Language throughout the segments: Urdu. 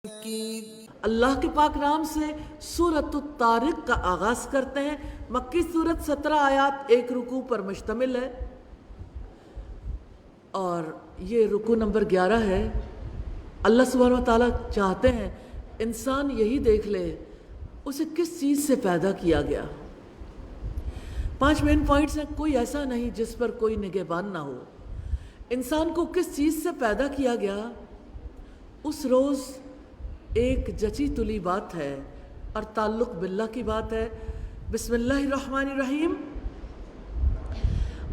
اللہ کے پاک نام سے سورۃ الطارق کا آغاز کرتے ہیں۔ مکی سورت 17 آیات، ایک رکوع پر مشتمل ہے، اور یہ رکوع نمبر 11 ہے۔ اللہ سبحانہ وتعالیٰ چاہتے ہیں انسان یہی دیکھ لے اسے کس چیز سے پیدا کیا گیا۔ 5 مین پوائنٹس ہیں، کوئی ایسا نہیں جس پر کوئی نگہبان نہ ہو۔ انسان کو کس چیز سے پیدا کیا گیا، اس روز ایک جچی تلی بات ہے اور تعلق باللہ کی بات ہے۔ بسم اللہ الرحمن الرحیم۔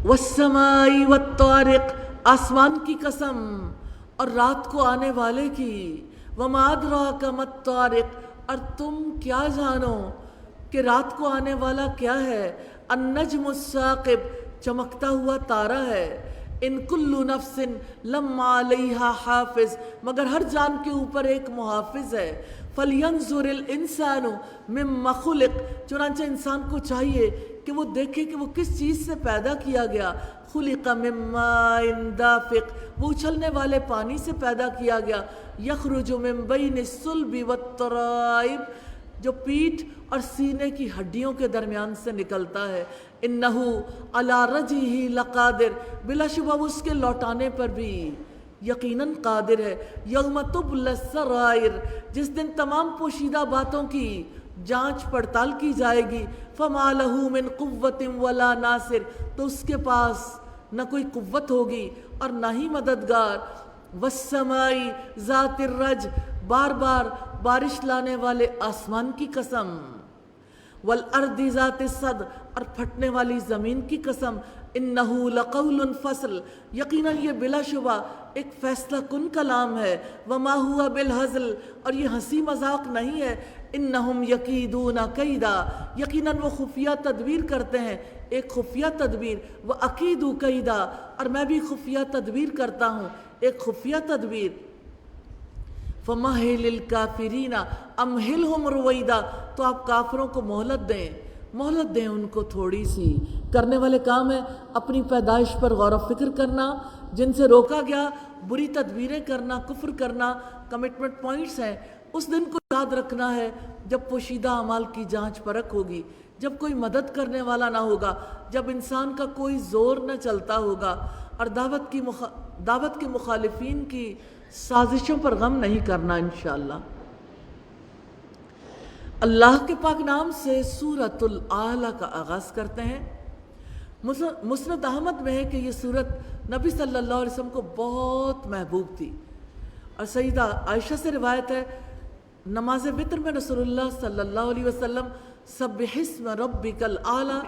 والسماء والطارق، آسمان کی قسم اور رات کو آنے والے کی۔ وما ادراک ما الطارق، اور تم کیا جانو کہ رات کو آنے والا کیا ہے۔ النجم الثاقب، چمکتا ہوا تارا ہے۔ ان کل نفس لما علیہا حافظ، مگر ہر جان کے اوپر ایک محافظ ہے۔ فلینظر الانسان مما خلق، چنانچہ انسان کو چاہیے کہ وہ دیکھے کہ وہ کس چیز سے پیدا کیا گیا۔ خلق من ماء دافق، وہ اچھلنے والے پانی سے پیدا کیا گیا۔ یخرج من بین الصلب والترائب، جو پیٹھ اور سینے کی ہڈیوں کے درمیان سے نکلتا ہے۔ انہو علی رجعہ لقادر، بلا شبہ اس کے لوٹانے پر بھی یقیناً قادر ہے۔ یوم تبلی السرائر، جس دن تمام پوشیدہ باتوں کی جانچ پڑتال کی جائے گی۔ فما لہ من قوت ولا ناصر، تو اس کے پاس نہ کوئی قوت ہوگی اور نہ ہی مددگار۔ والسماء ذات الرج، بار بار بارش لانے والے آسمان کی قسم۔ والارض ذات الصدع، اور پھٹنے والی زمین کی قسم۔ انہو لقول فصل، یقیناً یہ بلا شبہ ایک فیصلہ کن کلام ہے۔ وما ہوا بالہزل، اور یہ ہنسی مذاق نہیں ہے۔ انہم یکیدون کیدا، یقیناً وہ خفیہ تدبیر کرتے ہیں، ایک خفیہ تدبیر۔ وَأَكِيدُ كَيْدًا، اور میں بھی خفیہ تدبیر کرتا ہوں، ایک خفیہ تدبیر۔ فَمَهِّلِ الْكَافِرِينَ أَمْهِلْهُمْ رُوَيْدًا، تو آپ کافروں کو مہلت دیں ان کو تھوڑی سی۔ کرنے والے کام ہے اپنی پیدائش پر غور و فکر کرنا، جن سے روکا گیا بری تدبیریں کرنا، کفر کرنا، کمٹمنٹ پوائنٹس ہیں۔ اس دن کو یاد رکھنا ہے جب پوشیدہ اعمال کی جانچ پرکھ ہوگی، جب کوئی مدد کرنے والا نہ ہوگا، جب انسان کا کوئی زور نہ چلتا ہوگا، اور دعوت کے مخالفین کی سازشوں پر غم نہیں کرنا انشاءاللہ۔ اللہ کے پاک نام سے سورۃ الاعلیٰ کا آغاز کرتے ہیں۔ مسند احمد میں ہے کہ یہ سورت نبی صلی اللہ علیہ وسلم کو بہت محبوب تھی، اور سیدہ عائشہ سے روایت ہے نماز وتر میں رسول اللہ صلی اللہ علیہ وسلم سبح اسم ربک الاعلیٰ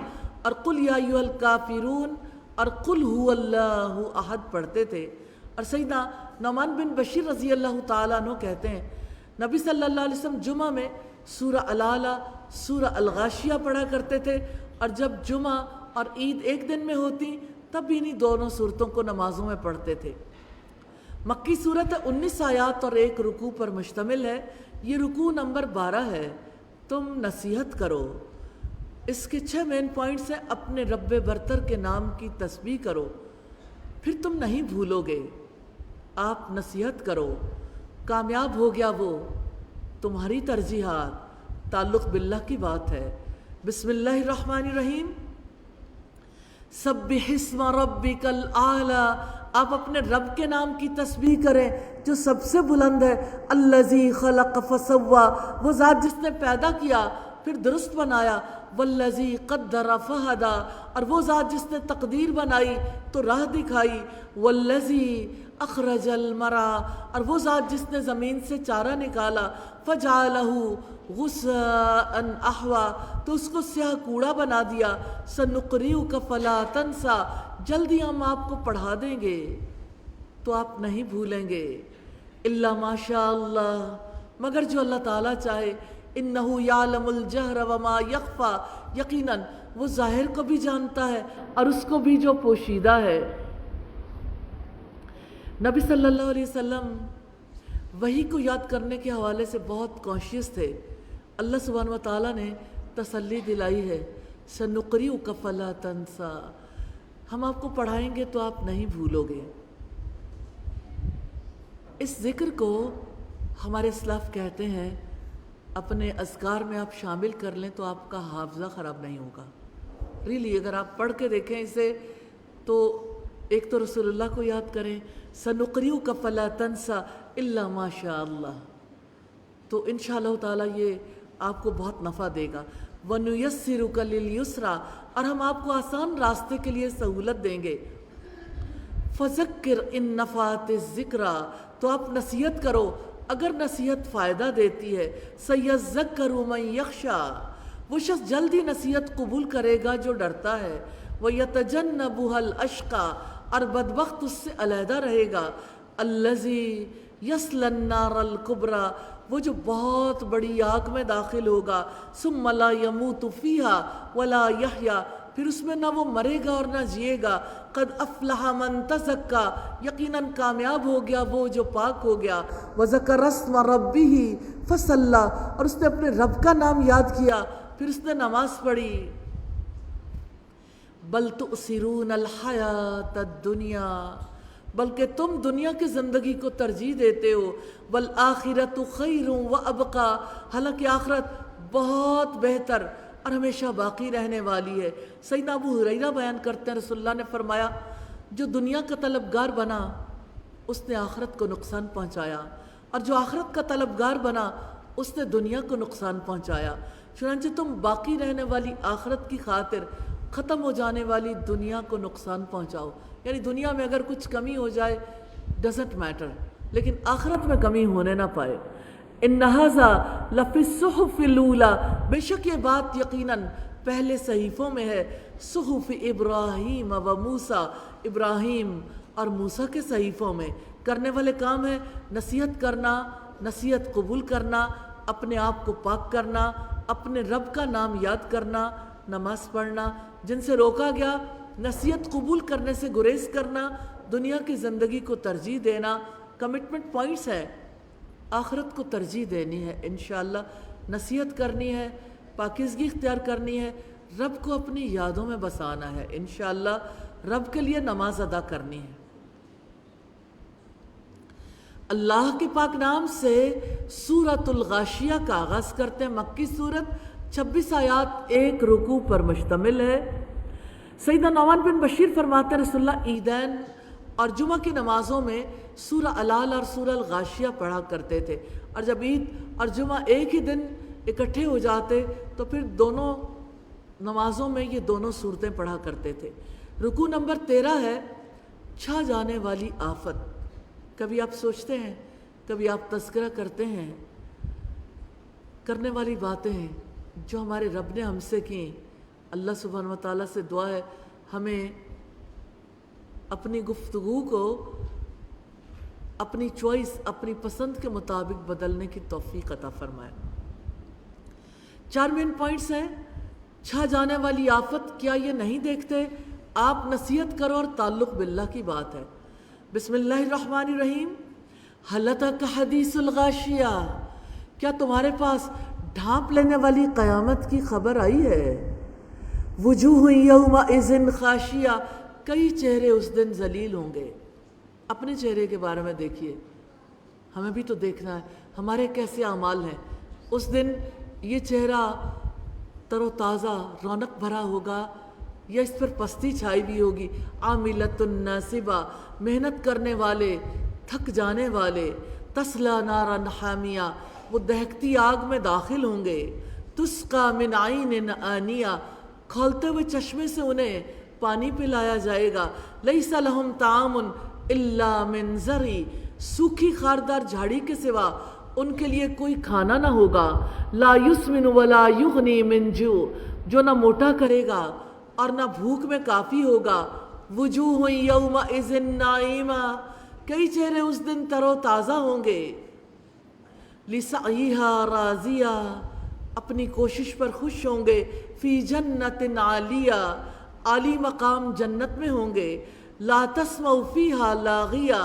اور قل یا ایھا الکافرون اور قل ھو اللہ احد پڑھتے تھے۔ اور سیدنا نعمان بن بشیر رضی اللہ تعالیٰ عنہ کہتے ہیں نبی صلی اللہ علیہ وسلم جمعہ میں سورہ الاعلیٰ، سورہ الغاشیہ پڑھا کرتے تھے، اور جب جمعہ اور عید ایک دن میں ہوتی تب انہی دونوں صورتوں کو نمازوں میں پڑھتے تھے۔ مکی صورت 19 آیات اور ایک رکوع پر مشتمل ہے۔ یہ رکوع نمبر 12 ہے۔ تم نصیحت کرو، اس کے 6 مین پوائنٹس ہیں۔ اپنے رب برتر کے نام کی تسبیح کرو، پھر تم نہیں بھولو گے۔ آپ نصیحت کرو، کامیاب ہو گیا وہ، تمہاری ترجیحات، تعلق باللہ کی بات ہے۔ بسم اللہ الرحمن الرحیم۔ سبح اسم ربک الاعلیٰ، آپ اپنے رب کے نام کی تسبیح کریں جو سب سے بلند ہے۔ الذی خلق فسوی، وہ ذات جس نے پیدا کیا پھر درست بنایا۔ والذی قدر فہدی، اور وہ ذات جس نے تقدیر بنائی تو راہ دکھائی۔ والذی اخرج المرعی، اور وہ ذات جس نے زمین سے چارہ نکالا۔ فجعلہ غثاء احوی، تو اس کو سیاہ کوڑا بنا دیا۔ سنقرئک فلا تنسیٰ، جلدی ہم آپ کو پڑھا دیں گے تو آپ نہیں بھولیں گے۔ الا ما شاء اللہ، مگر جو اللہ تعالیٰ چاہے۔ انہ یعلم الجہر وما یخفی، یقیناً وہ ظاہر کو بھی جانتا ہے اور اس کو بھی جو پوشیدہ ہے۔ نبی صلی اللہ علیہ وسلم وحی کو یاد کرنے کے حوالے سے بہت کانشیس تھے۔ اللہ سبحانہ و تعالیٰ نے تسلی دلائی ہے، سنقرئک فلا تنسیٰ، ہم آپ کو پڑھائیں گے تو آپ نہیں بھولو گے۔ اس ذکر کو ہمارے اسلاف کہتے ہیں اپنے اذکار میں آپ شامل کر لیں تو آپ کا حافظہ خراب نہیں ہوگا. ریلی اگر آپ پڑھ کے دیکھیں اسے تو ایک تو رسول اللہ کو یاد کریں، سنقریؤک فلا تنسى الا ما شاء اللہ، تو انشاءاللہ تعالیٰ یہ آپ کو بہت نفع دے گا. وَنُيَسِّرُكَ لِلْيُسْرَى، اور ہم آپ کو آسان راستے کے لیے سہولت دیں گے. فَذَكِّرْ إِن نَفَعَتِ الذِّكْرَى، تو آپ نصیحت کرو اگر نصیحت فائدہ دیتی ہے. سَيَذَّكَّرُ مَن يَخْشَى، وہ شخص جلدی نصیحت قبول کرے گا جو ڈرتا ہے. وَيَتَجَنَّبُهَا الْأَشْقَى، اور بدبخت اس سے علیحدہ رہے گا. الَّذِي يَصْلَى النَّارَ الْكُبْرَى، وہ جو بہت بڑی آگ میں داخل ہوگا. ثُمَّ لَا يَمُوتُ فِيهَا وَلَا يَحْيَا، پھر اس میں نہ وہ مرے گا اور نہ جیے گا. قد افلح من تزکا، یقیناً کامیاب ہو گیا وہ جو پاک ہو گیا. وذکر اسم ربہ فصلی، اور اس نے اپنے رب کا نام یاد کیا پھر اس نے نماز پڑھی. بل تؤثرون الحیات الدنیا، بلکہ تم دنیا کی زندگی کو ترجیح دیتے ہو. والآخرۃ خیر وابقی، حالانکہ آخرت بہت بہتر اور ہمیشہ باقی رہنے والی ہے. سیدنا ابو ہریرہ بیان کرتے ہیں رسول اللہ نے فرمایا جو دنیا کا طلبگار بنا اس نے آخرت کو نقصان پہنچایا، اور جو آخرت کا طلبگار بنا اس نے دنیا کو نقصان پہنچایا. چنانچہ تم باقی رہنے والی آخرت کی خاطر ختم ہو جانے والی دنیا کو نقصان پہنچاؤ. یعنی دنیا میں اگر کچھ کمی ہو جائے ڈزنٹ میٹر، لیکن آخرت میں کمی ہونے نہ پائے. ان ھذا لفی الصحف الاولى، بے شک یہ بات یقیناً پہلے صحیفوں میں ہے. صحف ابراہیم و موسیٰ، ابراہیم اور موسیٰ کے صحیفوں میں. کرنے والے کام ہے نصیحت کرنا، نصیحت قبول کرنا، اپنے آپ کو پاک کرنا، اپنے رب کا نام یاد کرنا، نماز پڑھنا. جن سے روکا گیا نصیحت قبول کرنے سے گریز کرنا، دنیا کی زندگی کو ترجیح دینا. کمٹمنٹ پوائنٹس ہے، آخرت کو ترجیح دینی ہے، انشاءاللہ نصیحت کرنی ہے، پاکیزگی اختیار کرنی ہے، رب کو اپنی یادوں میں بسانا ہے، انشاءاللہ رب کے لیے نماز ادا کرنی ہے. اللہ کے پاک نام سے سورۃ الغاشیہ کا آغاز کرتے ہیں. مکی سورت 26 آیات، 1 رکوع پر مشتمل ہے. سیدنا نعمان بن بشیر فرماتے ہیں رسول اللہ عیدین اور جمعہ کی نمازوں میں سورہ العال اور سورہ الغاشیہ پڑھا کرتے تھے، اور جب عید اور جمعہ ایک ہی دن اکٹھے ہو جاتے تو پھر دونوں نمازوں میں یہ دونوں صورتیں پڑھا کرتے تھے. رکوع نمبر 13 ہے چھا جانے والی آفت. کبھی آپ سوچتے ہیں، کبھی آپ تذکرہ کرتے ہیں کرنے والی باتیں ہیں جو ہمارے رب نے ہم سے کی. اللہ سبحانہ و تعالیٰ سے دعا ہے ہمیں اپنی گفتگو کو اپنی چوائس، اپنی پسند کے مطابق بدلنے کی توفیق عطا فرمائے. 4 مین پوائنٹس ہیں. چھا جانے والی آفت، کیا یہ نہیں دیکھتے آپ؟ نصیحت کرو اور تعلق باللہ کی بات ہے. بسم اللہ الرحمن الرحیم. هل أتاك حدیث الغاشیہ، کیا تمہارے پاس ڈھانپ لینے والی قیامت کی خبر آئی ہے؟ وجوہ یومئذ خاشیہ، کئی چہرے اس دن ذلیل ہوں گے. اپنے چہرے کے بارے میں دیکھیے، ہمیں بھی تو دیکھنا ہے ہمارے کیسے اعمال ہیں. اس دن یہ چہرہ تر و تازہ رونق بھرا ہوگا یا اس پر پستی چھائی بھی ہوگی؟ عاملۃ ناصبہ، محنت کرنے والے، تھک جانے والے. تسلا نارا حامیہ، وہ دہکتی آگ میں داخل ہوں گے. تسقا من عین آنیہ، کھولتے ہوئے چشمے سے انہیں پانی پلایا جائے گا. لیس لہم طعام الا من ضری، سوکھی خاردار جھاڑی کے سوا ان کے لیے کوئی کھانا نہ ہوگا. لا یسمن ولا یغنی من جوع، جو نہ موٹا کرے گا اور نہ بھوک میں کافی ہوگا. وجوہ یومئذ ناعمہ، کئی چہرے اس دن تر و تازہ ہوں گے. لسعیہا راضیہ، اپنی کوشش پر خوش ہوں گے. فی جنت عالیہ، عالی مقام جنت میں ہوں گے. لا تسمع فیہا لاغیہ،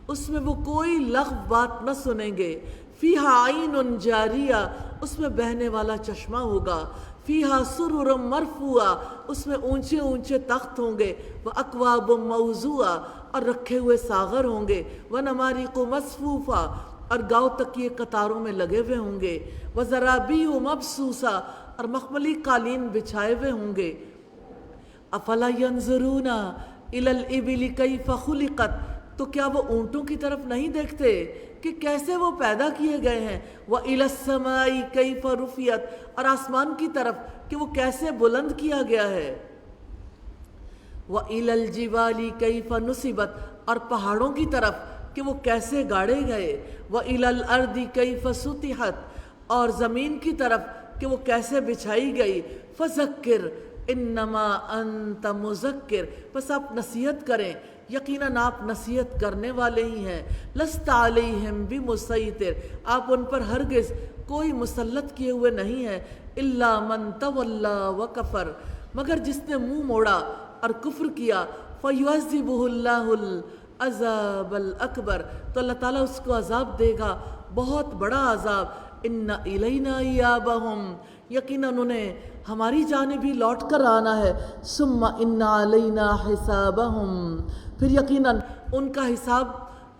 اس میں وہ کوئی لغو بات نہ سنیں گے. فیہا عین جاریہ، اس میں بہنے والا چشمہ ہوگا. فیہا سرر مرفوعہ، اس میں اونچے اونچے تخت ہوں گے. وَأَكْوَابٌ مَوْضُوعَةٌ، اور رکھے ہوئے ساغر ہوں گے. وَنَمَارِقُ مَصْفُوفَةٌ، اور گاؤں تک یہ قطاروں میں لگے ہوئے ہوں گے، وزرابی مبسوسا اور مخملی قالین بچھائے ہوئے ہوں گے۔ افلا ینظرون الی الابل کیف خلقت، تو کیا وہ اونٹوں کی طرف نہیں دیکھتے کہ کیسے وہ پیدا کیے گئے ہیں؟ وَإِلَى السَّمَاءِ كَيْفَ رُفِعَتْ، اور آسمان کی طرف کہ وہ کیسے بلند کیا گیا ہے۔ وَإِلَى الْجِبَالِ كَيْفَ نُصِبَتْ، اور پہاڑوں کی طرف کہ وہ کیسے گاڑے گئے۔ وَإِلَى الْأَرْضِ كَيْفَ سُطِحَتْ، اور زمین کی طرف کہ وہ کیسے بچھائی گئی۔ فَذَكِّرْ انما انت مذکر، بس آپ نصیحت کریں، یقیناً آپ نصیحت کرنے والے ہی ہیں۔ لست علیہم بمسیطر، آپ ان پر ہرگز کوئی مسلط کیے ہوئے نہیں ہیں۔ الا من تولی وکفر، مگر جس نے منہ موڑا اور کفر کیا۔ فیعذبہ اللہ العذاب الاکبر، تو اللہ تعالیٰ اس کو عذاب دے گا، بہت بڑا عذاب۔ ان الینا ایابہم، یقیناً انہیں ہماری جانب ہی لوٹ کر آنا ہے۔ ثم ان علینا حسابہم، پھر یقیناً ان کا حساب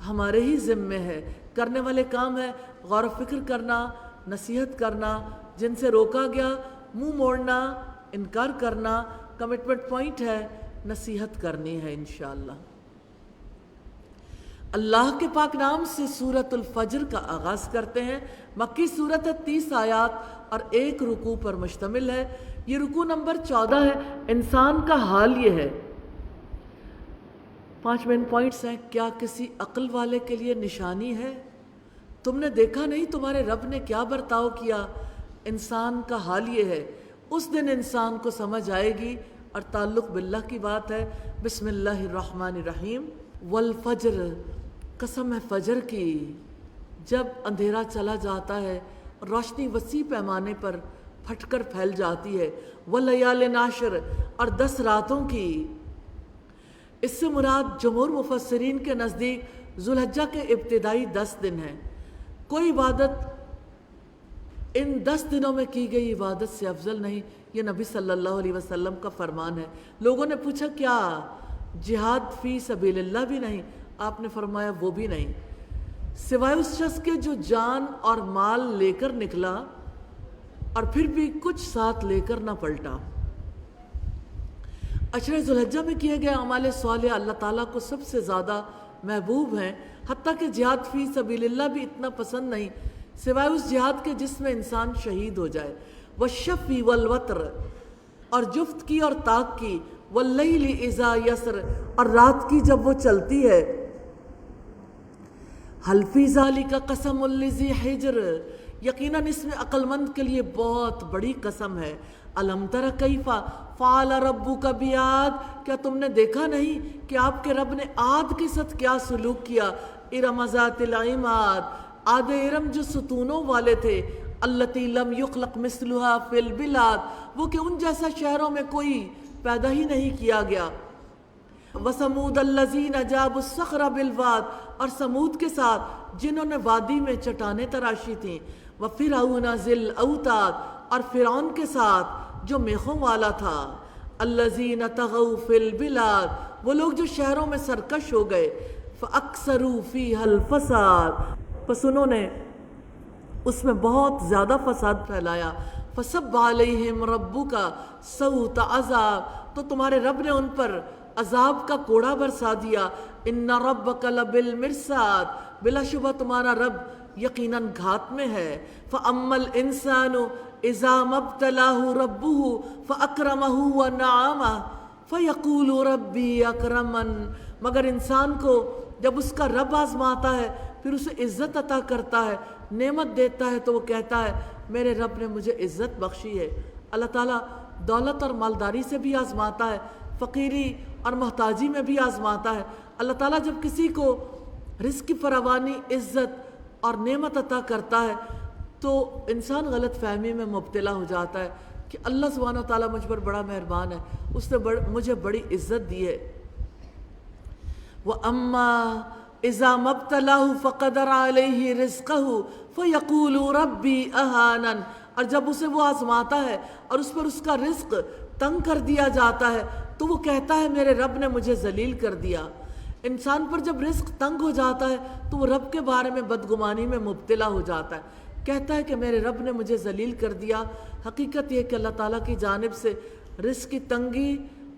ہمارے ہی ذمے ہے۔ کرنے والے کام ہے غور و فکر کرنا، نصیحت کرنا، جن سے روکا گیا منہ موڑنا، انکار کرنا۔ کمٹمنٹ پوائنٹ ہے نصیحت کرنی ہے انشاءاللہ۔ اللہ کے پاک نام سے سورۃ الفجر کا آغاز کرتے ہیں۔ مکی سورت ہے، 30 آیات اور 1 رکوع پر مشتمل ہے۔ یہ رکوع نمبر 14 ہے۔ انسان کا حال یہ ہے، 5 مین پوائنٹس ہیں۔ کیا کسی عقل والے کے لیے نشانی ہے؟ تم نے دیکھا نہیں تمہارے رب نے کیا برتاؤ کیا؟ انسان کا حال یہ ہے، اس دن انسان کو سمجھ آئے گی۔ اور تعلق باللہ کی بات ہے۔ بسم اللہ الرحمن الرحیم۔ والفجر، قسم ہے فجر کی، جب اندھیرا چلا جاتا ہے، روشنی وسیع پیمانے پر پھٹ کر پھیل جاتی ہے۔ ولیال ناشر، اور 10 راتوں کی۔ اس سے مراد جمہور مفسرین کے نزدیک ذوالحجہ کے ابتدائی 10 دن ہیں۔ کوئی عبادت ان 10 دنوں میں کی گئی عبادت سے افضل نہیں، یہ نبی صلی اللہ علیہ وسلم کا فرمان ہے۔ لوگوں نے پوچھا کیا جہاد فی سبیل اللہ بھی نہیں؟ آپ نے فرمایا وہ بھی نہیں، سوائے اس شخص کے جو جان اور مال لے کر نکلا اور پھر بھی کچھ ساتھ لے کر نہ پلٹا۔ اشرے ذوالحجہ میں کیے گئے اعمال صالح اللہ تعالیٰ کو سب سے زیادہ محبوب ہیں، حتیٰ کہ جہاد فی سبیل اللہ بھی اتنا پسند نہیں، سوائے اس جہاد کے جس میں انسان شہید ہو جائے۔ والشفع والوتر، اور جفت کی اور طاق کی۔ واللیل اذا یسر، اور رات کی جب وہ چلتی ہے۔ حل فی ذالک قسم لذی حجر، یقیناً اس میں عقل مند کے لیے بہت بڑی قسم ہے۔ الم تر کیف فعل ربک بعاد، کیا تم نے دیکھا نہیں کہ آپ کے رب نے عاد کے ساتھ کیا سلوک کیا؟ ارم ذات العماد، عاد ارم جو ستونوں والے تھے۔ التی لم یخلق مثلها فی البلاد، وہ کہ ان جیسا شہروں میں کوئی پیدا ہی نہیں کیا گیا۔ وَثَمُودَ الَّذِينَ جَابُوا الصَّخْرَ بِالْوَادِ، اور سمود کے ساتھ جنہوں نے وادی میں چٹانیں تراشی تھیں۔ وَفِرْعَوْنَ ذِي الْأَوْتَادِ، اور فرعون کے ساتھ جو میخوں والا تھا۔ الَّذِينَ طَغَوْا فِي الْبِلَادِ، وہ لوگ جو شہروں میں سرکش ہو گئے۔ فَأَكْثَرُوا فِيهَا الْفَسَادَ، پس انہوں نے اس میں بہت زیادہ فساد پھیلایا۔ فَصَبَّ عَلَيْهِمْ رَبُّكَ سَوْطَ عَذَابٍ، تو تمہارے رب نے ان پر عذاب کا کوڑا برسا دیا۔ ان ربک لبالمرصاد، بلا شبہ تمہارا رب یقیناً گھات میں ہے۔ فاما الانسان اذا ما ابتلاه ربه فاکرمه ونعمه فیقول ربی اکرمن، مگر انسان کو جب اس کا رب آزماتا ہے پھر اسے عزت عطا کرتا ہے، نعمت دیتا ہے، تو وہ کہتا ہے میرے رب نے مجھے عزت بخشی ہے۔ اللہ تعالیٰ دولت اور مالداری سے بھی آزماتا ہے، فقیری اور محتاجی میں بھی آزماتا ہے۔ اللہ تعالیٰ جب کسی کو رزق کی فراوانی، عزت اور نعمت عطا کرتا ہے تو انسان غلط فہمی میں مبتلا ہو جاتا ہے کہ اللہ سبحانہ و تعالیٰ مجھ پر بڑا مہربان ہے، اس نے مجھے بڑی عزت دی ہے۔ وَأَمَّا إِذَا مَا ابْتَلَاهُ فَقَدَرَ عَلَيْهِ رِزْقَهُ فَيَقُولُ رَبِّي أَهَانَنِ، اور جب اسے وہ آزماتا ہے اور اس پر اس کا رزق تنگ کر دیا جاتا ہے تو وہ کہتا ہے میرے رب نے مجھے ذلیل کر دیا۔ انسان پر جب رزق تنگ ہو جاتا ہے تو وہ رب کے بارے میں بدگمانی میں مبتلا ہو جاتا ہے، کہتا ہے کہ میرے رب نے مجھے ذلیل کر دیا۔ حقیقت یہ کہ اللہ تعالیٰ کی جانب سے رزق کی تنگی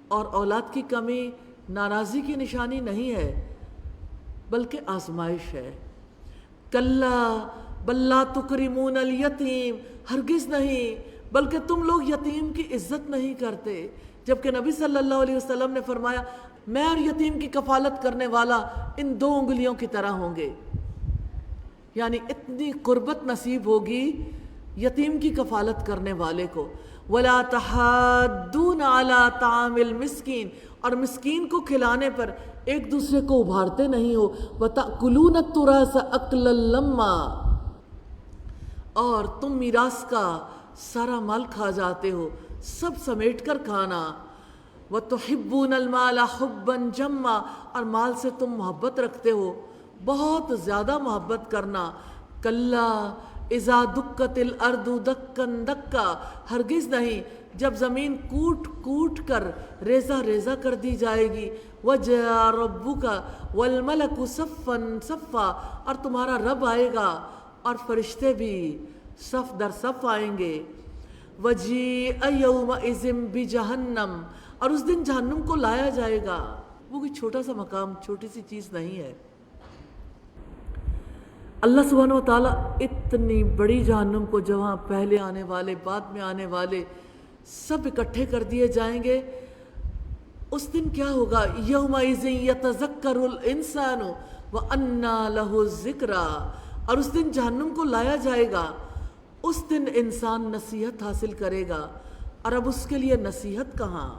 اور اولاد کی کمی ناراضی کی نشانی نہیں ہے، بلکہ آزمائش ہے۔ کلا بل لا تکرمون الیتیم، ہرگز نہیں، بلکہ تم لوگ یتیم کی عزت نہیں کرتے، جبکہ نبی صلی اللہ علیہ وسلم نے فرمایا میں اور یتیم کی کفالت کرنے والا ان 2 انگلیوں کی طرح ہوں گے، یعنی اتنی قربت نصیب ہوگی یتیم کی کفالت کرنے والے کو۔ وَلَا تَحَاضُّونَ عَلَىٰ طَعَامِ الْمِسْكِينِ، اور مسکین کو کھلانے پر ایک دوسرے کو ابھارتے نہیں ہو۔ وَتَأْكُلُونَ التُّرَاثَ أَكْلًا لَمًّا، اور تم میراث کا سارا مال کھا جاتے ہو، سب سمیٹ کر کھانا۔ وَتُحِبُّونَ الْمَالَ حُبًّا جَمًّا، اور مال سے تم محبت رکھتے ہو، بہت زیادہ محبت کرنا۔ کلا اذا دکت الارض دکن دکا، ہرگز نہیں جب زمین کوٹ کوٹ کر ریزہ ریزہ کر دی جائے گی۔ وجاء ربک والملک صفا صفا، اور تمہارا رب آئے گا اور فرشتے بھی صف در صف آئیں گے۔ وجیء یومئذ بجہنم، اور اس دن جہنم کو لایا جائے گا۔ وہ کوئی چھوٹا سا مقام، چھوٹی سی چیز نہیں ہے۔ اللہ سبحانہ و تعالیٰ اتنی بڑی جہنم کو، جہاں پہلے آنے والے بعد میں آنے والے سب اکٹھے کر دیے جائیں گے، اس دن کیا ہوگا؟ یومئذ یتذکر الانسان وانیٰ لہ الذکریٰ، اور اس دن جہنم کو لایا جائے گا، اس دن انسان نصیحت حاصل کرے گا، اور اب اس کے لیے نصیحت کہاں؟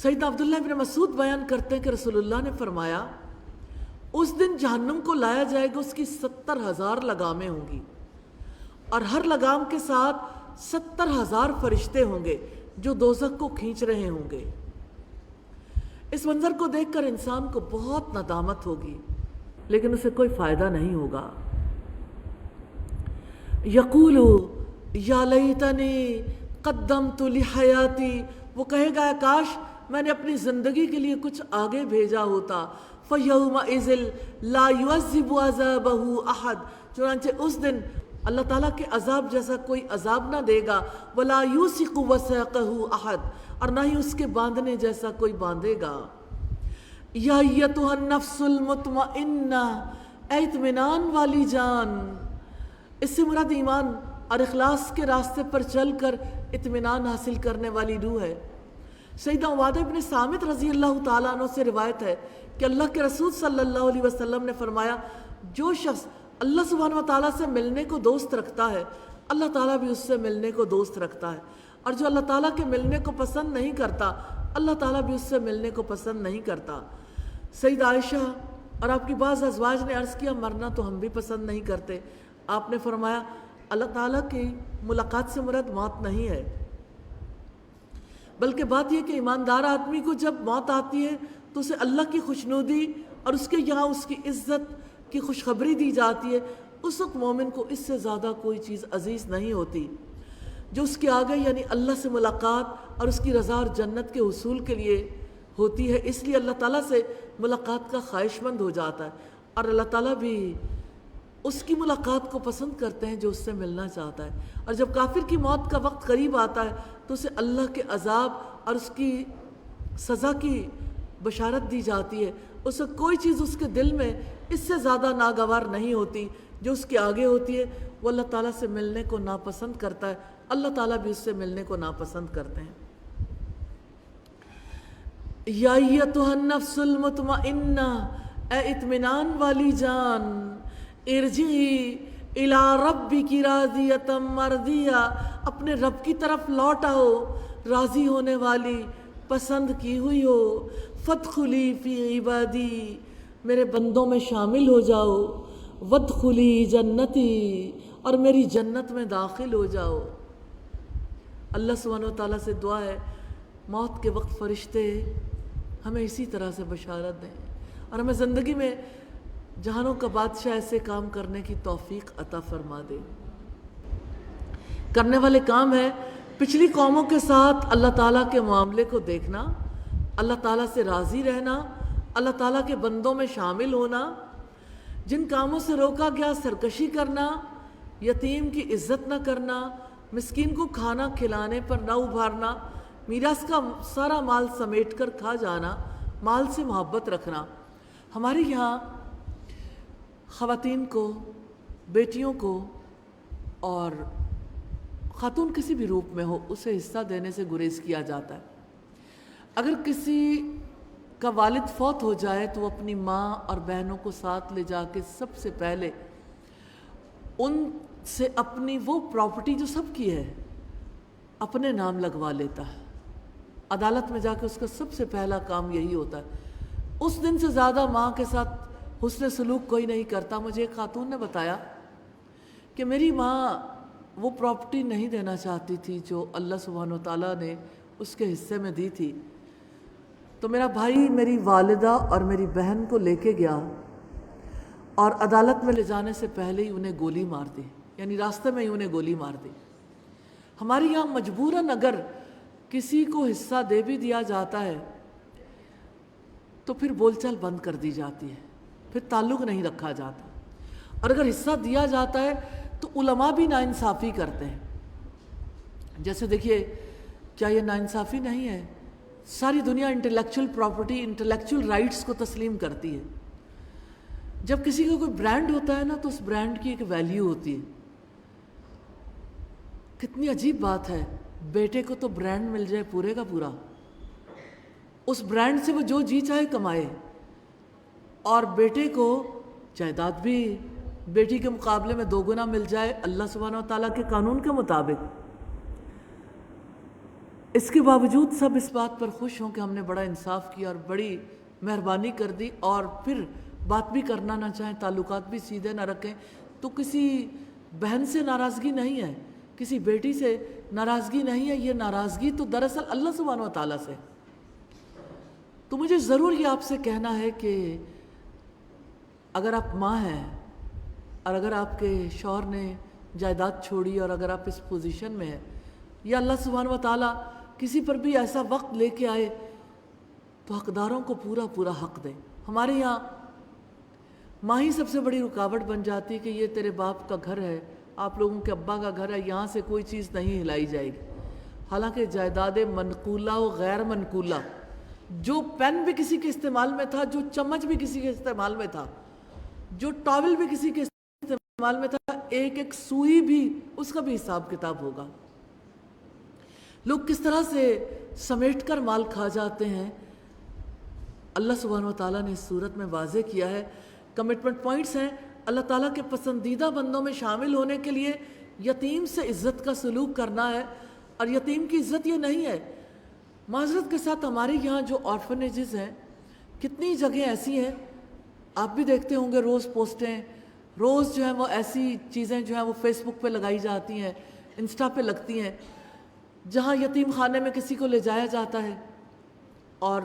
سیدنا عبداللہ بن مسعود بیان کرتے ہیں کہ رسول اللہ نے فرمایا اس دن جہنم کو لایا جائے گا، اس کی 70,000 لگامیں ہوں گی، اور ہر لگام کے ساتھ 70,000 فرشتے ہوں گے جو دوزخ کو کھینچ رہے ہوں گے۔ اس منظر کو دیکھ کر انسان کو بہت ندامت ہوگی، لیکن اسے کوئی فائدہ نہیں ہوگا۔ یقول یا لیتنی قدمت لحیاتی، وہ کہے گا کاش میں نے اپنی زندگی کے لیے کچھ آگے بھیجا ہوتا۔ فَيَوْمَئِذٍ لَا يُعَذِّبُ عَذَابَهُ أَحَدٌ، چنانچہ اس دن اللہ تعالیٰ کے عذاب جیسا کوئی عذاب نہ دے گا۔ وَلَا يُوثِقُ وَثَاقَهُ أَحَدٌ، اور نہ ہی اس کے باندھنے جیسا کوئی باندھے گا۔ یا ایتھا النفس المطمئنہ، اے اطمینان والی جان، اس سے مراد ایمان اور اخلاص کے راستے پر چل کر اطمینان حاصل کرنے والی روح ہے۔ سیدنا عبادہ بن صامت رضی اللہ تعالیٰ عنہ سے روایت ہے کہ اللہ کے رسول صلی اللہ علیہ وسلم نے فرمایا جو شخص اللہ سبحانہ و تعالیٰ سے ملنے کو دوست رکھتا ہے، اللہ تعالیٰ بھی اس سے ملنے کو دوست رکھتا ہے، اور جو اللہ تعالیٰ کے ملنے کو پسند نہیں کرتا، اللہ تعالیٰ بھی اس سے ملنے کو پسند نہیں کرتا۔ سید عائشہ اور آپ کی بعض ازواج نے عرض کیا مرنا تو ہم بھی پسند نہیں کرتے۔ آپ نے فرمایا اللہ تعالیٰ کی ملاقات سے مراد موت نہیں ہے، بلکہ بات یہ کہ ایماندار آدمی کو جب موت آتی ہے تو اسے اللہ کی خوشنودی اور اس کے یہاں اس کی عزت کی خوشخبری دی جاتی ہے۔ اس وقت مومن کو اس سے زیادہ کوئی چیز عزیز نہیں ہوتی جو اس کے آگے یعنی اللہ سے ملاقات اور اس کی رضا اور جنت کے حصول کے لیے ہوتی ہے۔ اس لیے اللہ تعالیٰ سے ملاقات کا خواہش مند ہو جاتا ہے، اور اللہ تعالیٰ بھی اس کی ملاقات کو پسند کرتے ہیں جو اس سے ملنا چاہتا ہے۔ اور جب کافر کی موت کا وقت قریب آتا ہے تو اسے اللہ کے عذاب اور اس کی سزا کی بشارت دی جاتی ہے۔ اسے کوئی چیز اس کے دل میں اس سے زیادہ ناگوار نہیں ہوتی جو اس کے آگے ہوتی ہے۔ وہ اللہ تعالیٰ سے ملنے کو ناپسند کرتا ہے، اللہ تعالیٰ بھی اس سے ملنے کو ناپسند کرتے ہیں۔ یا ایتھا النفس المطمئنہ، اے اطمینان والی جان، ارجعی الی ربک راضیۃ مرضیہ، اپنے رب کی طرف لوٹ آؤ راضی ہونے والی، پسند کی ہوئی ہو۔ فادخلی فی عبادی، میرے بندوں میں شامل ہو جاؤ۔ وادخلی جنتی، اور میری جنت میں داخل ہو جاؤ۔ اللہ سبحانہ و تعالیٰ سے دعا ہے موت کے وقت فرشتے ہمیں اسی طرح سے بشارت دیں، اور ہمیں زندگی میں جہانوں کا بادشاہ ایسے کام کرنے کی توفیق عطا فرما دے۔ کرنے والے کام ہے پچھلی قوموں کے ساتھ اللہ تعالیٰ کے معاملے کو دیکھنا، اللہ تعالیٰ سے راضی رہنا اللہ تعالیٰ کے بندوں میں شامل ہونا، جن کاموں سے روکا گیا سرکشی کرنا، یتیم کی عزت نہ کرنا، مسکین کو کھانا کھلانے پر نہ ابھارنا، میراث کا سارا مال سمیٹ کر کھا جانا، مال سے محبت رکھنا۔ ہمارے یہاں خواتین کو، بیٹیوں کو، اور خاتون کسی بھی روپ میں ہو اسے حصہ دینے سے گریز کیا جاتا ہے۔ اگر کسی کا والد فوت ہو جائے تو وہ اپنی ماں اور بہنوں کو ساتھ لے جا کے سب سے پہلے ان سے اپنی وہ پراپرٹی جو سب کی ہے اپنے نام لگوا لیتا ہے۔ عدالت میں جا کے اس کا سب سے پہلا کام یہی ہوتا ہے۔ اس دن سے زیادہ ماں کے ساتھ حسن سلوک کوئی نہیں کرتا۔ مجھے ایک خاتون نے بتایا کہ میری ماں وہ پراپرٹی نہیں دینا چاہتی تھی جو اللہ سبحانہ وتعالیٰ نے اس کے حصے میں دی تھی، تو میرا بھائی میری والدہ اور میری بہن کو لے کے گیا اور عدالت میں لے جانے سے پہلے ہی انہیں گولی مار دی، یعنی راستے میں ہی انہیں گولی مار دی۔ ہمارے یہاں مجبوراً اگر کسی کو حصہ دے بھی دیا جاتا ہے تو پھر بول چال بند کر دی جاتی ہے، پھر تعلق نہیں رکھا جاتا، اور اگر حصہ دیا جاتا ہے تو علماء بھی ناانصافی کرتے ہیں۔ جیسے دیکھیے، کیا یہ ناانصافی نہیں ہے؟ ساری دنیا انٹلیکچول پراپرٹی، انٹلیکچول رائٹس کو تسلیم کرتی ہے۔ جب کسی کا کوئی برانڈ ہوتا ہے نا تو اس برانڈ کی ایک ویلیو ہوتی ہے۔ کتنی عجیب بات ہے، بیٹے کو تو برانڈ مل جائے پورے کا پورا، اس برانڈ سے وہ جو جی چاہے کمائے، اور بیٹے کو جائیداد بھی بیٹی کے مقابلے میں 2 گنا مل جائے اللہ سبحانہ وتعالیٰ کے قانون کے مطابق۔ اس کے باوجود سب اس بات پر خوش ہوں کہ ہم نے بڑا انصاف کیا اور بڑی مہربانی کر دی، اور پھر بات بھی کرنا نہ چاہیں، تعلقات بھی سیدھے نہ رکھیں۔ تو کسی بہن سے ناراضگی نہیں ہے، کسی بیٹی سے ناراضگی نہیں ہے، یہ ناراضگی تو دراصل اللہ سبحانہ وتعالیٰ سے۔ تو مجھے ضرور یہ آپ سے کہنا ہے کہ اگر آپ ماں ہیں اور اگر آپ کے شوہر نے جائیداد چھوڑی اور اگر آپ اس پوزیشن میں ہیں، یا اللہ سبحانہ وتعالیٰ کسی پر بھی ایسا وقت لے کے آئے تو حقداروں کو پورا پورا حق دیں۔ ہمارے یہاں ماں ہی سب سے بڑی رکاوٹ بن جاتی ہے کہ یہ تیرے باپ کا گھر ہے، آپ لوگوں کے ابا کا گھر ہے، یہاں سے کوئی چیز نہیں ہلائی جائے گی۔ حالانکہ جائیداد منقولہ و غیر منقولہ، جو پین بھی کسی کے استعمال میں تھا، جو چمچ بھی کسی کے استعمال میں تھا، جو ٹاول بھی کسی کے استعمال میں تھا، ایک ایک سوئی بھی اس کا بھی حساب کتاب ہوگا۔ لوگ کس طرح سے سمیٹ کر مال کھا جاتے ہیں، اللہ سبحانہ وتعالیٰ نے اس صورت میں واضح کیا ہے۔ کمٹمنٹ پوائنٹس ہیں، اللہ تعالیٰ کے پسندیدہ بندوں میں شامل ہونے کے لیے یتیم سے عزت کا سلوک کرنا ہے، اور یتیم کی عزت یہ نہیں ہے۔ معذرت کے ساتھ ہمارے یہاں جو آرفنیجز ہیں، کتنی جگہیں ایسی ہیں، آپ بھی دیکھتے ہوں گے، روز پوسٹیں، روز جو ہیں وہ ایسی چیزیں جو ہیں وہ فیس بک پہ لگائی جاتی ہیں، انسٹا پہ لگتی ہیں، جہاں یتیم خانے میں کسی کو لے جایا جاتا ہے اور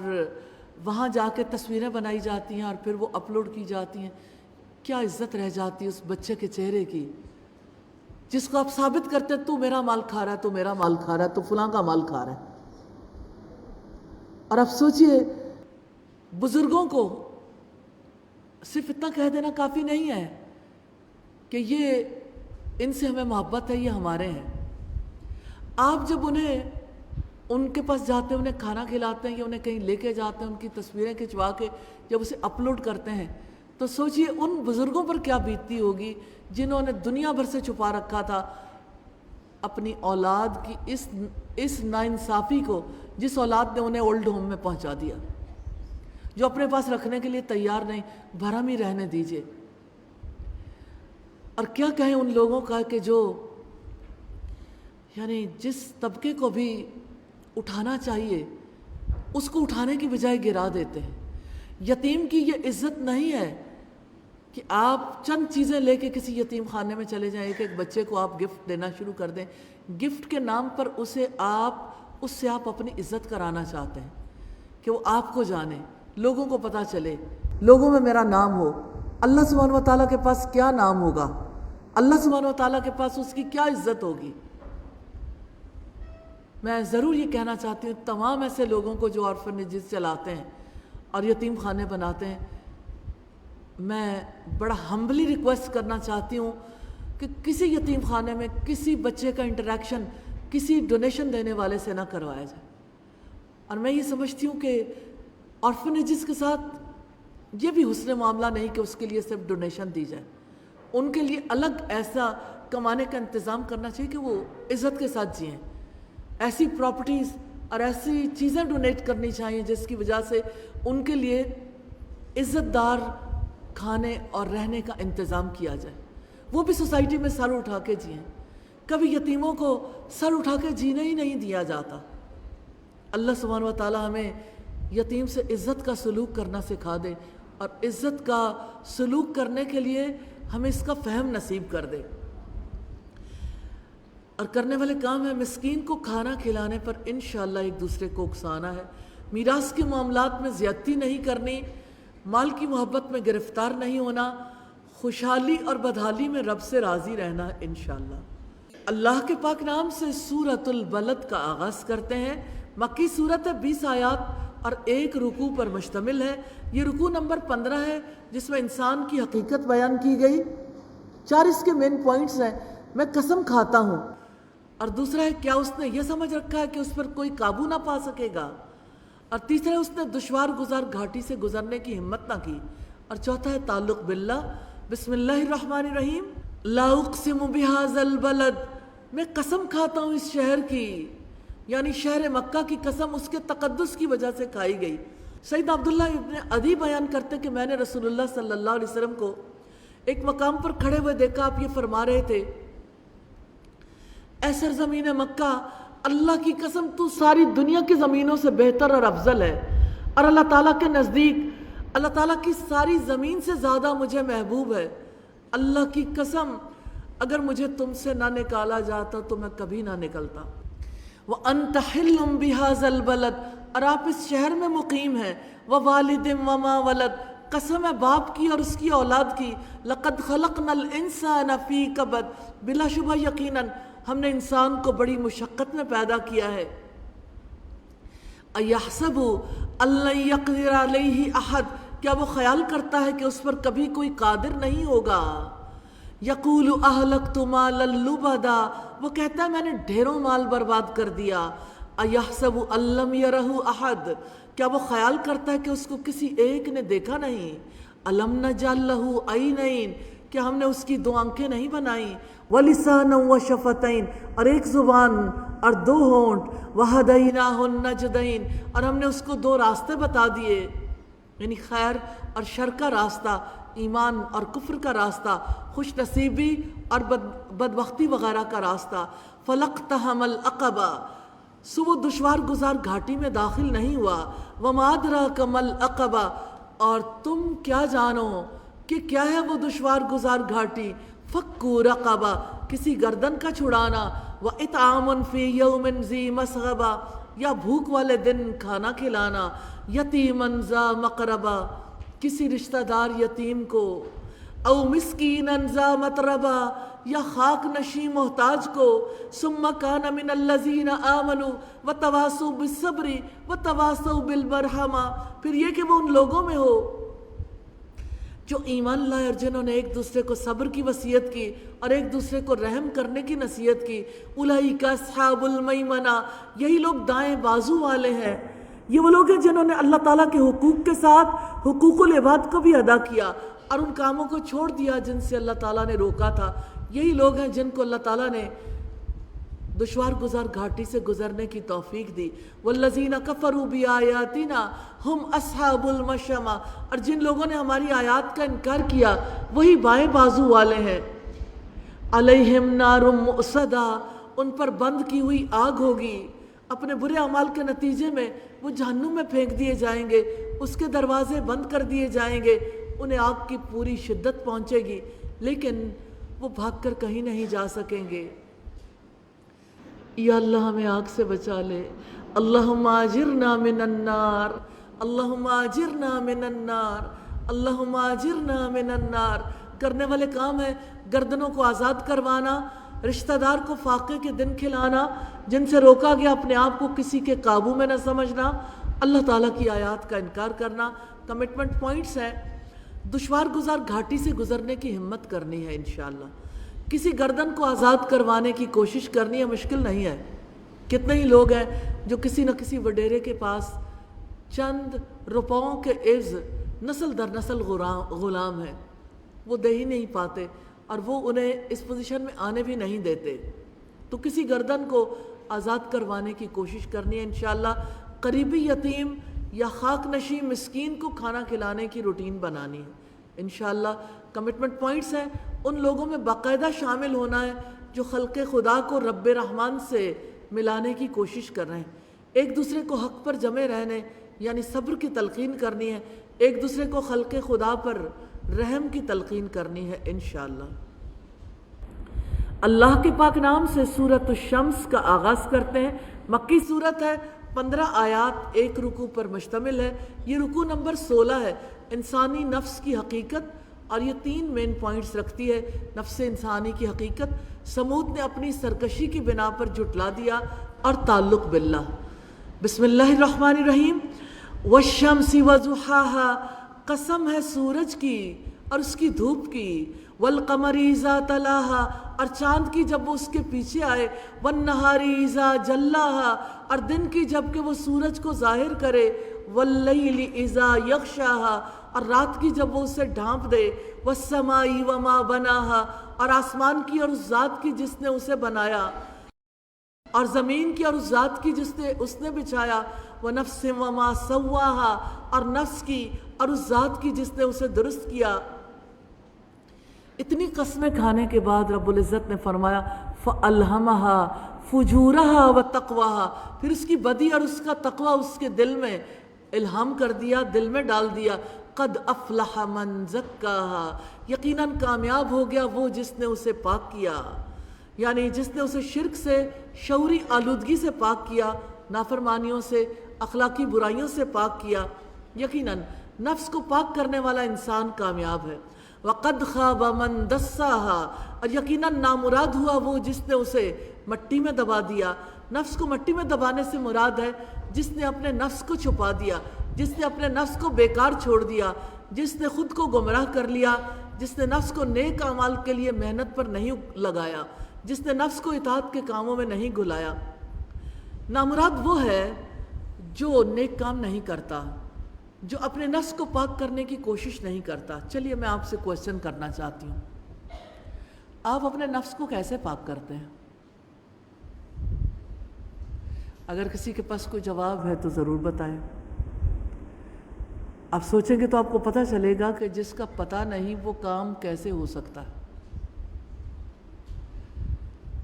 وہاں جا کے تصویریں بنائی جاتی ہیں اور پھر وہ اپلوڈ کی جاتی ہیں۔ کیا عزت رہ جاتی ہے اس بچے کے چہرے کی، جس کو آپ ثابت کرتے ہیں تو میرا مال کھا رہا ہے، تو میرا مال کھا رہا ہے، تو فلاں کا مال کھا رہا ہے۔ اور اب سوچئے، بزرگوں کو صرف اتنا کہہ دینا کافی نہیں ہے کہ یہ ان سے ہمیں محبت ہے، یہ ہمارے ہیں۔ آپ جب انہیں ان کے پاس جاتے ہیں، انہیں کھانا کھلاتے ہیں یا انہیں کہیں لے کے جاتے ہیں، ان کی تصویریں کھنچوا کے جب اسے اپلوڈ کرتے ہیں، تو سوچئے ان بزرگوں پر کیا بیتتی ہوگی جنہوں نے دنیا بھر سے چھپا رکھا تھا اپنی اولاد کی اس ناانصافی کو، جس اولاد نے انہیں اولڈ ہوم میں پہنچا دیا، جو اپنے پاس رکھنے کے لیے تیار نہیں، بھرم ہی رہنے دیجئے۔ اور کیا کہیں ان لوگوں کا کہ جو یعنی جس طبقے کو بھی اٹھانا چاہیے اس کو اٹھانے کی بجائے گرا دیتے ہیں۔ یتیم کی یہ عزت نہیں ہے کہ آپ چند چیزیں لے کے کسی یتیم خانے میں چلے جائیں، ایک ایک بچے کو آپ گفٹ دینا شروع کر دیں، گفٹ کے نام پر اس سے آپ اپنی عزت کرانا چاہتے ہیں کہ وہ آپ کو جانے، لوگوں کو پتہ چلے، لوگوں میں میرا نام ہو۔ اللہ سبحانہ وتعالیٰ کے پاس کیا نام ہوگا؟ اللہ سبحانہ وتعالیٰ کے پاس اس کی کیا عزت ہوگی؟ میں ضرور یہ کہنا چاہتی ہوں تمام ایسے لوگوں کو جو آرفنیجز چلاتے ہیں اور یتیم خانے بناتے ہیں. میں بڑا ہمبلی ریکویسٹ کرنا چاہتی ہوں کہ کسی یتیم خانے میں کسی بچے کا انٹریکشن کسی ڈونیشن دینے والے سے نہ کروایا جائے. اور میں یہ سمجھتی ہوں کہ آرفنیجز کے ساتھ یہ بھی حسن معاملہ نہیں کہ اس کے لیے صرف ڈونیشن دی جائے. ان کے لیے الگ ایسا کمانے کا انتظام کرنا چاہیے کہ وہ عزت کے ساتھ جئیں. ایسی پراپرٹیز اور ایسی چیزیں ڈونیٹ کرنی چاہیے جس کی وجہ سے ان کے لیے عزت دار کھانے اور رہنے کا انتظام کیا جائے. وہ بھی سوسائٹی میں سر اٹھا کے جئیں. کبھی یتیموں کو سر اٹھا کے جینے ہی نہیں دیا جاتا. اللہ سبحانہ و تعالی ہمیں یتیم سے عزت کا سلوک کرنا سکھا دے اور عزت کا سلوک کرنے کے لیے ہمیں اس کا فہم نصیب کر دے. اور کرنے والے کام ہے مسکین کو کھانا کھلانے پر انشاءاللہ ایک دوسرے کو اکسانا ہے. میراث کے معاملات میں زیادتی نہیں کرنی، مال کی محبت میں گرفتار نہیں ہونا، خوشحالی اور بدحالی میں رب سے راضی رہنا ہے انشاءاللہ. اللہ کے پاک نام سے سورۃ البلد کا آغاز کرتے ہیں. مکی صورت ہے، 20 آیات اور 1 رکوع پر مشتمل ہے. یہ رکوع نمبر 15 ہے جس میں انسان کی حقیقت بیان کی گئی. 4 اس کے مین پوائنٹس ہیں. میں قسم کھاتا ہوں. اور دوسرا ہے کیا اس نے یہ سمجھ رکھا ہے کہ اس پر کوئی قابو نہ پا سکے گا. اور تیسرا ہے اس نے دشوار گزار گھاٹی سے گزرنے کی ہمت نہ کی. اور چوتھا ہے تعلق باللہ. بسم اللہ الرحمن الرحیم. لا اقسم بہذا البلد، میں قسم کھاتا ہوں اس شہر کی، یعنی شہر مکہ کی قسم اس کے تقدس کی وجہ سے کھائی گئی. سیدنا عبداللہ ابن عدی بیان کرتے کہ میں نے رسول اللہ صلی اللہ علیہ وسلم کو ایک مقام پر کھڑے ہوئے دیکھا. آپ یہ فرما رہے تھے، اے سرزمین مکہ، اللہ کی قسم تو ساری دنیا کی زمینوں سے بہتر اور افضل ہے، اور اللہ تعالیٰ کے نزدیک اللہ تعالیٰ کی ساری زمین سے زیادہ مجھے محبوب ہے. اللہ کی قسم اگر مجھے تم سے نہ نکالا جاتا تو میں کبھی نہ نکلتا. وَأَنْتَ حِلٌّ بِهَذَا الْبَلَدِ، اور آپ اس شہر میں مقیم ہیں. وَوَالِدٍ وَمَا وَلَدَ، قسم ہے باپ کی اور اس کی اولاد کی. لَقَدْ خَلَقْنَا الْإِنسَانَ فِي كَبَدٍ، بلا شبہ یقیناً ہم نے انسان کو بڑی مشقت میں پیدا کیا ہے. اَيَحْسَبُ أَن لَّن يَقْدِرَ عَلَيْهِ أَحَدٌ، کیا وہ خیال کرتا ہے کہ اس پر کبھی کوئی قادر نہیں ہوگا. یقول اہلکت مالا لبدا، وہ کہتا ہے میں نے ڈھیروں مال برباد کر دیا. ایحسب ان لم یرہ احد، کیا وہ خیال کرتا ہے کہ اس کو کسی ایک نے دیکھا نہیں. الم نجعل لہ عینین، کیا ہم نے اس کی 2 آنکھیں نہیں بنائیں. ولسانا وشفتین، اور 1 زبان اور 2 ہونٹ. وہدیناہ النجدین، اور ہم نے اس کو 2 راستے بتا دیے، یعنی خیر اور شر کا راستہ، ایمان اور کفر کا راستہ، خوش نصیبی اور بدبختی وغیرہ کا راستہ. فلقتحم العقبہ، سو وہ دشوار گزار گھاٹی میں داخل نہیں ہوا. وما ادراک ما العقبہ، اور تم کیا جانو کہ کیا ہے وہ دشوار گزار گھاٹی. فکو رقبہ، کسی گردن کا چھڑانا. واطعام فی یوم ذی مسغبہ، یا بھوک والے دن کھانا کھلانا. یتیما ذا مقربہ، کسی رشتہ دار یتیم کو. او مسکینا ذا متربہ، یا خاک نشی محتاج کو. ثم کان من الذین آمنوا وتواصوا بالصبر وتواصوا بالمرحمہ، پھر یہ کہ وہ ان لوگوں میں ہو جو ایمان لائے اور جنہوں نے ایک دوسرے کو صبر کی وصیت کی اور ایک دوسرے کو رحم کرنے کی نصیحت کی. اولئک اصحاب المیمنہ، یہی لوگ دائیں بازو والے ہیں. یہ وہ لوگ ہیں جنہوں نے اللہ تعالیٰ کے حقوق کے ساتھ حقوق العباد کو بھی ادا کیا اور ان کاموں کو چھوڑ دیا جن سے اللہ تعالیٰ نے روکا تھا. یہی لوگ ہیں جن کو اللہ تعالیٰ نے دشوار گزار گھاٹی سے گزرنے کی توفیق دی. والذین کفروا بآیاتنا ہم اصحاب المشأمہ، اور جن لوگوں نے ہماری آیات کا انکار کیا وہی بائیں بازو والے ہیں. علیہم نار مؤصدہ، ان پر بند کی ہوئی آگ ہوگی. اپنے برے اعمال کے نتیجے میں وہ جہنم میں پھینک دیے جائیں گے، اس کے دروازے بند کر دیے جائیں گے. انہیں آگ کی پوری شدت پہنچے گی لیکن وہ بھاگ کر کہیں نہیں جا سکیں گے. یا اللہ ہمیں آگ سے بچا لے. اللہم اجرنا من النار، اللہم اجرنا من النار، اللہم اجرنا من النار. کرنے والے کام ہے گردنوں کو آزاد کروانا، رشتہ دار کو فاقے کے دن کھلانا، جن سے روکا گیا اپنے آپ کو کسی کے قابو میں نہ سمجھنا، اللہ تعالیٰ کی آیات کا انکار کرنا۔ کمٹمنٹ پوائنٹس ہیں: دشوار گزار گھاٹی سے گزرنے کی ہمت کرنی ہے انشاءاللہ، کسی گردن کو آزاد کروانے کی کوشش کرنی ہے، مشکل نہیں ہے۔ کتنے ہی لوگ ہیں جو کسی نہ کسی وڈیرے کے پاس چند روپوں کے عوض نسل در نسل غلام ہیں، وہ دے ہی نہیں پاتے اور وہ انہیں اس پوزیشن میں آنے بھی نہیں دیتے، تو کسی گردن کو آزاد کروانے کی کوشش کرنی ہے انشاءاللہ۔ قریبی یتیم یا خاک نشین مسکین کو کھانا کھلانے کی روٹین بنانی ہے انشاءاللہ۔ کمٹمنٹ پوائنٹس ہیں: ان لوگوں میں باقاعدہ شامل ہونا ہے جو خلق خدا کو رب رحمان سے ملانے کی کوشش کر رہے ہیں، ایک دوسرے کو حق پر جمے رہنے یعنی صبر کی تلقین کرنی ہے، ایک دوسرے کو خلق خدا پر رحم کی تلقین کرنی ہے انشاءاللہ۔ اللہ کے پاک نام سے سورۃ الشمس کا آغاز کرتے ہیں۔ مکی صورت ہے، 15 آیات، ایک رکوع پر مشتمل ہے۔ یہ رکوع نمبر 16 ہے۔ انسانی نفس کی حقیقت، اور یہ 3 مین پوائنٹس رکھتی ہے۔ نفس انسانی کی حقیقت، سمود نے اپنی سرکشی کی بنا پر جھٹلا دیا، اور تعلق باللہ۔ بسم اللہ الرحمن الرحیم۔ والشمس وضحاها، قسم ہے سورج کی اور اس کی دھوپ کی، والقمر اذا تلاہا، اور چاند کی جب وہ اس کے پیچھے آئے، والنہار اذا جلاہا، اور دن کی جب کہ وہ سورج کو ظاہر کرے، واللیل اذا یغشاہا، اور رات کی جب وہ اسے ڈھانپ دے، والسماء وما بناہا، اور آسمان کی اور اس ذات کی جس نے اسے بنایا، اور زمین کی اور اس ذات کی جس نے اس نے بچھایا، ونفس وما سواہا، اور نفس کی اور اس ذات کی جس نے اسے درست کیا۔ اتنی قسمیں کھانے کے بعد رب العزت نے فرمایا فَأَلْهَمَهَا فُجُورَهَا وَتَقْوَاهَا، پھر اس کی بدی اور اس کا تقوی اس کے دل میں الہام کر دیا، دل میں ڈال دیا۔ قَدْ أَفْلَحَ مَنْ زَكَّاهَا، یقیناً کامیاب ہو گیا وہ جس نے اسے پاک کیا، یعنی جس نے اسے شرک سے، شعوری آلودگی سے پاک کیا، نافرمانیوں سے، اخلاقی برائیوں سے پاک کیا۔ یقیناً نفس کو پاک کرنے والا انسان کامیاب ہے۔ وَقَدْ خَابَ مَنْ دَسَّاهَا، اور یقیناً نامراد ہوا وہ جس نے اسے مٹی میں دبا دیا۔ نفس کو مٹی میں دبانے سے مراد ہے جس نے اپنے نفس کو چھپا دیا، جس نے اپنے نفس کو بیکار چھوڑ دیا، جس نے خود کو گمراہ کر لیا، جس نے نفس کو نیک اعمال کے لیے محنت پر نہیں لگایا، جس نے نفس کو اطاعت کے کاموں میں نہیں گھلایا۔ نامراد وہ ہے جو نیک کام نہیں کرتا، جو اپنے نفس کو پاک کرنے کی کوشش نہیں کرتا۔ چلیے میں آپ سے کوشچن کرنا چاہتی ہوں، آپ اپنے نفس کو کیسے پاک کرتے ہیں؟ اگر کسی کے پاس کوئی جواب ہے تو ضرور بتائیں۔ آپ سوچیں گے تو آپ کو پتہ چلے گا کہ جس کا پتہ نہیں وہ کام کیسے ہو سکتا ہے۔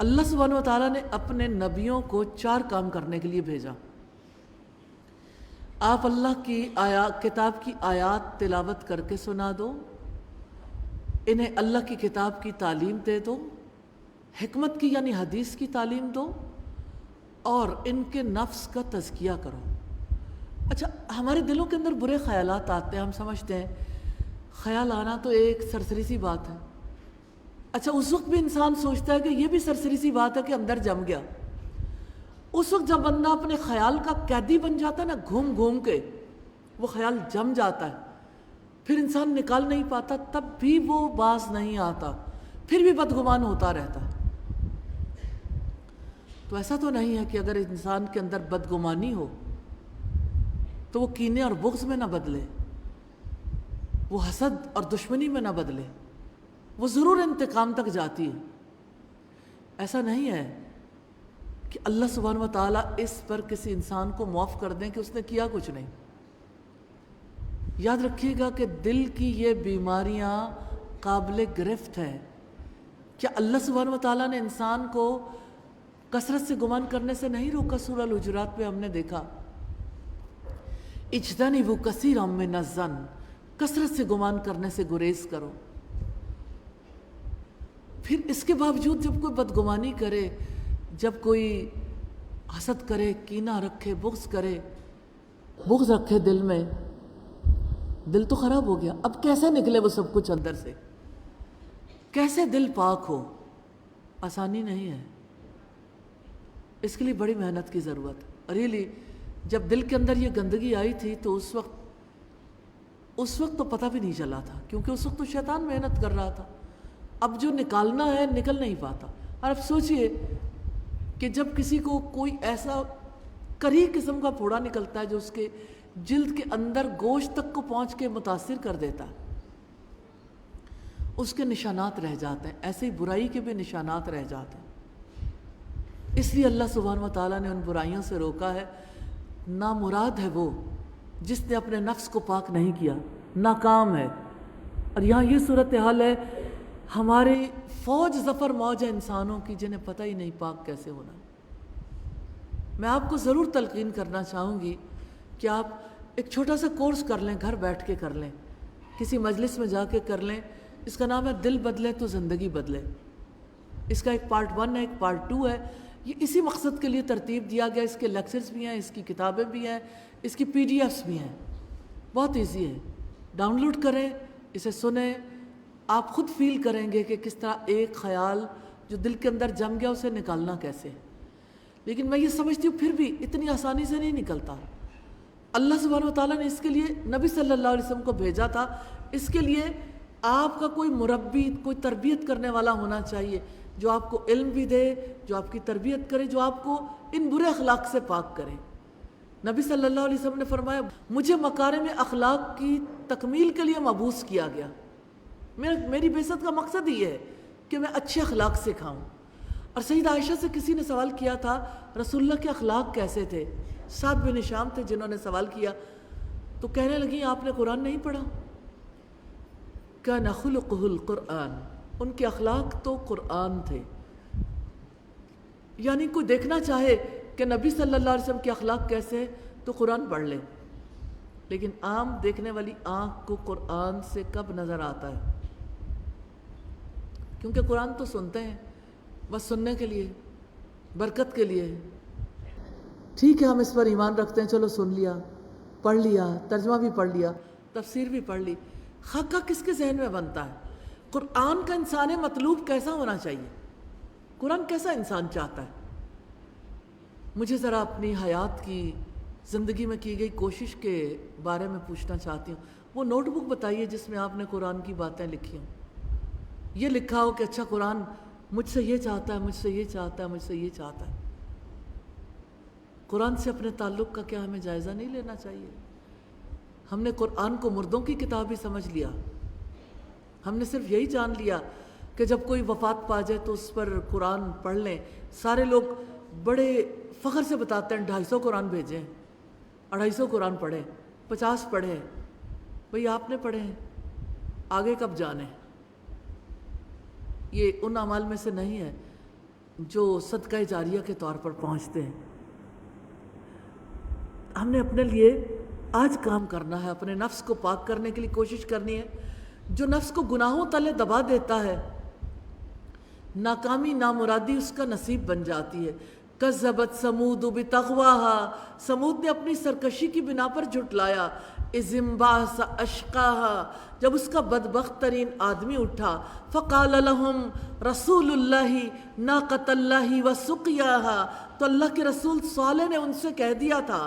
اللہ سبحانہ وتعالیٰ نے اپنے نبیوں کو 4 کام کرنے کے لیے بھیجا۔ آپ اللہ کی کتاب کی آیات تلاوت کر کے سنا دو، انہیں اللہ کی کتاب کی تعلیم دے دو، حکمت کی یعنی حدیث کی تعلیم دو، اور ان کے نفس کا تزکیہ کرو۔ اچھا، ہمارے دلوں کے اندر برے خیالات آتے ہیں، ہم سمجھتے ہیں خیال آنا تو ایک سرسری سی بات ہے۔ اچھا، اس وقت بھی انسان سوچتا ہے کہ یہ بھی سرسری سی بات ہے کہ اندر جم گیا۔ اس وقت جب بندہ اپنے خیال کا قیدی بن جاتا ہے نا، گھوم گھوم کے وہ خیال جم جاتا ہے، پھر انسان نکال نہیں پاتا، تب بھی وہ باز نہیں آتا، پھر بھی بدگمان ہوتا رہتا ہے۔ تو ایسا تو نہیں ہے کہ اگر انسان کے اندر بدگمانی ہو تو وہ کینے اور بغض میں نہ بدلے، وہ حسد اور دشمنی میں نہ بدلے، وہ ضرور انتقام تک جاتی ہے۔ ایسا نہیں ہے کہ اللہ سبحانہ و تعالیٰ اس پر کسی انسان کو معاف کر دیں کہ اس نے کیا کچھ نہیں۔ یاد رکھیے گا کہ دل کی یہ بیماریاں قابل گرفت ہے۔ کیا اللہ سبحانہ و تعالیٰ نے انسان کو کثرت سے گمان کرنے سے نہیں روکا؟ سورہ الحجرات میں ہم نے دیکھا اجتنبوا کثیرا من الظن، کثرت سے گمان کرنے سے گریز کرو۔ پھر اس کے باوجود جب کوئی بدگمانی کرے، جب کوئی حسد کرے، کینہ رکھے، بغض کرے، بغض رکھے دل میں، دل تو خراب ہو گیا۔ اب کیسے نکلے وہ سب کچھ اندر سے؟ کیسے دل پاک ہو؟ آسانی نہیں ہے، اس کے لیے بڑی محنت کی ضرورت ہے۔ ریلی جب دل کے اندر یہ گندگی آئی تھی تو اس وقت تو پتہ بھی نہیں چلا تھا، کیونکہ اس وقت تو شیطان محنت کر رہا تھا. اب جو نکالنا ہے نکل نہیں پاتا. اور اب سوچئے کہ جب کسی کو کوئی ایسا کری قسم کا پھوڑا نکلتا ہے جو اس کے جلد کے اندر گوشت تک کو پہنچ کے متاثر کر دیتا ہے، اس کے نشانات رہ جاتے ہیں. ایسے ہی برائی کے بھی نشانات رہ جاتے ہیں. اس لیے اللہ سبحانہ و تعالیٰ نے ان برائیوں سے روکا ہے. نامراد ہے وہ جس نے اپنے نفس کو پاک نہیں کیا، ناکام ہے. اور یہاں یہ صورتحال ہے، ہمارے فوج ظفر موج ہے انسانوں کی جنہیں پتہ ہی نہیں پاک کیسے ہونا. میں آپ کو ضرور تلقین کرنا چاہوں گی کہ آپ ایک چھوٹا سا کورس کر لیں، گھر بیٹھ کے کر لیں، کسی مجلس میں جا کے کر لیں. اس کا نام ہے دل بدلے تو زندگی بدلے. اس کا ایک پارٹ 1 ہے، ایک پارٹ 2 ہے. یہ اسی مقصد کے لیے ترتیب دیا گیا. اس کے لیکچرز بھی ہیں، اس کی کتابیں بھی ہیں، اس کی PDFs بھی ہیں. بہت ایزی ہے، ڈاؤن لوڈ کریں، اسے سنیں. آپ خود فیل کریں گے کہ کس طرح ایک خیال جو دل کے اندر جم گیا اسے نکالنا کیسے. لیکن میں یہ سمجھتی ہوں پھر بھی اتنی آسانی سے نہیں نکلتا. اللہ سبحانہ و تعالیٰ نے اس کے لیے نبی صلی اللہ علیہ وسلم کو بھیجا تھا. اس کے لیے آپ کا کوئی مربی، کوئی تربیت کرنے والا ہونا چاہیے جو آپ کو علم بھی دے، جو آپ کی تربیت کرے، جو آپ کو ان برے اخلاق سے پاک کرے. نبی صلی اللہ علیہ وسلم نے فرمایا مجھے مکارم اخلاق کی تکمیل کے لیے مبعوث کیا گیا. میری بعثت کا مقصد ہی ہے کہ میں اچھے اخلاق سکھاؤں. اور سیدہ عائشہ سے کسی نے سوال کیا تھا رسول اللہ کے اخلاق کیسے تھے. سعد بن ہشام تھے جنہوں نے سوال کیا. تو کہنے لگی آپ نے قرآن نہیں پڑھا. کان خلقہ القرآن، ان کے اخلاق تو قرآن تھے. یعنی کوئی دیکھنا چاہے کہ نبی صلی اللہ علیہ وسلم کے اخلاق کیسے تو قرآن پڑھ لے. لیکن عام دیکھنے والی آنکھ کو قرآن سے کب نظر آتا ہے؟ کیونکہ قرآن تو سنتے ہیں بس سننے کے لیے، برکت کے لیے. ٹھیک ہے ہم اس پر ایمان رکھتے ہیں، چلو سن لیا، پڑھ لیا، ترجمہ بھی پڑھ لیا، تفسیر بھی پڑھ لی. خاکہ کس کے ذہن میں بنتا ہے؟ قرآن کا انسان مطلوب کیسا ہونا چاہیے؟ قرآن کیسا انسان چاہتا ہے؟ مجھے ذرا اپنی حیات کی، زندگی میں کی گئی کوشش کے بارے میں پوچھنا چاہتی ہوں. وہ نوٹ بک بتائیے جس میں آپ نے قرآن کی باتیں لکھی ہوں. یہ لکھا ہو کہ اچھا قرآن مجھ سے یہ چاہتا ہے، مجھ سے یہ چاہتا ہے، مجھ سے یہ چاہتا ہے. قرآن سے اپنے تعلق کا کیا ہمیں جائزہ نہیں لینا چاہیے؟ ہم نے قرآن کو مردوں کی کتاب ہی سمجھ لیا. ہم نے صرف یہی جان لیا کہ جب کوئی وفات پا جائے تو اس پر قرآن پڑھ لیں. سارے لوگ بڑے فخر سے بتاتے ہیں 250 قرآن بھیجیں، 250 قرآن پڑھیں، 50 پڑھیں. بھئی آپ نے پڑھے ہیں، آگے کب جانے. یہ ان اعمال میں سے نہیں ہے جو صدقہ جاریہ کے طور پر پہنچتے ہیں. ہم نے اپنے لیے آج کام کرنا ہے، اپنے نفس کو پاک کرنے کے لیے کوشش کرنی ہے. جو نفس کو گناہوں تلے دبا دیتا ہے، ناکامی نامرادی اس کا نصیب بن جاتی ہے. کذبت ثمود بتغواہا، سمود نے اپنی سرکشی کی بنا پر جھٹلایا. اذ انبعث اشقاہا، جب اس کا بدبخت ترین آدمی اٹھا. فقال لهم رسول اللہ ناقۃ اللہ وسقیاہا، تو اللہ کے رسول صالح نے ان سے کہہ دیا تھا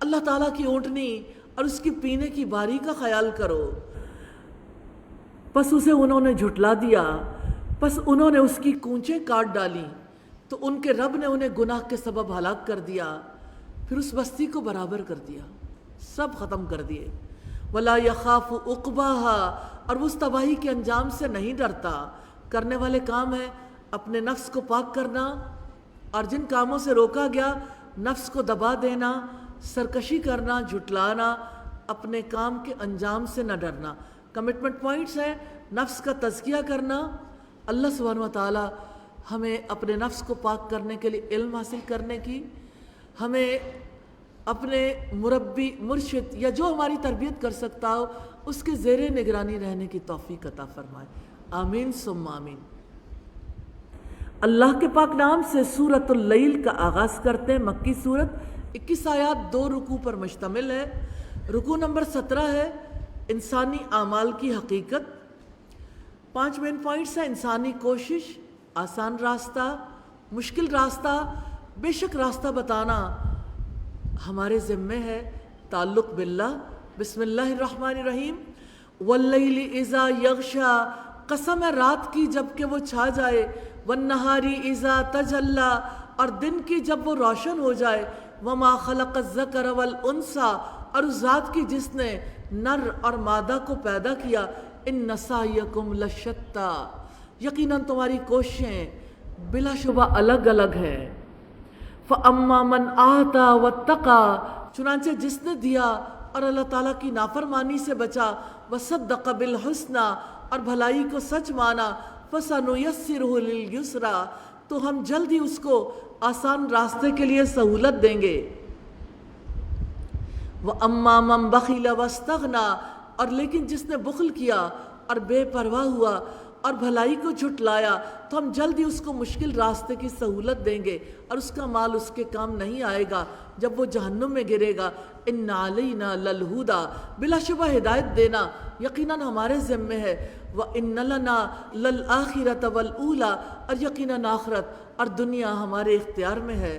اللہ تعالیٰ کی اونٹنی اور اس کی پینے کی باری کا خیال کرو. پس اسے انہوں نے جھٹلا دیا، پس انہوں نے اس کی کونچیں کاٹ ڈالی تو ان کے رب نے انہیں گناہ کے سبب ہلاک کر دیا. پھر اس بستی کو برابر کر دیا، سب ختم کر دیے. ولا یخاف عقباہا، اور اس تباہی کے انجام سے نہیں ڈرتا. کرنے والے کام ہیں اپنے نفس کو پاک کرنا، اور جن کاموں سے روکا گیا نفس کو دبا دینا، سرکشی کرنا، جھٹلانا، اپنے کام کے انجام سے نہ ڈرنا. کمٹمنٹ پوائنٹس ہیں نفس کا تزکیہ کرنا. اللہ سبحانہ و تعالی ہمیں اپنے نفس کو پاک کرنے کے لیے علم حاصل کرنے کی، ہمیں اپنے مربی، مرشد یا جو ہماری تربیت کر سکتا ہو اس کے زیر نگرانی رہنے کی توفیق عطا فرمائے. آمین ثم آمین. اللہ کے پاک نام سے سورۃ اللیل کا آغاز کرتے ہیں. مکی سورت، 21 آیات، 2 رکوع پر مشتمل ہے. رکوع نمبر 17 ہے انسانی اعمال کی حقیقت. 5 مین پوائنٹس ہیں. انسانی کوشش، آسان راستہ، مشکل راستہ، بے شک راستہ بتانا ہمارے ذمے ہے تعلق باللہ. بسم اللہ الرحمن الرحیم. واللیل اذا یغشا، قسم ہے رات کی جب کہ وہ چھا جائے. والنہاری اذا تجلی، اور دن کی جب وہ روشن ہو جائے. وما خلق الذکر والانثی، اور اس ذات کی جس نے نر اور مادہ کو پیدا کیا. ان سعیکم لشتی، یقیناً تمہاری کوششیں بلا شبہ الگ الگ ہیں. فاما من آتا واتقی، چنانچہ جس نے دیا اور اللہ تعالیٰ کی نافرمانی سے بچا. وصدق بالحسنی، اور بھلائی کو سچ مانا. فسنیسرہ للیسری، تو ہم جلد ہی اس کو آسان راستے کے لیے سہولت دیں گے. وَأَمَّا مَنْ بَخِلَ وَاسْتَغْنَى، اور لیکن جس نے بخل کیا اور بے پرواہ ہوا اور بھلائی کو جھٹلایا، تو ہم جلد ہی اس کو مشکل راستے کی سہولت دیں گے اور اس کا مال اس کے کام نہیں آئے گا جب وہ جہنم میں گرے گا. اِنَّ عَلَيْنَا لَلْہُدَى، بلا شبہ ہدایت دینا یقیناً ہمارے ذمے ہے. وَإِنَّ لَنَا لَلْآخِرَةَ وَالْأُولَى، اور یقیناً آخرت اور دنیا ہمارے اختیار میں ہے.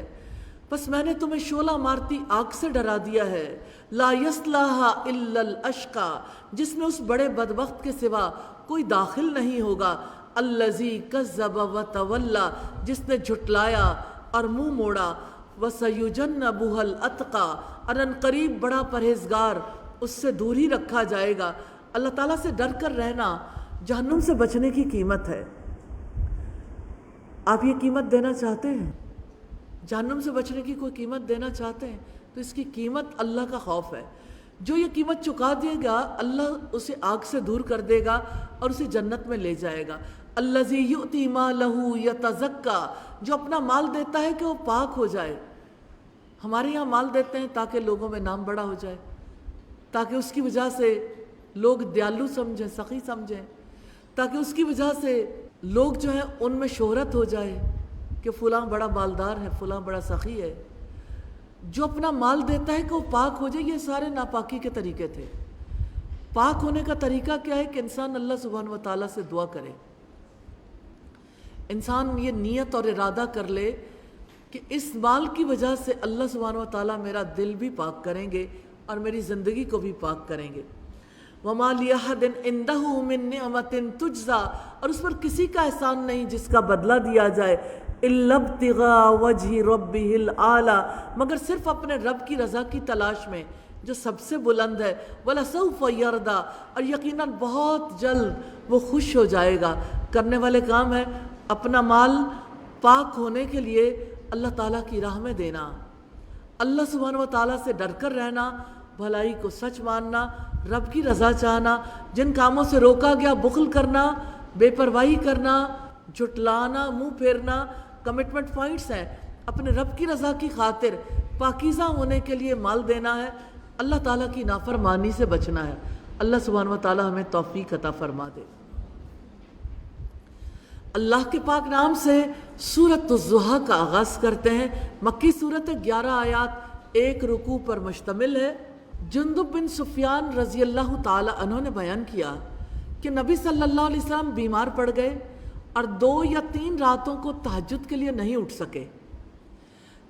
بس میں نے تمہیں شعلہ مارتی آگ سے ڈرا دیا ہے. لا یصلاھا الا الاشقی، جس میں اس بڑے بدبخت کے سوا کوئی داخل نہیں ہوگا. الذی کذب وتولی، جس نے جھٹلایا اور منہ موڑا. وسیجنبها الاتقی، اور ان قریب بڑا پرہیزگار اس سے دور ہی رکھا جائے گا. اللہ تعالیٰ سے ڈر کر رہنا جہنم سے بچنے کی قیمت ہے. آپ یہ قیمت دینا چاہتے ہیں؟ جہنم سے بچنے کی کوئی قیمت دینا چاہتے ہیں تو اس کی قیمت اللہ کا خوف ہے. جو یہ قیمت چکا دے گا اللہ اسے آگ سے دور کر دے گا اور اسے جنت میں لے جائے گا. الذی یؤتی مالہ یتزکی، جو اپنا مال دیتا ہے کہ وہ پاک ہو جائے. ہمارے یہاں مال دیتے ہیں تاکہ لوگوں میں نام بڑا ہو جائے، تاکہ اس کی وجہ سے لوگ دیالو سمجھیں، سخی سمجھیں، تاکہ اس کی وجہ سے لوگ جو ہیں ان میں شہرت ہو جائے کہ فلاں بڑا مالدار ہے، فلاں بڑا سخی ہے. جو اپنا مال دیتا ہے کہ وہ پاک ہو جائے، یہ سارے ناپاکی کے طریقے تھے. پاک ہونے کا طریقہ کیا ہے کہ انسان اللہ سبحانہ و تعالیٰ سے دعا کرے. انسان یہ نیت اور ارادہ کر لے کہ اس مال کی وجہ سے اللہ سبحانہ و تعالیٰ میرا دل بھی پاک کریں گے اور میری زندگی کو بھی پاک کریں گے. وَمَا لِأَحَدٍ عِنْدَهُ مِن نِعْمَةٍ تُجْزَى، اور اس پر کسی کا احسان نہیں جس کا بدلہ دیا جائے. إِلَّا ابْتِغَاءَ وَجْهِ رَبِّهِ الْأَعْلَى، مگر صرف اپنے رب کی رضا کی تلاش میں جو سب سے بلند ہے. وَلَسَوْفَ يَرْضَى، اور یقیناً بہت جلد وہ خوش ہو جائے گا. کرنے والے کام ہے اپنا مال پاک ہونے کے لیے اللہ تعالیٰ کی راہ میں دینا، اللہ سبحانہ و تعالیٰ سے ڈر کر رہنا، بھلائی کو سچ ماننا، رب کی رضا چاہنا. جن کاموں سے روکا گیا بخل کرنا، بے پرواہی کرنا، جھٹلانا، منہ پھیرنا، کمٹمنٹ پوائنٹس ہیں. اپنے رب کی رضا کی خاطر پاکیزہ ہونے کے لیے مال دینا ہے، اللہ تعالیٰ کی نافرمانی سے بچنا ہے. اللہ سبحانہ و تعالیٰ ہمیں توفیق عطا فرما دے. اللہ کے پاک نام سے سورۃ الضحیٰ کا آغاز کرتے ہیں. مکی سورت 11 آیات، 1 رکوع پر مشتمل ہے. جندب بن سفیان رضی اللہ تعالی عنہ نے بیان کیا کہ نبی صلی اللہ علیہ وسلم بیمار پڑ گئے اور 2 یا 3 راتوں کو تہجد کے لیے نہیں اٹھ سکے.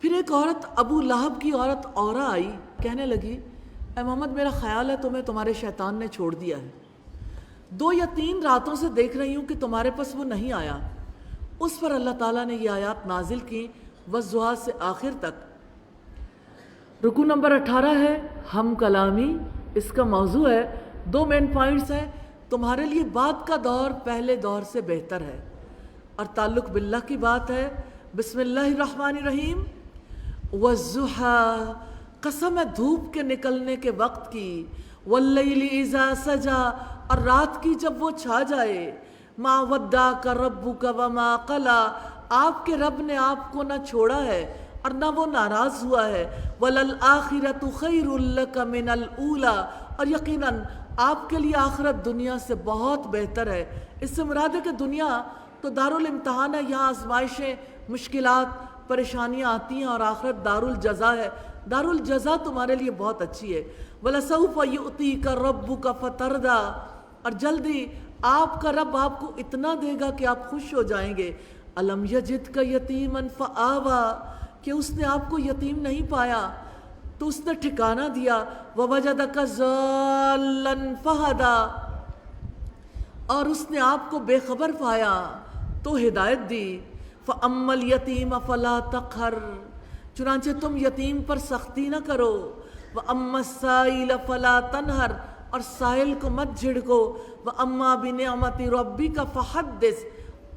پھر ایک عورت، ابو لہب کی عورت اورا آئی، کہنے لگی اے محمد میرا خیال ہے تمہیں تمہارے شیطان نے چھوڑ دیا ہے. 2 یا 3 راتوں سے دیکھ رہی ہوں کہ تمہارے پاس وہ نہیں آیا. اس پر اللہ تعالیٰ نے یہ آیات نازل کی والضحیٰ سے آخر تک. رکوع نمبر 18 ہے ہم کلامی، اس کا موضوع ہے 2 مین پوائنٹس ہیں. تمہارے لیے بعد کا دور پہلے دور سے بہتر ہے، اور تعلق باللہ کی بات ہے. بسم اللہ الرحمن الرحیم. والضحیٰ، قسم ہے دھوپ کے نکلنے کے وقت کی. واللیل اذا سجا، اور رات کی جب وہ چھا جائے. ما ودعک ربک وما قلی، آپ کے رب نے آپ کو نہ چھوڑا ہے اور نہ وہ ناراض ہوا ہے. وَلَلْآخِرَةُ خَيْرٌ لَكَ مِنَ الْأُولَى، اور یقیناً آپ کے لیے آخرت دنیا سے بہت بہتر ہے. اس سے مراد ہے کہ دنیا تو دارالامتحان ہے، یہاں آزمائشیں، مشکلات، پریشانیاں آتی ہیں، اور آخرت دارالجزا ہے. دارالجزا تمہارے لیے بہت اچھی ہے. وَلَسَوْفَ يُؤْتِيكَ رَبُّكَ فَتَرْضَى، اور جلدی آپ کا رب آپ کو اتنا دے گا کہ آپ خوش ہو جائیں گے. أَلَمْ يَجِدْكَ يَتِيمًا فَآوَى، کہ اس نے آپ کو یتیم نہیں پایا تو اس نے ٹھکانہ دیا، وَوَجَدَكَ ضَالًّا فَهَدَىٰ، اور اس نے آپ کو بے خبر پایا تو ہدایت دی۔ فَأَمَّا الْيَتِيمَ فَلَا تَقْهَرْ، چنانچہ تم یتیم پر سختی نہ کرو۔ وَأَمَّا السَّائِلَ فَلَا تَنْهَرْ، اور سائل کو مت جھڑکو۔ وَأَمَّا بِنِعْمَةِ رَبِّكَ فَحَدِّثْ،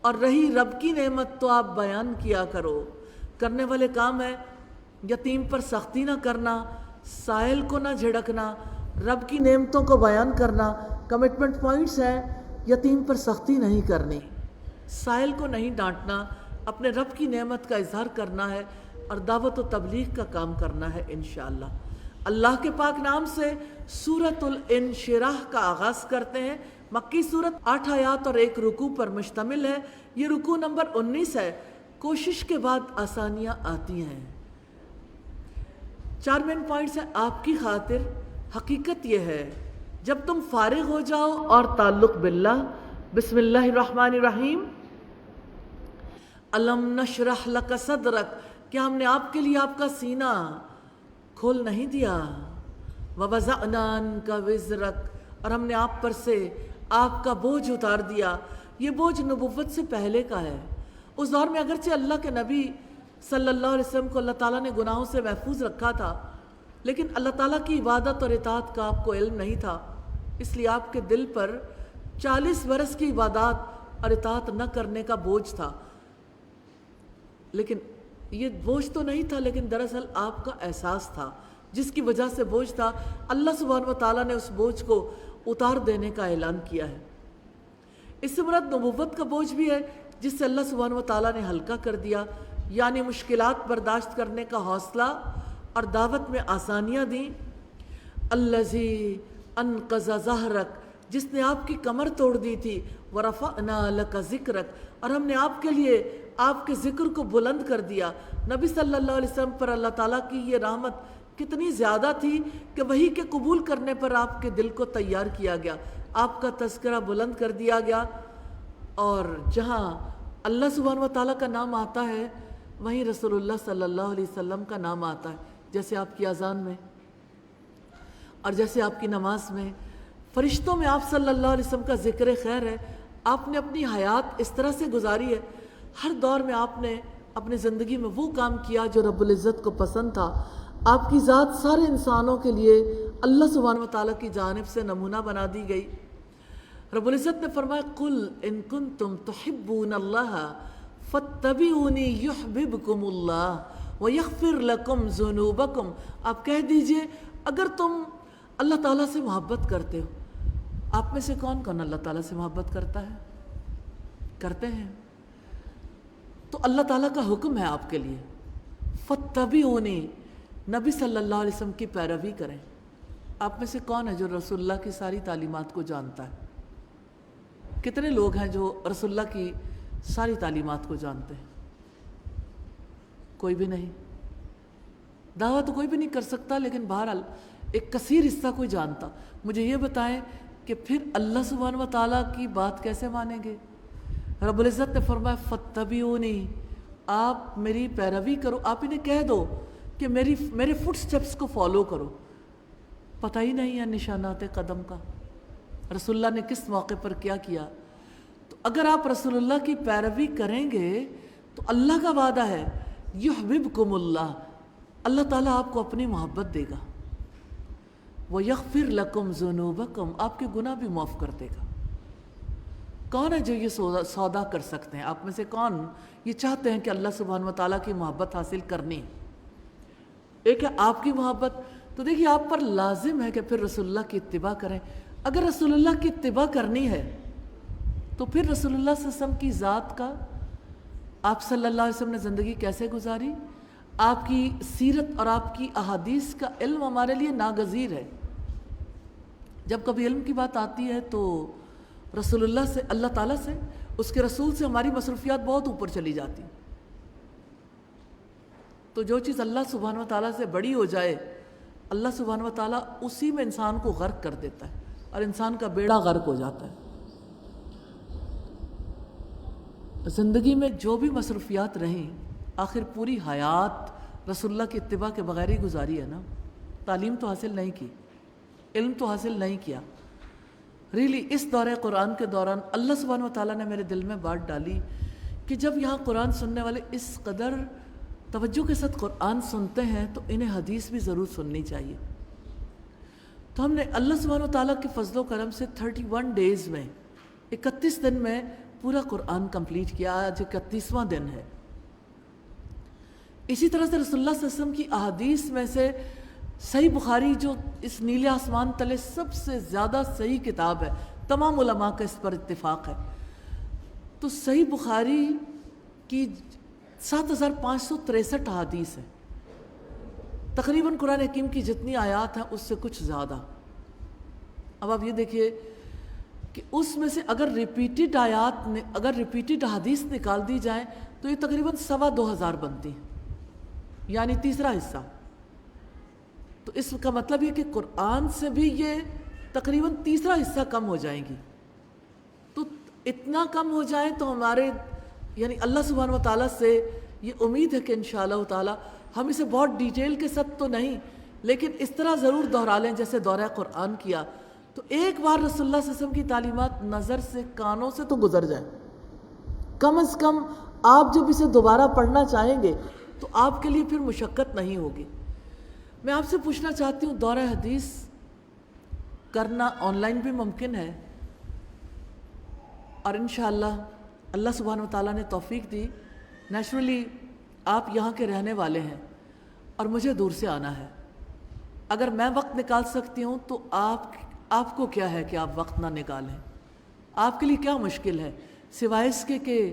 اور رہی رب کی نعمت تو آپ بیان کیا کرو۔ کرنے والے کام ہے یتیم پر سختی نہ کرنا، سائل کو نہ جھڑکنا، رب کی نعمتوں کو بیان کرنا۔ کمٹمنٹ پوائنٹس ہیں، یتیم پر سختی نہیں کرنی، سائل کو نہیں ڈانٹنا، اپنے رب کی نعمت کا اظہار کرنا ہے اور دعوت و تبلیغ کا کام کرنا ہے انشاءاللہ۔ اللہ کے پاک نام سے سورۃ الانشراح کا آغاز کرتے ہیں۔ مکی سورت 8 آیات اور 1 رکوع پر مشتمل ہے۔ یہ رکوع نمبر 19 ہے۔ کوشش کے بعد آسانیاں آتی ہیں۔ 4 مین پوائنٹس ہیں آپ کی خاطر۔ حقیقت یہ ہے جب تم فارغ ہو جاؤ اور تعلق باللہ، بسم اللہ الرحمن الرحیم، الم نشرح لک صدرک، کیا ہم نے آپ کے لیے آپ کا سینہ کھول نہیں دیا؟ ووضعنا عنک وزرک، اور ہم نے آپ پر سے آپ کا بوجھ اتار دیا۔ یہ بوجھ نبوت سے پہلے کا ہے۔ اس دور میں اگرچہ اللہ کے نبی صلی اللہ علیہ وسلم کو اللہ تعالیٰ نے گناہوں سے محفوظ رکھا تھا، لیکن اللہ تعالیٰ کی عبادت اور اطاعت کا آپ کو علم نہیں تھا، اس لیے آپ کے دل پر 40 برس کی عبادات اور اطاعت نہ کرنے کا بوجھ تھا۔ لیکن یہ بوجھ تو نہیں تھا، لیکن دراصل آپ کا احساس تھا، جس کی وجہ سے بوجھ تھا۔ اللہ سبحانہ و تعالیٰ نے اس بوجھ کو اتار دینے کا اعلان کیا ہے۔ اس سے مراد نبوت کا بوجھ بھی ہے، جس سے اللہ سبحانہ و تعالیٰ نے ہلکا کر دیا، یعنی مشکلات برداشت کرنے کا حوصلہ اور دعوت میں آسانیاں دیں۔ الذی انقض ظہرک، جس نے آپ کی کمر توڑ دی تھی، ورفعنا لک ذکرک، اور ہم نے آپ کے لیے آپ کے ذکر کو بلند کر دیا۔ نبی صلی اللہ علیہ وسلم پر اللہ تعالیٰ کی یہ رحمت کتنی زیادہ تھی کہ وحی کے قبول کرنے پر آپ کے دل کو تیار کیا گیا، آپ کا تذکرہ بلند کر دیا گیا، اور جہاں اللہ سبحانہ و تعالیٰ کا نام آتا ہے وہیں رسول اللہ صلی اللہ علیہ وسلم کا نام آتا ہے، جیسے آپ کی اذان میں اور جیسے آپ کی نماز میں۔ فرشتوں میں آپ صلی اللہ علیہ وسلم کا ذکر خیر ہے۔ آپ نے اپنی حیات اس طرح سے گزاری ہے، ہر دور میں آپ نے اپنی زندگی میں وہ کام کیا جو رب العزت کو پسند تھا۔ آپ کی ذات سارے انسانوں کے لیے اللہ سبحانہ و تعالیٰ کی جانب سے نمونہ بنا دی گئی۔ رب العزت نے فرمایا قل ان کنتم تحبون اللہ فاتبعونی یحببکم اللہ ویغفر لکم ذنوبکم، آپ کہہ دیجئے اگر تم اللہ تعالیٰ سے محبت کرتے ہو۔ آپ میں سے کون کون اللہ تعالیٰ سے محبت کرتا ہے؟ کرتے ہیں؟ تو اللہ تعالیٰ کا حکم ہے آپ کے لیے فاتبعونی، نبی صلی اللہ علیہ وسلم کی پیروی کریں۔ آپ میں سے کون ہے جو رسول اللہ کی ساری تعلیمات کو جانتا ہے؟ کتنے لوگ ہیں جو رسول اللہ کی ساری تعلیمات کو جانتے ہیں؟ کوئی بھی نہیں۔ دعویٰ تو کوئی بھی نہیں کر سکتا، لیکن بہرحال ایک کثیر حصہ کوئی جانتا۔ مجھے یہ بتائیں کہ پھر اللہ سبحانہ و تعالیٰ کی بات کیسے مانیں گے؟ رب العزت نے فرمایا فاتبعونی، آپ میری پیروی کرو، آپ انہیں کہہ دو کہ میرے فٹ سٹیپس کو فالو کرو۔ پتہ ہی نہیں ہے نشانات قدم کا، رسول اللہ نے کس موقع پر کیا کیا۔ تو اگر آپ رسول اللہ کی پیروی کریں گے تو اللہ کا وعدہ ہے یحببکم اللہ، اللہ تعالیٰ آپ کو اپنی محبت دے گا، وَيَغْفِرْ لَكُمْ ذُنُوبَكُمْ، آپ کے گناہ بھی معاف کر دے گا۔ کون ہے جو یہ سودا کر سکتے ہیں؟ آپ میں سے کون یہ چاہتے ہیں کہ اللہ سبحانہ و تعالیٰ کی محبت حاصل کرنی؟ ایک ہے آپ کی محبت، تو دیکھیے آپ پر لازم ہے کہ پھر رسول اللہ کی اتباع کریں۔ اگر رسول اللہ کی اتباع کرنی ہے تو پھر رسول اللہ صلی اللہ علیہ وسلم کی ذات کا، آپ صلی اللہ علیہ وسلم نے زندگی کیسے گزاری، آپ کی سیرت اور آپ کی احادیث کا علم ہمارے لیے ناگزیر ہے۔ جب کبھی علم کی بات آتی ہے تو رسول اللہ سے، اللہ تعالیٰ سے، اس کے رسول سے ہماری مصروفیات بہت اوپر چلی جاتی۔ تو جو چیز اللہ سبحانہ و تعالیٰ سے بڑی ہو جائے، اللہ سبحانہ و تعالیٰ اسی میں انسان کو غرق کر دیتا ہے اور انسان کا بیڑا غرق ہو جاتا ہے۔ زندگی میں جو بھی مصروفیات رہیں، آخر پوری حیات رسول اللہ کی اتباع کے بغیر ہی گزاری ہے نا۔ تعلیم تو حاصل نہیں کی، علم تو حاصل نہیں کیا. ریلی اس دورہ قرآن کے دوران اللہ سبحانہ و تعالیٰ نے میرے دل میں بات ڈالی کہ جب یہاں قرآن سننے والے اس قدر توجہ کے ساتھ قرآن سنتے ہیں تو انہیں حدیث بھی ضرور سننی چاہیے. تو ہم نے اللہ سبحانہ و تعالیٰ کے فضل و کرم سے 31 ڈیز میں 31 دن میں پورا قرآن کمپلیٹ کیا. آج 31واں دن ہے. اسی طرح سے رسول اللہ صلی اللہ علیہ وسلم کی احادیث میں سے صحیح بخاری جو اس نیلے آسمان تلے سب سے زیادہ صحیح کتاب ہے، تمام علماء کا اس پر اتفاق ہے. تو صحیح بخاری کی 7563 احادیث ہیں، تقریباً قرآن حکیم کی جتنی آیات ہیں اس سے کچھ زیادہ. اب آپ یہ دیکھیے کہ اس میں سے اگر ریپیٹڈ احادیث نکال دی جائیں تو یہ تقریباً 2500 بنتی ہیں، یعنی تیسرا حصہ. تو اس کا مطلب یہ کہ قرآن سے بھی یہ تقریباً تیسرا حصہ کم ہو جائیں گی. تو اتنا کم ہو جائیں تو ہمارے یعنی اللہ سبحانہ و تعالیٰ سے یہ امید ہے کہ انشاءاللہ تعالیٰ ہم اسے بہت ڈیٹیل کے ساتھ تو نہیں لیکن اس طرح ضرور دہرا لیں جیسے دورہ قرآن کیا، تو ایک بار رسول اللہ صلی اللہ علیہ وسلم کی تعلیمات نظر سے کانوں سے تو گزر جائیں. کم از کم آپ جب اسے دوبارہ پڑھنا چاہیں گے تو آپ کے لیے پھر مشقت نہیں ہوگی. میں آپ سے پوچھنا چاہتی ہوں، دورہ حدیث کرنا آن لائن بھی ممکن ہے اور انشاءاللہ اللہ سبحانہ و تعالیٰ نے توفیق دی. نیچرلی آپ یہاں کے رہنے والے ہیں اور مجھے دور سے آنا ہے. اگر میں وقت نکال سکتی ہوں تو آپ کو کیا ہے کہ آپ وقت نہ نکالیں؟ آپ کے لیے کیا مشکل ہے سوائے اس کے کہ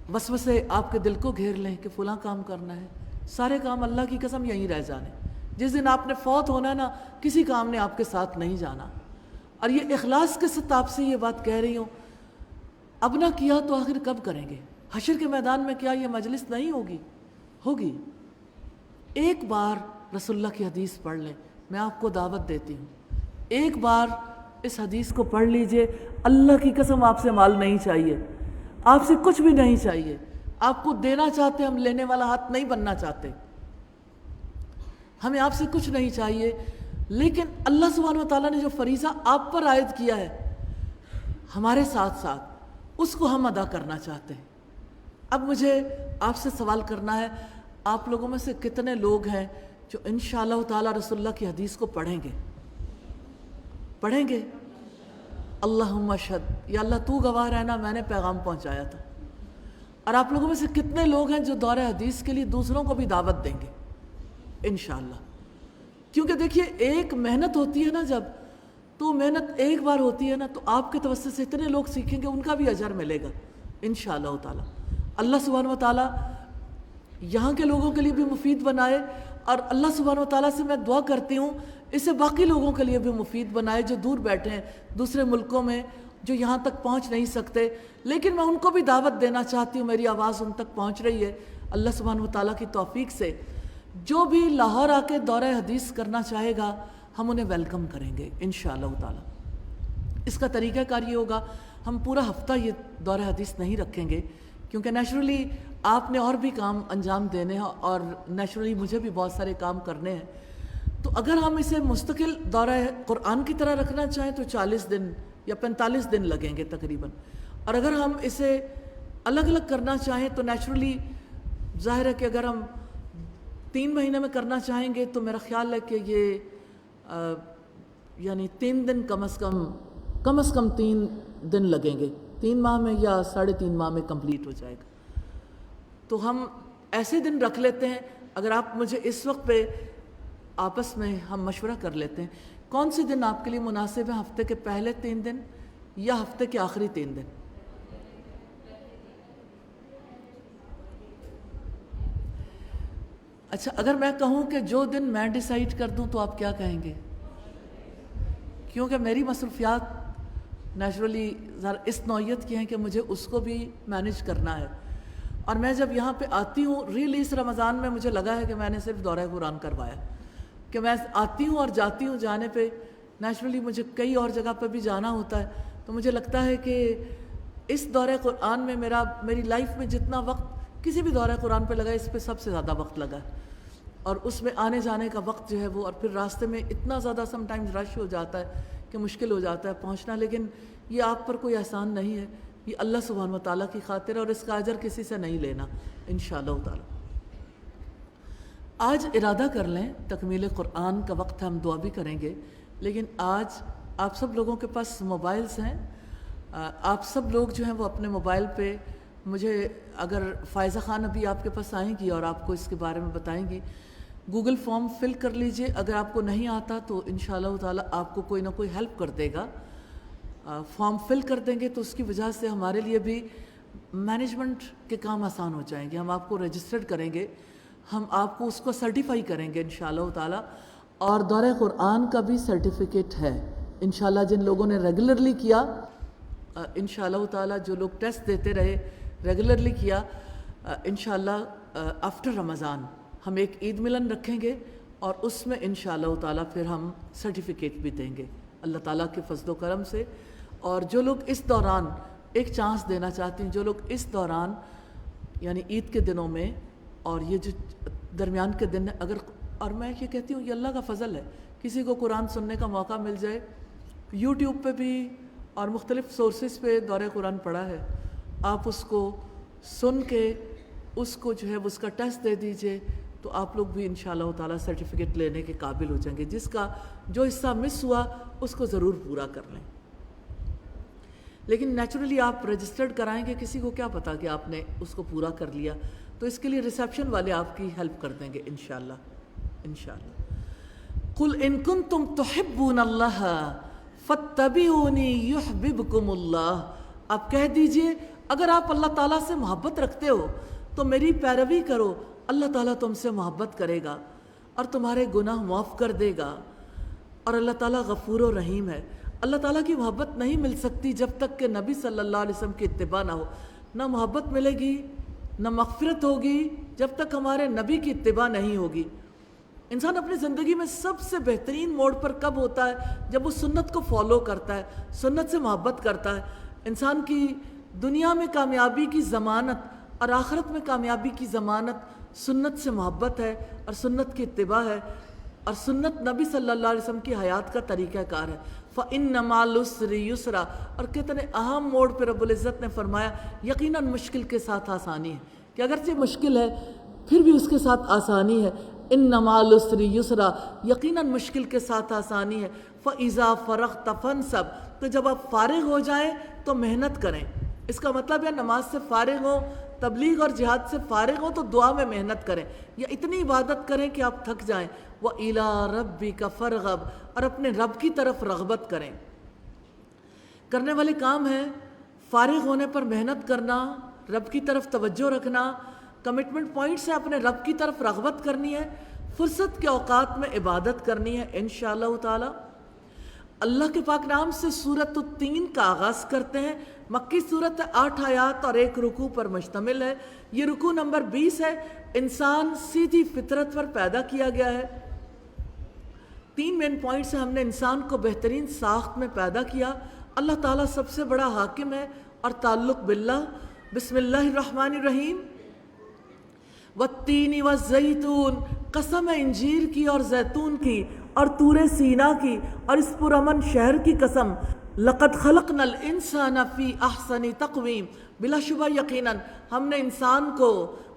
وسوسے آپ کے دل کو گھیر لیں کہ فلاں کام کرنا ہے؟ سارے کام اللہ کی قسم یہیں رہ جانے. جس دن آپ نے فوت ہونا ہے نا، کسی کام نے آپ کے ساتھ نہیں جانا. اور یہ اخلاص کے ساتھ آپ سے یہ بات کہہ رہی ہوں، اب نہ کیا تو آخر کب کریں گے؟ حشر کے میدان میں کیا یہ مجلس نہیں ہوگی؟ ایک بار رسول اللہ کی حدیث پڑھ لیں. میں آپ کو دعوت دیتی ہوں، ایک بار اس حدیث کو پڑھ لیجئے. اللہ کی قسم آپ سے مال نہیں چاہیے، آپ سے کچھ بھی نہیں چاہیے. آپ کو دینا چاہتے، ہم لینے والا ہاتھ نہیں بننا چاہتے. ہمیں آپ سے کچھ نہیں چاہیے، لیکن اللہ سبحانہ و تعالیٰ نے جو فریضہ آپ پر عائد کیا ہے ہمارے ساتھ ساتھ، اس کو ہم ادا کرنا چاہتے ہیں. اب مجھے آپ سے سوال کرنا ہے، آپ لوگوں میں سے کتنے لوگ ہیں جو انشاءاللہ تعالیٰ رسول اللہ کی حدیث کو پڑھیں گے؟ اللہم اشہد، یا اللہ تو گواہ رہنا میں نے پیغام پہنچایا تھا. اور آپ لوگوں میں سے کتنے لوگ ہیں جو دورہ حدیث کے لیے دوسروں کو بھی دعوت دیں گے انشاءاللہ؟ کیونکہ دیکھیے ایک محنت ہوتی ہے نا، جب تو محنت ایک بار ہوتی ہے نا تو آپ کے توسط سے اتنے لوگ سیکھیں گے، ان کا بھی اجر ملے گا انشاءاللہ تعالی. اللہ سبحانہ و تعالی یہاں کے لوگوں کے لیے بھی مفید بنائے، اور اللہ سبحانہ و تعالیٰ سے میں دعا کرتی ہوں اسے باقی لوگوں کے لیے بھی مفید بنائے جو دور بیٹھے ہیں دوسرے ملکوں میں، جو یہاں تک پہنچ نہیں سکتے. لیکن میں ان کو بھی دعوت دینا چاہتی ہوں، میری آواز ان تک پہنچ رہی ہے اللہ سبحانہ و تعالیٰ کی توفیق سے. جو بھی لاہور آ کے دورہ حدیث کرنا چاہے گا ہم انہیں ویلکم کریں گے انشاءاللہ تعالیٰ. اس کا طریقہ کار یہ ہوگا، ہم پورا ہفتہ یہ دورہ حدیث نہیں رکھیں گے کیونکہ نیچرلی آپ نے اور بھی کام انجام دینے ہیں اور نیچرلی مجھے بھی بہت سارے کام کرنے ہیں. تو اگر ہم اسے مستقل دورہ قرآن کی طرح رکھنا چاہیں تو 40 دن یا 45 دن لگیں گے تقریباً، اور اگر ہم اسے الگ الگ کرنا چاہیں تو نیچرلی ظاہر ہے کہ اگر ہم 3 مہینے میں کرنا چاہیں گے تو میرا خیال ہے کہ یہ یعنی 3 دن کم از کم 3 دن لگیں گے، 3 ماہ میں یا 3.5 ماہ میں کمپلیٹ ہو جائے گا. تو ہم ایسے دن رکھ لیتے ہیں. اگر آپ مجھے اس وقت پہ آپس میں ہم مشورہ کر لیتے ہیں کون سے دن آپ کے لیے مناسب ہیں، ہفتے کے پہلے 3 دن یا ہفتے کے آخری 3 دن؟ اچھا، اگر میں کہوں کہ جو دن میں ڈیسائیڈ کر دوں تو آپ کیا کہیں گے؟ کیونکہ میری مصروفیات نیچرلی اس نوعیت کی ہیں کہ مجھے اس کو بھی مینیج کرنا ہے. اور میں جب یہاں پہ آتی ہوں، ریئلی اس رمضان میں مجھے لگا ہے کہ میں نے صرف دورہ قرآن کروایا، کہ میں آتی ہوں اور جاتی ہوں. جانے پہ نیچرلی مجھے کئی اور جگہ پہ بھی جانا ہوتا ہے، تو مجھے لگتا ہے کہ اس دورہ قرآن میں میری لائف میں جتنا وقت کسی بھی دورہ قرآن پہ لگا، اس پہ سب سے زیادہ وقت لگا ہے. اور اس میں آنے جانے کا وقت جو ہے وہ، اور پھر راستے میں اتنا زیادہ سم ٹائمز رش ہو جاتا ہے کہ مشکل ہو جاتا ہے پہنچنا، لیکن یہ آپ پر کوئی احسان نہیں ہے، یہ اللہ سبحانہ وتعالیٰ کی خاطر ہے، اور اس کا اجر کسی سے نہیں لینا انشاءاللہ تعالی۔ آج ارادہ کر لیں، تکمیل قرآن کا وقت ہے، ہم دعا بھی کریں گے، لیکن آج آپ سب لوگوں کے پاس موبائلز ہیں، آپ سب لوگ جو ہیں وہ اپنے موبائل پہ مجھے، اگر فائزہ خان ابھی آپ کے پاس آئیں گی اور آپ کو اس کے بارے میں بتائیں گی، گوگل فارم فل کر لیجئے، اگر آپ کو نہیں آتا تو انشاءاللہ تعالی آپ کو کوئی نہ کوئی ہیلپ کر دے گا، فارم فل کر دیں گے تو اس کی وجہ سے ہمارے لیے بھی مینجمنٹ کے کام آسان ہو جائیں گے، ہم آپ کو رجسٹرڈ کریں گے، ہم آپ کو اس کو سرٹیفائی کریں گے انشاءاللہ تعالی، اور دورہ قرآن کا بھی سرٹیفکیٹ ہے انشاءاللہ، جن لوگوں نے ریگولرلی کیا انشاءاللہ تعالی، جو لوگ ٹیسٹ دیتے رہے ریگولرلی کیا، انشاءاللہ آفٹر رمضان ہم ایک عید ملن رکھیں گے، اور اس میں انشاءاللہ تعالی پھر ہم سرٹیفکیٹ بھی دیں گے اللہ تعالیٰ کے فضل و کرم سے۔ اور جو لوگ اس دوران ایک چانس دینا چاہتے ہیں، جو لوگ اس دوران یعنی عید کے دنوں میں اور یہ جو درمیان کے دن اگر، اور میں یہ کہتی ہوں یہ اللہ کا فضل ہے، کسی کو قرآن سننے کا موقع مل جائے، یوٹیوب پہ بھی اور مختلف سورسز پہ دورہ قرآن پڑا ہے، آپ اس کو سن کے اس کو جو ہے اس کا ٹیسٹ دے دیجئے، تو آپ لوگ بھی انشاءاللہ تعالی سرٹیفکیٹ لینے کے قابل ہو جائیں گے، جس کا جو حصہ مس ہوا اس کو ضرور پورا کر لیں، لیکن نیچرلی آپ رجسٹرڈ کرائیں گے، کسی کو کیا پتا کہ آپ نے اس کو پورا کر لیا، تو اس کے لیے ریسیپشن والے آپ کی ہیلپ کر دیں گے انشاءاللہ انشاءاللہ۔ قُلْ إِن كُنتُمْ تُحِبُّونَ اللَّهَ فَاتَّبِعُونِي يُحْبِبْكُمُ اللَّهُ، آپ کہہ دیجئے اگر آپ اللہ تعالیٰ سے محبت رکھتے ہو تو میری پیروی کرو، اللہ تعالیٰ تم سے محبت کرے گا اور تمہارے گناہ معاف کر دے گا، اور اللہ تعالیٰ غفور و رحیم ہے۔ اللہ تعالیٰ کی محبت نہیں مل سکتی جب تک کہ نبی صلی اللہ علیہ وسلم کی اتباع نہ ہو، نہ محبت ملے گی نہ مغفرت ہوگی جب تک ہمارے نبی کی اتباع نہیں ہوگی۔ انسان اپنی زندگی میں سب سے بہترین موڑ پر کب ہوتا ہے؟ جب وہ سنت کو فالو کرتا ہے، سنت سے محبت کرتا ہے۔ انسان کی دنیا میں کامیابی کی ضمانت اور آخرت میں کامیابی کی ضمانت سنت سے محبت ہے اور سنت کی اتباع ہے، اور سنت نبی صلی اللہ علیہ وسلم کی حیات کا طریقہ کار ہے۔ فَإِنَّ مَعَ الْعُسْرِ يُسْرًا، اور کتنے اہم موڑ پہ رب العزت نے فرمایا یقیناً مشکل کے ساتھ آسانی ہے، کہ اگرچہ مشکل ہے پھر بھی اس کے ساتھ آسانی ہے۔ اِنَّ مَعَ الْعُسْرِ يُسْرًا، یقیناً مشکل کے ساتھ آسانی ہے۔ فَإِذَا فَرَغْتَ فَانْصَبْ، تو جب آپ فارغ ہو جائیں تو محنت کریں۔ اس کا مطلب ہے نماز سے فارغ ہو، تبلیغ اور جہاد سے فارغ ہو تو دعا میں محنت کریں، یا اتنی عبادت کریں کہ آپ تھک جائیں۔ وَإِلَىٰ رَبِّكَ فَارْغَب، اور اپنے رب کی طرف رغبت کریں۔ کرنے والے کام ہیں فارغ ہونے پر محنت کرنا، رب کی طرف توجہ رکھنا، کمٹمنٹ پوائنٹس ہیں اپنے رب کی طرف رغبت کرنی ہے، فرصت کے اوقات میں عبادت کرنی ہے انشاءاللہ تعالی۔ اللہ کے پاک نام سے سورۃ التین کا آغاز کرتے ہیں، مکی صورت ہے، 8 آیات اور 1 رکوع پر مشتمل ہے۔ یہ رکوع نمبر 20 ہے۔ انسان سیدھی فطرت پر پیدا کیا گیا ہے۔ 3 مین پوائنٹس ہیں، ہم نے انسان کو بہترین ساخت میں پیدا کیا، اللہ تعالیٰ سب سے بڑا حاکم ہے، اور تعلق باللہ۔ بسم اللہ الرحمن الرحیم۔ والتین والزیتون، قسم ہے انجیر کی اور زیتون کی اور طور سینا کی اور اس پرامن شہر کی قسم۔ لقد خلقنا الانسان فی احسن تقویم، بلا شبہ یقیناً ہم نے انسان کو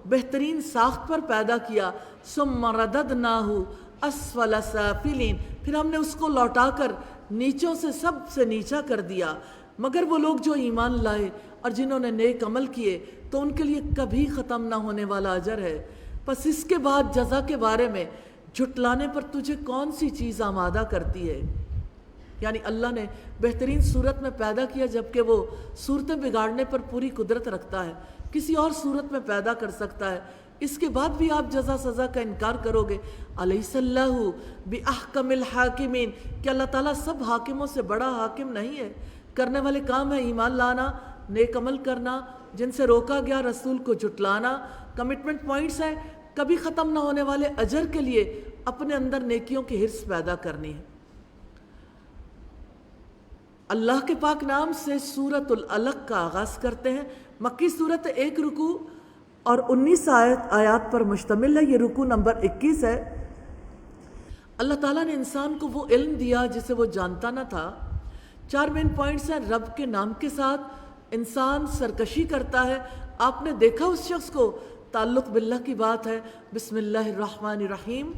بہترین ساخت پر پیدا کیا۔ ثم رددناہ اسفل سافلین، پھر ہم نے اس کو لوٹا کر نیچوں سے سب سے نیچا کر دیا۔ مگر وہ لوگ جو ایمان لائے اور جنہوں نے نیک عمل کیے تو ان کے لیے کبھی ختم نہ ہونے والا اجر ہے۔ پس اس کے بعد جزا کے بارے میں جھٹلانے پر تجھے کون سی چیز آمادہ کرتی ہے؟ یعنی اللہ نے بہترین صورت میں پیدا کیا، جبکہ وہ صورتیں بگاڑنے پر پوری قدرت رکھتا ہے، کسی اور صورت میں پیدا کر سکتا ہے، اس کے بعد بھی آپ جزا سزا کا انکار کرو گے۔ الیس اللہ باحکم الحاکمین، کہ اللہ تعالیٰ سب حاکموں سے بڑا حاکم نہیں ہے؟ کرنے والے کام ہے ایمان لانا، نیک عمل کرنا، جن سے روکا گیا رسول کو جھٹلانا۔ کمٹمنٹ پوائنٹس ہیں، کبھی ختم نہ ہونے والے اجر کے لیے اپنے اندر نیکیوں کی حرص پیدا کرنی ہے۔ اللہ کے پاک نام سے سورۃ العلق کا آغاز کرتے ہیں، مکی صورت 1 رکوع اور 19 آیات پر مشتمل ہے. یہ رکوع نمبر 21 ہے. اللہ تعالیٰ نے انسان کو وہ علم دیا جسے وہ جانتا نہ تھا. 4 مین پوائنٹس ہیں. رب کے نام کے ساتھ انسان سرکشی کرتا ہے. آپ نے دیکھا اس شخص کو، تعلق باللہ کی بات ہے. بسم اللہ الرحمن الرحیم،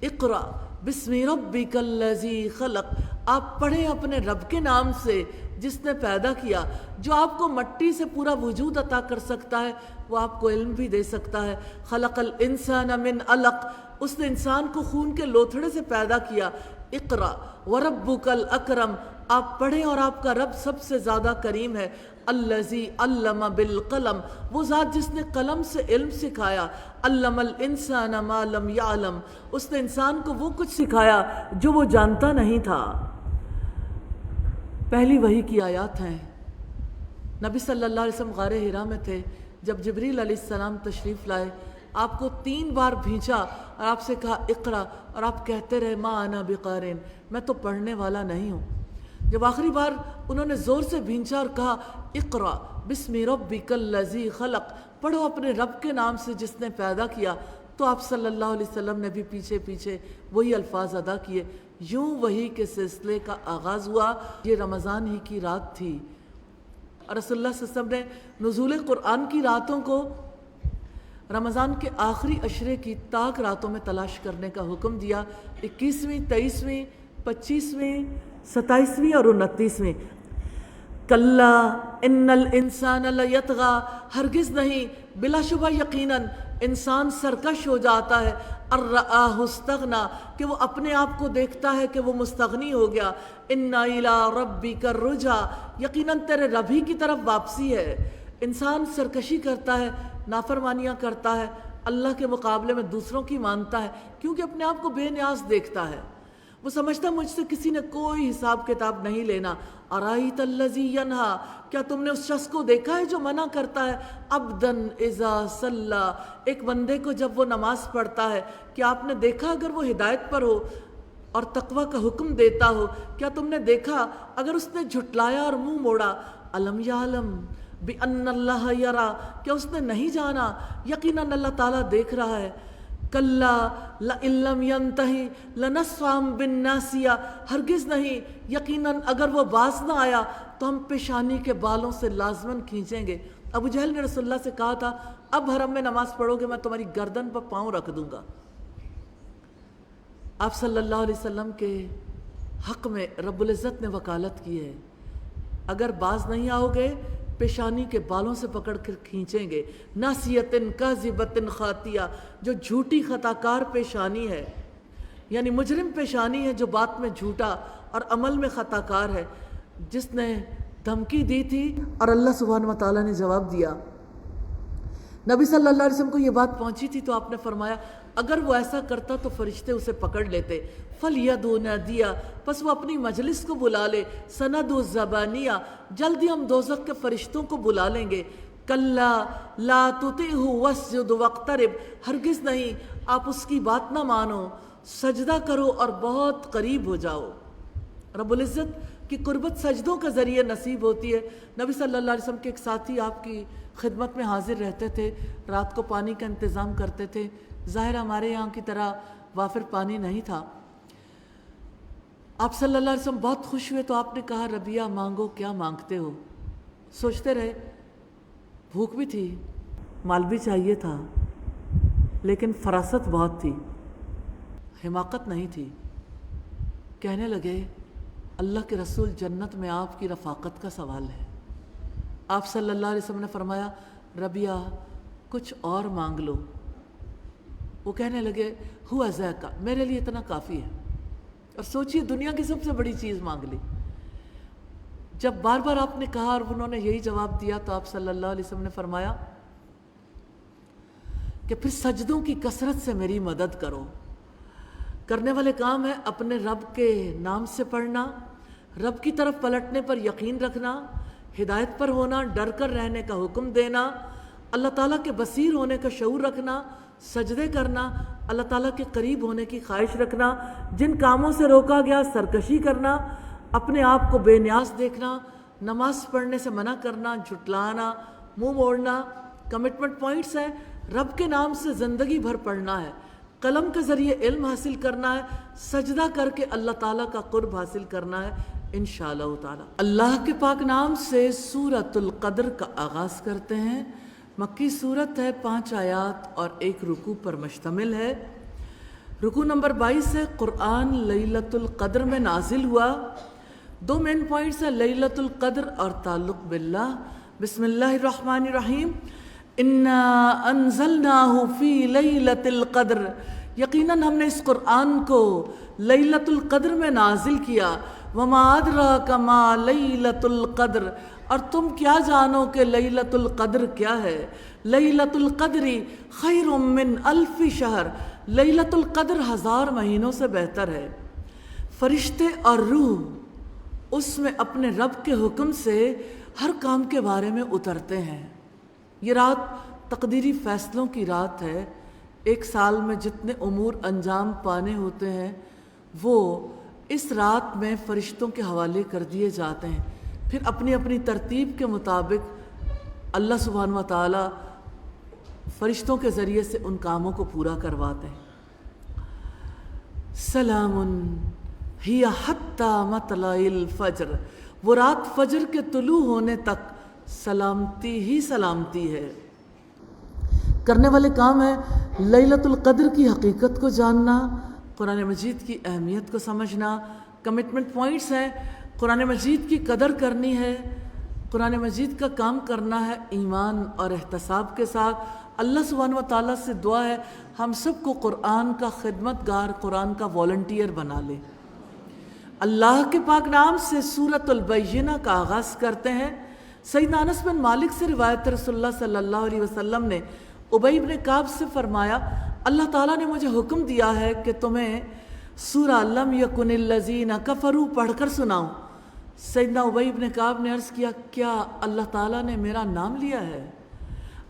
اقرا بسم ربک الذی خلق. آپ پڑھیں اپنے رب کے نام سے جس نے پیدا کیا. جو آپ کو مٹی سے پورا وجود عطا کر سکتا ہے وہ آپ کو علم بھی دے سکتا ہے. خلق الانسان من علق، اس نے انسان کو خون کے لوتھڑے سے پیدا کیا. اقرا وربک الاکرم، آپ پڑھیں اور آپ کا رب سب سے زیادہ کریم ہے. الذی علم بالقلم، وہ ذات جس نے قلم سے علم سکھایا. علم الانسان ما لم یعلم، اس نے انسان کو وہ کچھ سکھایا جو وہ جانتا نہیں تھا. پہلی وحی کی آیات ہیں. نبی صلی اللہ علیہ وسلم غار حرا میں تھے جب جبریل علیہ السلام تشریف لائے. آپ کو 3 بار بھینچا اور آپ سے کہا اقرا، اور آپ کہتے رہے ما انا بقارئ، میں تو پڑھنے والا نہیں ہوں. جب آخری بار انہوں نے زور سے بھینچا اور کہا اقرا بسم ربک الذی خلق، پڑھو اپنے رب کے نام سے جس نے پیدا کیا، تو آپ صلی اللہ علیہ وسلم نے بھی پیچھے پیچھے وہی الفاظ ادا کیے. یوں وحی کے سلسلے کا آغاز ہوا. یہ رمضان ہی کی رات تھی اور رسول اللہ صلی اللہ علیہ وسلم نے نزول قرآن کی راتوں کو رمضان کے آخری عشرے کی تاک راتوں میں تلاش کرنے کا حکم دیا. 21ویں، 23ویں، 25ویں، 27ویں اور 29ویں. کلا ان الانسان لیطغی، ہرگز نہیں، بلا شبہ یقیناً انسان سرکش ہو جاتا ہے. الرآہ استغنی، کہ وہ اپنے آپ کو دیکھتا ہے کہ وہ مستغنی ہو گیا. ان الی ربک الرجعی، یقیناً تیرے رب ہی کی طرف واپسی ہے. انسان سرکشی کرتا ہے، نافرمانیاں کرتا ہے، اللہ کے مقابلے میں دوسروں کی مانتا ہے کیونکہ اپنے آپ کو بے نیاز دیکھتا ہے. وہ سمجھتا مجھ سے کسی نے کوئی حساب کتاب نہیں لینا. ارایت الذی ینہا، کیا تم نے اس شخص کو دیکھا ہے جو منع کرتا ہے. عبدا اذا صلی، ایک بندے کو جب وہ نماز پڑھتا ہے. کیا آپ نے دیکھا اگر وہ ہدایت پر ہو اور تقوی کا حکم دیتا ہو؟ کیا تم نے دیکھا اگر اس نے جھٹلایا اور منہ موڑا؟ الم یعلم بان اللہ یری، کیا اس نے نہیں جانا یقیناً اللہ تعالیٰ دیکھ رہا ہے. کلا لئن لم ینتہی لنصفعا بالناصیہ، ہرگز نہیں، یقیناً اگر وہ باز نہ آیا تو ہم پیشانی کے بالوں سے لازماً کھینچیں گے. ابو جہل نے رسول اللہ سے کہا تھا اب حرم میں نماز پڑھو گے میں تمہاری گردن پر پاؤں رکھ دوں گا. آپ صلی اللہ علیہ وسلم کے حق میں رب العزت نے وکالت کی ہے، اگر باز نہیں آؤ گے پیشانی کے بالوں سے پکڑ کر کھینچیں گے. ناسیتن کاذبتن خاطیہ، جو جھوٹی خطا کار پیشانی ہے، یعنی مجرم پیشانی ہے جو بات میں جھوٹا اور عمل میں خطا کار ہے. جس نے دھمکی دی تھی اور اللہ سبحانہ وتعالیٰ نے جواب دیا. نبی صلی اللہ علیہ وسلم کو یہ بات پہنچی تھی تو آپ نے فرمایا اگر وہ ایسا کرتا تو فرشتے اسے پکڑ لیتے. فَلْيَدْعُ نَادِيَهُ، پس وہ اپنی مجلس کو بلا لے. سَنَدْعُ الزَّبَانِيَّ، جلدی ہم دوزخ کے فرشتوں کو بلا لیں گے. كَلَّا لَا تُطِعْهُ وَاسْجُدْ وَاقْتَرِبْ، ہرگز نہیں آپ اس کی بات نہ مانو، سجدہ کرو اور بہت قریب ہو جاؤ. رب العزت کی قربت سجدوں کے ذریعے نصیب ہوتی ہے. نبی صلی اللہ علیہ وسلم کے ایک ساتھی آپ کی خدمت میں حاضر رہتے تھے، رات کو پانی کا انتظام کرتے تھے. ظاہر ہمارے یہاں کی طرح وافر پانی نہیں تھا. آپ صلی اللہ علیہ وسلم بہت خوش ہوئے تو آپ نے کہا ربیہ مانگو، کیا مانگتے ہو؟ سوچتے رہے، بھوک بھی تھی، مال بھی چاہیے تھا، لیکن فراست بہت تھی، حماقت نہیں تھی. کہنے لگے اللہ کے رسول جنت میں آپ کی رفاقت کا سوال ہے. آپ صلی اللہ علیہ وسلم نے فرمایا ربیہ کچھ اور مانگ لو. وہ کہنے لگے ہوا ذاکا، میرے لیے اتنا کافی ہے. اور سوچیے دنیا کی سب سے بڑی چیز مانگ لی. جب بار بار آپ نے کہا اور انہوں نے یہی جواب دیا تو آپ صلی اللہ علیہ وسلم نے فرمایا کہ پھر سجدوں کی کثرت سے میری مدد کرو. کرنے والے کام ہے اپنے رب کے نام سے پڑھنا، رب کی طرف پلٹنے پر یقین رکھنا، ہدایت پر ہونا، ڈر کر رہنے کا حکم دینا، اللہ تعالیٰ کے بصیر ہونے کا شعور رکھنا، سجدے کرنا، اللہ تعالیٰ کے قریب ہونے کی خواہش رکھنا، جن کاموں سے روکا گیا سرکشی کرنا، اپنے آپ کو بے نیاز دیکھنا، نماز پڑھنے سے منع کرنا، جھٹلانا، منہ موڑنا، کمٹمنٹ پوائنٹس ہیں، رب کے نام سے زندگی بھر پڑھنا ہے، قلم کے ذریعے علم حاصل کرنا ہے، سجدہ کر کے اللہ تعالیٰ کا قرب حاصل کرنا ہے انشاءاللہ تعالیٰ۔ اللہ کے پاک نام سے سورۃ القدر کا آغاز کرتے ہیں۔ مکی صورت ہے، 5 آیات اور 1 رکوع پر مشتمل ہے۔ رکوع نمبر 22 ہے، قرآن لیلۃ القدر میں نازل ہوا۔ 2 مین پوائنٹس ہیں، لیلۃ القدر اور تعلق باللہ۔ بسم اللہ الرحمن الرحیم، انا انزلناہ فی لیلۃ القدر، یقیناً ہم نے اس قرآن کو لیلۃ القدر میں نازل کیا۔ وما ادراک ما لیلۃ القدر، اور تم کیا جانو کہ لیلۃ القدر کیا ہے۔ لیلۃ القدر خیر من 1000 شہر، لیلۃ القدر 1000 مہینوں سے بہتر ہے۔ فرشتے اور روح اس میں اپنے رب کے حکم سے ہر کام کے بارے میں اترتے ہیں۔ یہ رات تقدیری فیصلوں کی رات ہے۔ ایک سال میں جتنے امور انجام پانے ہوتے ہیں وہ اس رات میں فرشتوں کے حوالے کر دیے جاتے ہیں، پھر اپنی اپنی ترتیب کے مطابق اللہ سبحانہ و تعالی فرشتوں کے ذریعے سے ان کاموں کو پورا کرواتے ہیں۔ سلام ہی حتی مطلع الفجر، وہ رات فجر کے طلوع ہونے تک سلامتی ہی سلامتی ہے۔ کرنے والے کام ہے لیلۃ القدر کی حقیقت کو جاننا، قرآن مجید کی اہمیت کو سمجھنا۔ کمٹمنٹ پوائنٹس ہیں، قرآن مجید کی قدر کرنی ہے، قرآن مجید کا کام کرنا ہے ایمان اور احتساب کے ساتھ۔ اللہ سبحانہ و تعالیٰ سے دعا ہے ہم سب کو قرآن کا خدمت گار، قرآن کا والنٹیئر بنا لے۔ اللہ کے پاک نام سے سورۃ البینہ کا آغاز کرتے ہیں۔ سیدنا انس بن مالک سے روایت، رسول اللہ صلی اللہ علیہ وسلم نے ابی بن کعب سے فرمایا، اللہ تعالیٰ نے مجھے حکم دیا ہے کہ تمہیں سورہ لم یکن الذین کفروا پڑھ کر سناؤں۔ سیدنا ابی بن کعب نے عرض کیا، کیا اللہ تعالیٰ نے میرا نام لیا ہے؟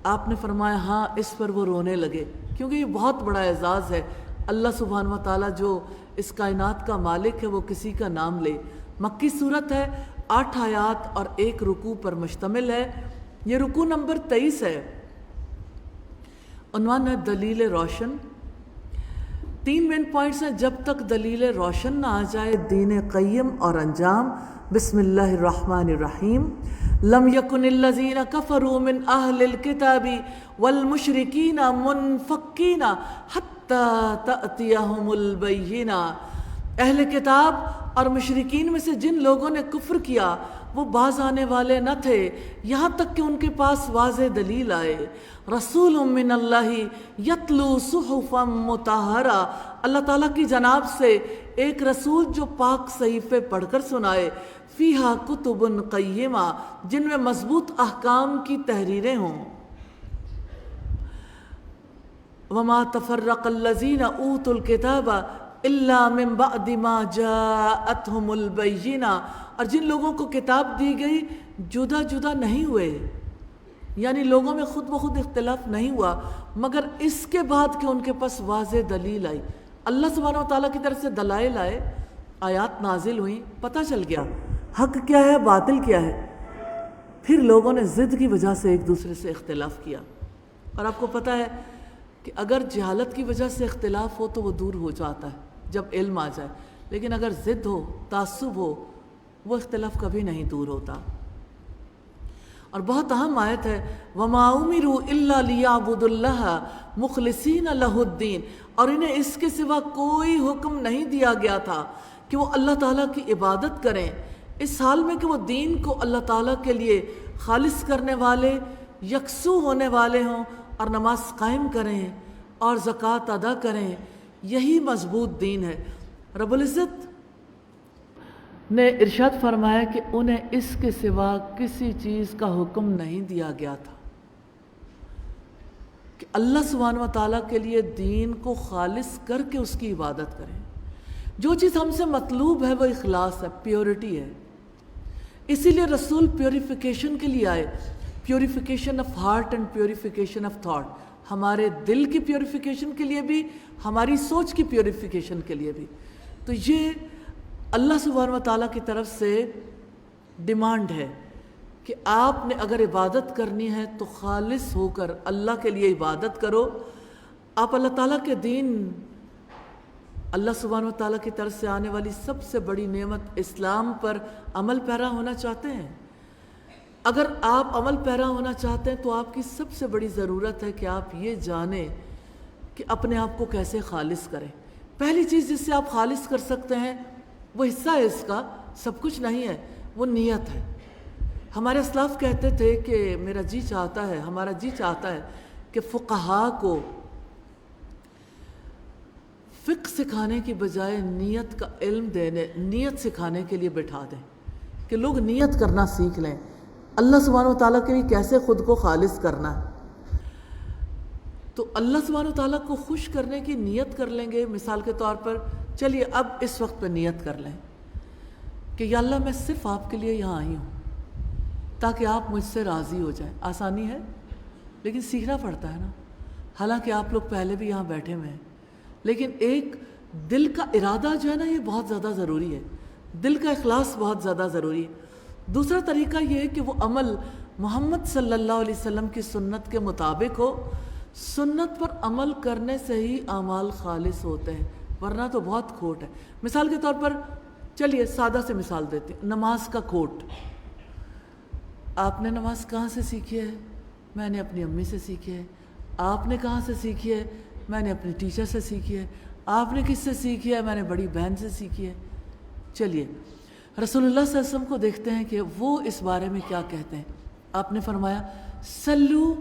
آپ نے فرمایا ہاں۔ اس پر وہ رونے لگے، کیونکہ یہ بہت بڑا اعزاز ہے، اللہ سبحانہ و تعالیٰ جو اس کائنات کا مالک ہے وہ کسی کا نام لے۔ مکی صورت ہے، 8 آیات اور 1 رکوع پر مشتمل ہے۔ یہ رکوع نمبر 23 ہے۔ عنوان ہے دلیل روشن۔ 3 مین پوائنٹس ہیں، جب تک دلیل روشن نہ آ جائے دین قیم اور انجام۔ بسم اللہ الرحمن الرحیم، لم یکن الذین کفروا من اہل الکتاب والمشرکین منفکین حتی تأتیہم البینہ، اہل کتاب اور مشرکین میں سے جن لوگوں نے کفر کیا وہ باز آنے والے نہ تھے یہاں تک کہ ان کے پاس واضح دلیل آئے۔ رسول من اللہ یتلو صحفا مطہرہ، اللہ تعالیٰ کی جناب سے ایک رسول جو پاک صحیفے پڑھ کر سنائے، فیہا کتب قیمہ، جن میں مضبوط احکام کی تحریریں ہوں۔ وما تفرق الذین اوتوا الکتاب الا من بعد ما جاءتهم البینہ، اور جن لوگوں کو کتاب دی گئی جدا جدا نہیں ہوئے، یعنی لوگوں میں خود بخود اختلاف نہیں ہوا مگر اس کے بعد کہ ان کے پاس واضح دلیل آئی، اللہ سبحانہ و تعالیٰ کی طرف سے دلائل آئے، آیات نازل ہوئیں، پتہ چل گیا حق کیا ہے باطل کیا ہے۔ پھر لوگوں نے ضد کی وجہ سے ایک دوسرے سے اختلاف کیا، اور آپ کو پتہ ہے کہ اگر جہالت کی وجہ سے اختلاف ہو تو وہ دور ہو جاتا ہے جب علم آ جائے، لیکن اگر ضد ہو، تعصب ہو، وہ اختلاف کبھی نہیں دور ہوتا۔ اور بہت اہم آیت ہے، وَمَا أُمِرُوا إِلَّا لِيَعْبُدُوا اللَّهَ مُخْلِصِينَ لَهُ الدِّينَ، اور انہیں اس کے سوا کوئی حکم نہیں دیا گیا تھا کہ وہ اللہ تعالیٰ کی عبادت کریں، اس حال میں کہ وہ دین کو اللہ تعالیٰ کے لیے خالص کرنے والے، یکسو ہونے والے ہوں، اور نماز قائم کریں اور زکوٰۃ ادا کریں۔ یہی مضبوط دین ہے۔ رب العزت نے ارشاد فرمایا کہ انہیں اس کے سوا کسی چیز کا حکم نہیں دیا گیا تھا، کہ اللہ سبحانہ و تعالیٰ کے لیے دین کو خالص کر کے اس کی عبادت کریں۔ جو چیز ہم سے مطلوب ہے وہ اخلاص ہے، پیورٹی ہے۔ اسی لیے رسول پیوریفیکیشن کے لیے آئے، purification of heart and purification of thought, ہمارے دل کی پیوریفیکیشن کے لیے بھی، ہماری سوچ کی پیوریفیکیشن کے لیے بھی۔ تو یہ اللہ سبحانہ و تعالیٰ کی طرف سے ڈیمانڈ ہے کہ آپ نے اگر عبادت کرنی ہے تو خالص ہو کر اللہ کے لیے عبادت کرو. آپ اللہ تعالیٰ کے دین، اللہ سبحانہ و تعالیٰ کی طرف سے آنے والی سب سے بڑی نعمت اسلام پر عمل پیرا ہونا چاہتے ہیں. اگر آپ عمل پیرا ہونا چاہتے ہیں تو آپ کی سب سے بڑی ضرورت ہے کہ آپ یہ جانیں کہ اپنے آپ کو کیسے خالص کریں. پہلی چیز جس سے آپ خالص کر سکتے ہیں وہ حصہ ہے اس کا، سب کچھ نہیں ہے، وہ نیت ہے. ہمارے اسلاف کہتے تھے کہ میرا جی چاہتا ہے، ہمارا جی چاہتا ہے کہ فقہا کو فقہ سکھانے کی بجائے نیت کا علم دینے، نیت سکھانے کے لیے بٹھا دیں کہ لوگ نیت کرنا سیکھ لیں، اللہ سبحانہ و تعالیٰ کے لیے کیسے خود کو خالص کرنا ہے. تو اللہ سبحانہ و تعالیٰ کو خوش کرنے کی نیت کر لیں گے. مثال کے طور پر چلیے اب اس وقت پہ نیت کر لیں کہ یا اللہ میں صرف آپ کے لیے یہاں آئی ہوں تاکہ آپ مجھ سے راضی ہو جائیں. آسانی ہے لیکن سیکھنا پڑتا ہے نا. حالانکہ آپ لوگ پہلے بھی یہاں بیٹھے ہوئے ہیں، لیکن ایک دل کا ارادہ جو ہے نا یہ بہت زیادہ ضروری ہے. دل کا اخلاص بہت زیادہ ضروری ہے. دوسرا طریقہ یہ ہے کہ وہ عمل محمد صلی اللہ علیہ وسلم کی سنت کے مطابق ہو. سنت پر عمل کرنے سے ہی اعمال خالص ہوتے ہیں، ورنہ تو بہت کھوٹ ہے. مثال کے طور پر چلیے سادہ سے مثال دیتے ہیں، نماز کا کھوٹ. آپ نے نماز کہاں سے سیکھی ہے؟ میں نے اپنی امی سے سیکھی ہے. آپ نے کہاں سے سیکھی ہے؟ میں نے اپنی ٹیچر سے سیکھی ہے. آپ نے کس سے سیکھی ہے؟ میں نے بڑی بہن سے سیکھی ہے. چلیے رسول اللہ صلی اللہ علیہ وسلم کو دیکھتے ہیں کہ وہ اس بارے میں کیا کہتے ہیں. آپ نے فرمایا سلو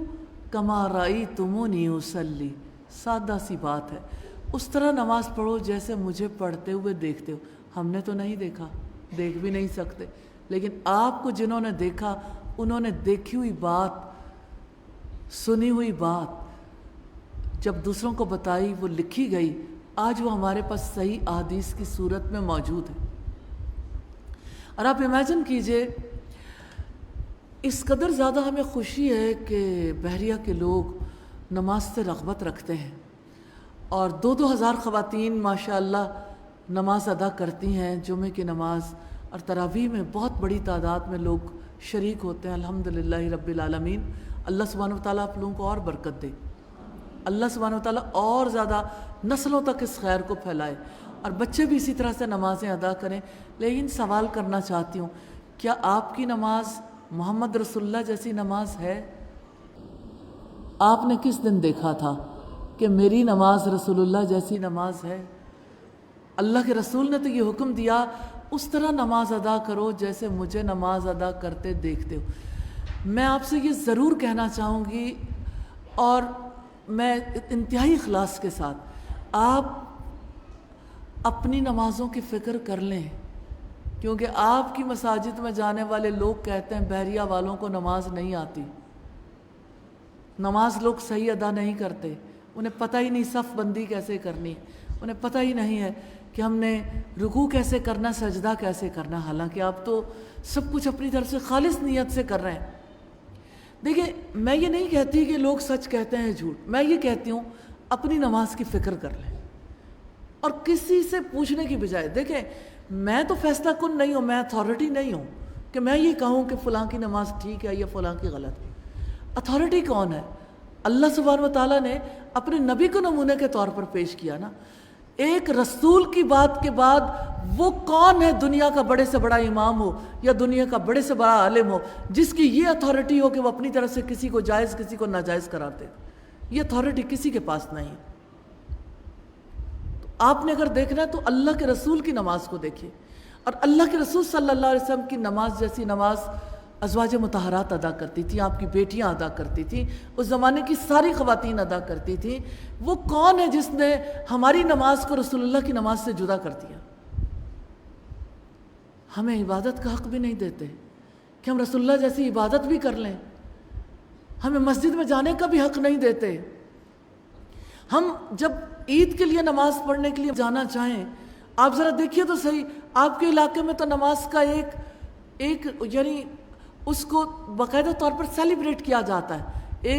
کما رأیتمونی اصلی. سادہ سی بات ہے، اس طرح نماز پڑھو جیسے مجھے پڑھتے ہوئے دیکھتے ہو. ہم نے تو نہیں دیکھا، دیکھ بھی نہیں سکتے، لیکن آپ کو جنہوں نے دیکھا انہوں نے دیکھی ہوئی بات، سنی ہوئی بات جب دوسروں کو بتائی، وہ لکھی گئی. آج وہ ہمارے پاس صحیح احادیث کی صورت میں موجود ہے. اور آپ امیجن کیجئے اس قدر زیادہ ہمیں خوشی ہے کہ بحریہ کے لوگ نماز سے رغبت رکھتے ہیں، اور 2,000 خواتین ماشاءاللہ نماز ادا کرتی ہیں، جمعہ کی نماز. اور تراویح میں بہت بڑی تعداد میں لوگ شریک ہوتے ہیں. الحمدللہ رب العالمین. اللہ سبحانہ و تعالیٰ آپ لوگوں کو اور برکت دے. اللہ سبحانہ و تعالیٰ اور زیادہ نسلوں تک اس خیر کو پھیلائے، اور بچے بھی اسی طرح سے نمازیں ادا کریں. لیکن سوال کرنا چاہتی ہوں، کیا آپ کی نماز محمد رسول اللہ جیسی نماز ہے؟ آپ نے کس دن دیکھا تھا کہ میری نماز رسول اللہ جیسی نماز ہے؟ اللہ کے رسول نے تو یہ حکم دیا اس طرح نماز ادا کرو جیسے مجھے نماز ادا کرتے دیکھتے ہو. میں آپ سے یہ ضرور کہنا چاہوں گی، اور میں انتہائی اخلاص کے ساتھ، آپ اپنی نمازوں کی فکر کر لیں، کیونکہ آپ کی مساجد میں جانے والے لوگ کہتے ہیں بحریہ والوں کو نماز نہیں آتی، نماز لوگ صحیح ادا نہیں کرتے، انہیں پتہ ہی نہیں صف بندی کیسے کرنی، انہیں پتہ ہی نہیں ہے کہ ہم نے رکوع کیسے کرنا، سجدہ کیسے کرنا. حالانکہ آپ تو سب کچھ اپنی طرف سے خالص نیت سے کر رہے ہیں. دیکھیں میں یہ نہیں کہتی کہ لوگ سچ کہتے ہیں جھوٹ، میں یہ کہتی ہوں اپنی نماز کی فکر کر لیں، اور کسی سے پوچھنے کی بجائے. دیکھیں میں تو فیصلہ کن نہیں ہوں، میں اتھارٹی نہیں ہوں کہ میں یہ کہوں کہ فلاں کی نماز ٹھیک ہے یا فلاں کی غلط ہے. اتھارٹی کون ہے؟ اللہ سبحانہ و تعالیٰ نے اپنے نبی کو نمونے کے طور پر پیش کیا نا. ایک رسول کی بات کے بعد وہ کون ہے دنیا کا بڑے سے بڑا امام ہو یا دنیا کا بڑے سے بڑا عالم ہو جس کی یہ اتھارٹی ہو کہ وہ اپنی طرف سے کسی کو جائز کسی کو ناجائز قرار دے؟ یہ اتھارٹی کسی کے پاس نہیں. تو آپ نے اگر دیکھنا ہے تو اللہ کے رسول کی نماز کو دیکھیے، اور اللہ کے رسول صلی اللہ علیہ وسلم کی نماز جیسی نماز ازواج مطہرات ادا کرتی تھیں، آپ کی بیٹیاں ادا کرتی تھیں، اس زمانے کی ساری خواتین ادا کرتی تھیں. وہ کون ہے جس نے ہماری نماز کو رسول اللہ کی نماز سے جدا کر دیا؟ ہمیں عبادت کا حق بھی نہیں دیتے کہ ہم رسول اللہ جیسی عبادت بھی کر لیں. ہمیں مسجد میں جانے کا بھی حق نہیں دیتے. ہم جب عید کے لیے نماز پڑھنے کے لیے جانا چاہیں، آپ ذرا دیکھیے تو صحیح، آپ کے علاقے میں تو نماز کا ایک یعنی اس کو باقاعدہ طور پر سیلیبریٹ کیا جاتا ہے.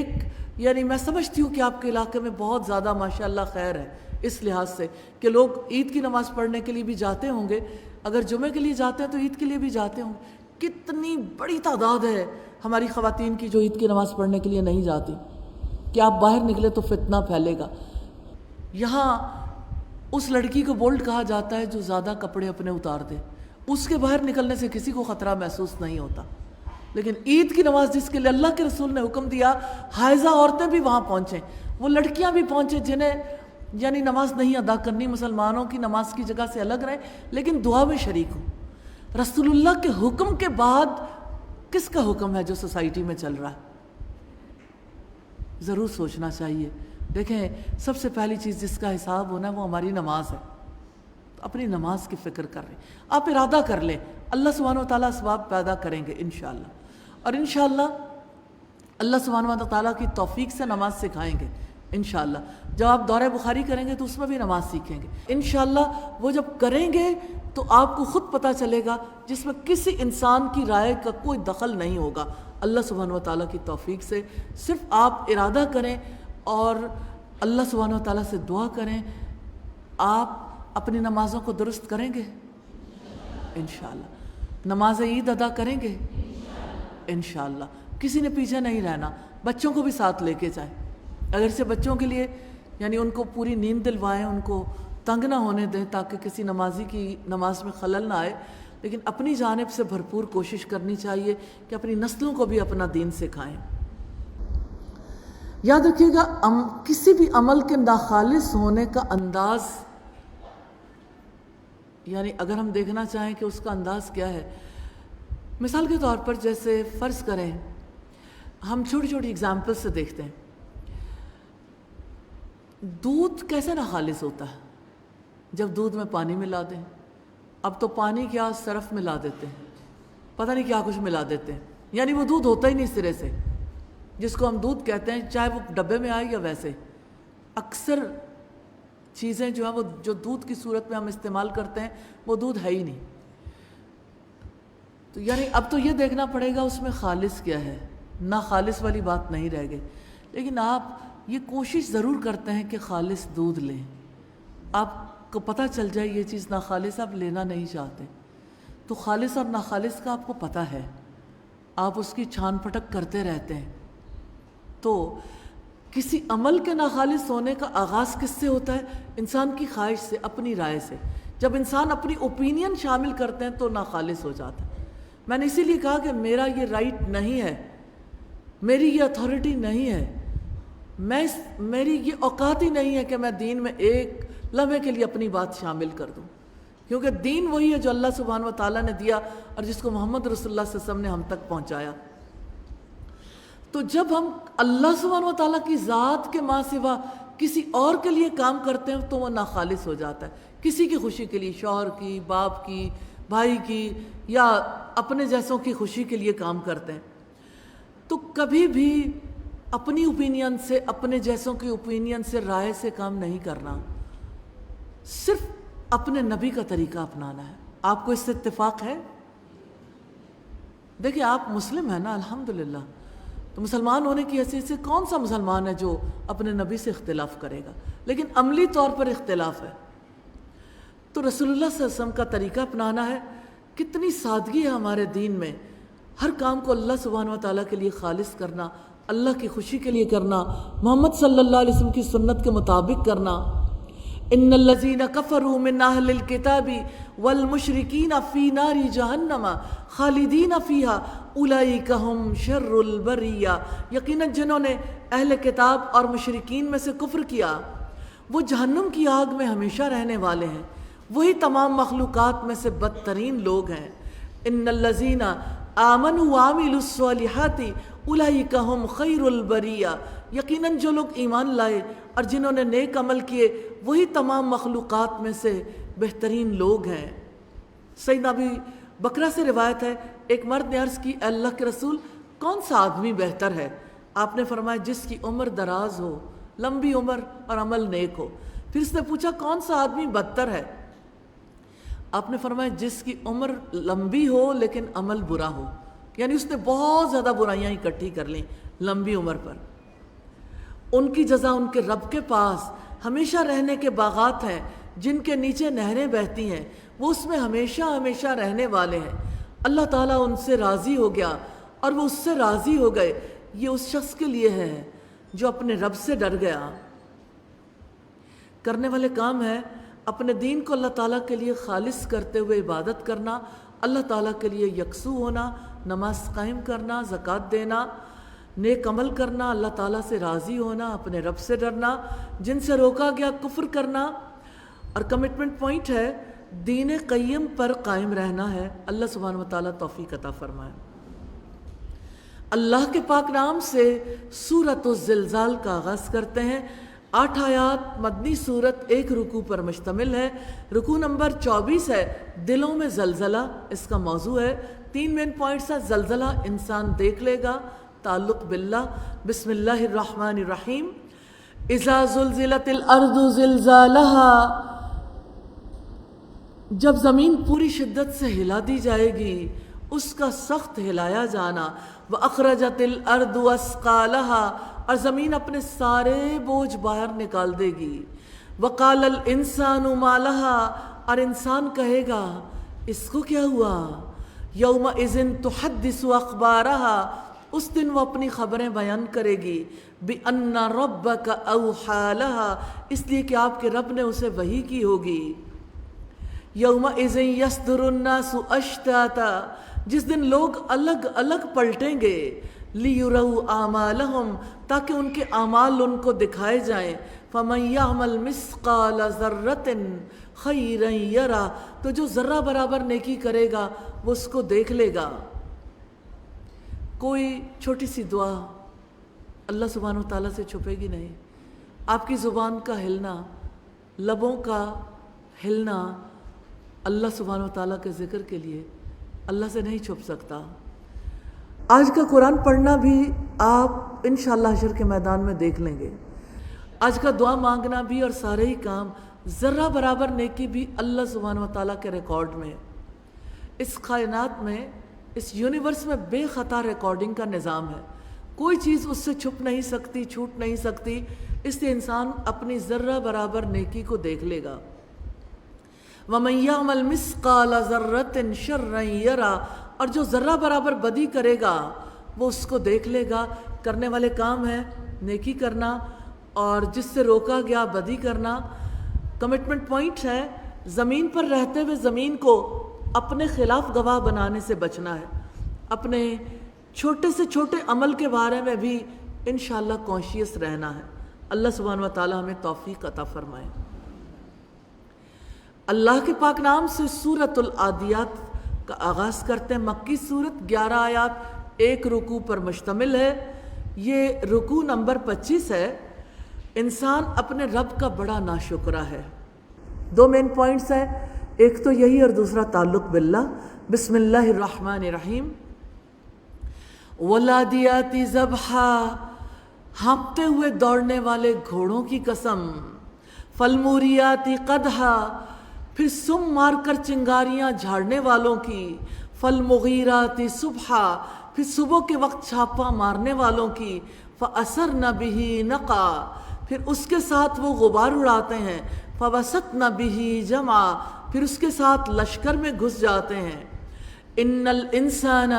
یعنی میں سمجھتی ہوں کہ آپ کے علاقے میں بہت زیادہ ماشاءاللہ خیر ہے اس لحاظ سے کہ لوگ عید کی نماز پڑھنے کے لیے بھی جاتے ہوں گے. اگر جمعے کے لیے جاتے ہیں تو عید کے لیے بھی جاتے ہوں گے. کتنی بڑی تعداد ہے ہماری خواتین کی جو عید کی نماز پڑھنے کے لیے نہیں جاتی کہ آپ باہر نکلے تو فتنہ پھیلے گا. یہاں اس لڑکی کو بولڈ کہا جاتا ہے جو زیادہ کپڑے اپنے اتار دے، اس کے باہر نکلنے سے کسی کو خطرہ محسوس نہیں ہوتا. لیکن عید کی نماز جس کے لیے اللہ کے رسول نے حکم دیا، حائضہ عورتیں بھی وہاں پہنچیں، وہ لڑکیاں بھی پہنچیں جنہیں یعنی نماز نہیں ادا کرنی، مسلمانوں کی نماز کی جگہ سے الگ رہیں لیکن دعا میں شریک ہوں. رسول اللہ کے حکم کے بعد کس کا حکم ہے جو سوسائٹی میں چل رہا ہے؟ ضرور سوچنا چاہیے. دیکھیں، سب سے پہلی چیز جس کا حساب ہونا ہے وہ ہماری نماز ہے. اپنی نماز کی فکر کر رہے ہیں، آپ ارادہ کر لیں، اللہ سبحانہ وتعالیٰ اسباب پیدا کریں گے انشاءاللہ، اور انشاءاللہ اللہ سبحانہ وتعالیٰ کی توفیق سے نماز سکھائیں گے انشاءاللہ. جب آپ دورہ بخاری کریں گے تو اس میں بھی نماز سیکھیں گے انشاءاللہ. وہ جب کریں گے تو آپ کو خود پتہ چلے گا، جس میں کسی انسان کی رائے کا کوئی دخل نہیں ہوگا. اللہ سبحانہ وتعالیٰ کی توفیق سے صرف آپ ارادہ کریں اور اللہ سبحانہ وتعالیٰ سے دعا کریں. آپ اپنی نمازوں کو درست کریں گے انشاءاللہ، نماز عید ادا کریں گے انشاءاللہ. کسی نے پیچھے نہیں رہنا، بچوں کو بھی ساتھ لے کے جائیں. اگرچہ بچوں کے لیے یعنی ان کو پوری نیند دلوائیں، ان کو تنگ نہ ہونے دیں تاکہ کسی نمازی کی نماز میں خلل نہ آئے، لیکن اپنی جانب سے بھرپور کوشش کرنی چاہیے کہ اپنی نسلوں کو بھی اپنا دین سکھائیں. یاد رکھیے گا، کسی بھی عمل کے ناخالص ہونے کا انداز، یعنی اگر ہم دیکھنا چاہیں کہ اس کا انداز کیا ہے، مثال کے طور پر جیسے فرض کریں، ہم چھوٹی چھوٹی اگزامپل سے دیکھتے ہیں. دودھ کیسے ناخالص ہوتا ہے؟ جب دودھ میں پانی ملا دیں. اب تو پانی کیا صرف ملا دیتے ہیں، پتہ نہیں کیا کچھ ملا دیتے ہیں، یعنی وہ دودھ ہوتا ہی نہیں سرے سے، جس کو ہم دودھ کہتے ہیں، چاہے وہ ڈبے میں آئے یا ویسے. اکثر چیزیں جو ہیں وہ جو دودھ کی صورت میں ہم استعمال کرتے ہیں وہ دودھ ہے ہی نہیں. تو یعنی اب تو یہ دیکھنا پڑے گا اس میں خالص کیا ہے، ناخالص والی بات نہیں رہ گئی. لیکن آپ یہ کوشش ضرور کرتے ہیں کہ خالص دودھ لیں. آپ کو پتہ چل جائے یہ چیز ناخالص، آپ لینا نہیں چاہتے، تو خالص اور ناخالص کا آپ کو پتہ ہے، آپ اس کی چھان پھٹک کرتے رہتے ہیں. تو کسی عمل کے ناخالص ہونے کا آغاز کس سے ہوتا ہے؟ انسان کی خواہش سے، اپنی رائے سے. جب انسان اپنی اوپینین شامل کرتے ہیں تو ناخالص ہو جاتا ہے. میں نے اسی لیے کہا کہ میرا یہ رائٹ نہیں ہے، میری یہ اتھارٹی نہیں ہے، میری یہ اوقات ہی نہیں ہے کہ میں دین میں ایک لمحے کے لیے اپنی بات شامل کر دوں، کیونکہ دین وہی ہے جو اللہ سبحانہ و تعالیٰ نے دیا اور جس کو محمد رسول اللہ صلی اللہ علیہ وسلم نے ہم تک پہنچایا. تو جب ہم اللہ سبحانہ و تعالیٰ کی ذات کے ماں سوا کسی اور کے لیے کام کرتے ہیں تو وہ ناخالص ہو جاتا ہے. کسی کی خوشی کے لیے، شوہر کی، باپ کی، بھائی کی، یا اپنے جیسوں کی خوشی کے لیے کام کرتے ہیں. تو کبھی بھی اپنی اوپینین سے، اپنے جیسوں کی اوپینین سے، رائے سے کام نہیں کرنا، صرف اپنے نبی کا طریقہ اپنانا ہے. آپ کو اس سے اتفاق ہے؟ دیکھیں، آپ مسلم ہیں نا الحمدللہ، تو مسلمان ہونے کی حیثیت سے کون سا مسلمان ہے جو اپنے نبی سے اختلاف کرے گا؟ لیکن عملی طور پر اختلاف ہے. تو رسول اللہ صلی اللہ علیہ وسلم کا طریقہ اپنانا ہے. کتنی سادگی ہے ہمارے دین میں، ہر کام کو اللہ سبحانہ و تعالیٰ کے لیے خالص کرنا، اللہ کی خوشی کے لیے کرنا، محمد صلی اللہ علیہ وسلم کی سنت کے مطابق کرنا. ان الذین کفروا من اہل الکتاب والمشرکین فی نار جہنم خالدین فیہا اولئک ھم شر البریہ. یقیناً جنہوں نے اہل کتاب اور مشرکین میں سے کفر کیا وہ جہنم کی آگ میں ہمیشہ رہنے والے ہیں، وہی تمام مخلوقات میں سے بدترین لوگ ہیں. ان الذین آمنوا وعملوا الصالحات اولئک ھم خیر البریہ. یقیناً جو لوگ ایمان لائے اور جنہوں نے نیک عمل کیے وہی تمام مخلوقات میں سے بہترین لوگ ہیں. سیدنا ابی بکرہ سے روایت ہے، ایک مرد نے عرض کی، اے اللہ کے رسول، کون سا آدمی بہتر ہے؟ آپ نے فرمایا جس کی عمر دراز ہو، لمبی عمر اور عمل نیک ہو. پھر اس نے پوچھا کون سا آدمی بدتر ہے؟ آپ نے فرمایا جس کی عمر لمبی ہو لیکن عمل برا ہو. یعنی اس نے بہت زیادہ برائیاں اکٹھی کر لیں لمبی عمر پر. ان کی جزا ان کے رب کے پاس ہمیشہ رہنے کے باغات ہیں جن کے نیچے نہریں بہتی ہیں، وہ اس میں ہمیشہ ہمیشہ رہنے والے ہیں. اللہ تعالیٰ ان سے راضی ہو گیا اور وہ اس سے راضی ہو گئے. یہ اس شخص کے لیے ہے جو اپنے رب سے ڈر گیا. کرنے والے کام ہے اپنے دین کو اللہ تعالیٰ کے لیے خالص کرتے ہوئے عبادت کرنا، اللہ تعالیٰ کے لیے یکسو ہونا، نماز قائم کرنا، زکوٰۃ دینا، نیک عمل کرنا، اللہ تعالیٰ سے راضی ہونا، اپنے رب سے ڈرنا، جن سے روکا گیا کفر کرنا. اور کمٹمنٹ پوائنٹ ہے دین قیم پر قائم رہنا ہے. اللہ سبحانہ وتعالیٰ توفیق عطا فرمائے. اللہ کے پاک نام سے سورۃ الزلزال کا آغاز کرتے ہیں. 8 آیات مدنی سورت، 1 رکوع پر مشتمل ہے. رکوع نمبر 24 ہے دلوں میں زلزلہ، اس کا موضوع ہے. 3 مین پوائنٹس ہے. زلزلہ انسان دیکھ لے گا، تعلق باللہ. بسم اللہ الرحمن الرحیم. اذا زلزلت الارض زلزالها، جب زمین پوری شدت سے ہلا دی جائے گی، اس کا سخت ہلایا جانا. وَأَخْرَجَتِ الْأَرْضُ أَثْقَالَهَا، اور زمین اپنے سارے بوجھ باہر نکال دے گی. وَقَالَ الْإِنسَانُ مَا لَهَا، اور انسان کہے گا اس کو کیا ہوا. يَوْمَئِذٍ تُحَدِّثُ أَخْبَارَهَا، اس دن وہ اپنی خبریں بیان کرے گی. بِأَنَّ رَبَّكَ أَوْحَىٰ لَهَا، اس لیے کہ آپ کے رب نے اسے وحی کی ہوگی. یومئذ یصدر الناس اشتاتا، جس دن لوگ الگ الگ پلٹیں گے. لیروا اعمالہم، تاکہ ان کے اعمال ان کو دکھائے جائیں. فمن یعمل مثقال ذرۃ خیرا یرا، تو جو ذرہ برابر نیکی کرے گا وہ اس کو دیکھ لے گا. کوئی چھوٹی سی دعا اللہ سبحانہ وتعالیٰ سے چھپے گی نہیں. آپ کی زبان کا ہلنا، لبوں کا ہلنا اللہ سبحانہ وتعالیٰ کے ذکر کے لیے اللہ سے نہیں چھپ سکتا. آج کا قرآن پڑھنا بھی آپ انشاءاللہ حشر کے میدان میں دیکھ لیں گے. آج کا دعا مانگنا بھی اور سارے ہی کام، ذرہ برابر نیکی بھی اللہ سبحانہ وتعالیٰ کے ریکارڈ میں. اس کائنات میں، اس یونیورس میں بے خطا ریکارڈنگ کا نظام ہے. کوئی چیز اس سے چھپ نہیں سکتی، چھوٹ نہیں سکتی. اس لیے انسان اپنی ذرہ برابر نیکی کو دیکھ لے گا. وَمَن يَعْمَلْ مِثْقَالَ ذَرَّةٍ شَرًّا يَرَىٰ، اور جو ذرہ برابر بدی کرے گا وہ اس کو دیکھ لے گا. کرنے والے کام ہے نیکی کرنا اور جس سے روکا گیا بدی کرنا. کمٹمنٹ پوائنٹ ہے زمین پر رہتے ہوئے زمین کو اپنے خلاف گواہ بنانے سے بچنا ہے. اپنے چھوٹے سے چھوٹے عمل کے بارے میں بھی انشاءاللہ کانشیس رہنا ہے. اللہ سبحانہ وتعالیٰ ہمیں توفیق عطا فرمائے. اللہ کے پاک نام سے سورۃ العادیات کا آغاز کرتے ہیں. مکی سورت، 11 آیات، 1 رکوع پر مشتمل ہے. یہ رکوع نمبر 25 ہے. انسان اپنے رب کا بڑا ناشکرہ ہے. 2 مین پوائنٹس ہیں، ایک تو یہی اور دوسرا تعلق باللہ. بسم اللہ الرحمن الرحیم. والعادیات ضبحا، ہانپتے ہوئے دوڑنے والے گھوڑوں کی قسم. فالموریات قدحا، پھر سم مار کر چنگاریاں جھاڑنے والوں کی. فالمغیرات صبحا، پھر صبح کے وقت چھاپا مارنے والوں کی. فأثرن بہ نقعا، پھر اس کے ساتھ وہ غبار اڑاتے ہیں. فوسطن بہ جمعا، پھر اس کے ساتھ لشکر میں گھس جاتے ہیں. ان الانسان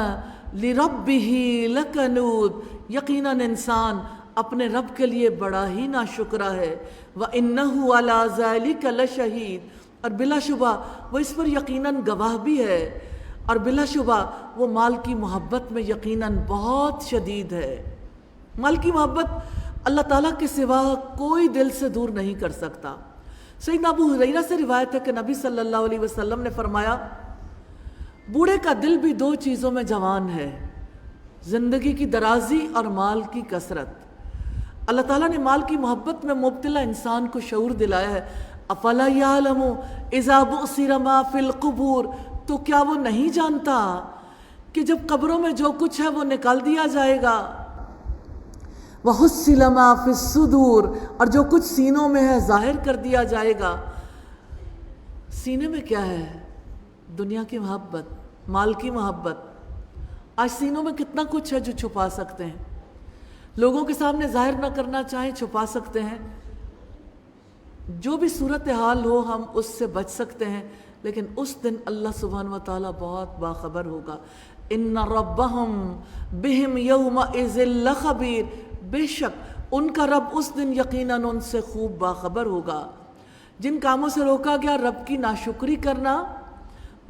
لربہ لکنود، یقیناً انسان اپنے رب کے لیے بڑا ہی ناشکرہ ہے. وَإِنَّهُ عَلَىٰ ذَلِكَ لَشَهِيدٌ، اور بلا شبہ وہ اس پر یقیناً گواہ بھی ہے. اور بلا شبہ وہ مال کی محبت میں یقیناً بہت شدید ہے. مال کی محبت اللہ تعالیٰ کے سوا کوئی دل سے دور نہیں کر سکتا. سیدنا ابو ہریرہ سے روایت ہے کہ نبی صلی اللہ علیہ وسلم نے فرمایا بوڑھے کا دل بھی 2 چیزوں میں جوان ہے، زندگی کی درازی اور مال کی کثرت. اللہ تعالیٰ نے مال کی محبت میں مبتلا انسان کو شعور دلایا ہے. افلا یعلم اذا بعثر ما فی القبور، تو کیا وہ نہیں جانتا کہ جب قبروں میں جو کچھ ہے وہ نکال دیا جائے گا. وحصل ما فی الصدور، اور جو کچھ سینوں میں ہے ظاہر کر دیا جائے گا. سینے میں کیا ہے؟ دنیا کی محبت، مال کی محبت. آج سینوں میں کتنا کچھ ہے جو چھپا سکتے ہیں. لوگوں کے سامنے ظاہر نہ کرنا چاہیں چھپا سکتے ہیں. جو بھی صورتحال ہو ہم اس سے بچ سکتے ہیں، لیکن اس دن اللہ سبحانہ و تعالیٰ بہت باخبر ہوگا. ان ربہم بہم یومئذ لخبیر، بے شک ان کا رب اس دن یقیناً ان سے خوب باخبر ہوگا. جن کاموں سے روکا گیا، رب کی ناشکری کرنا،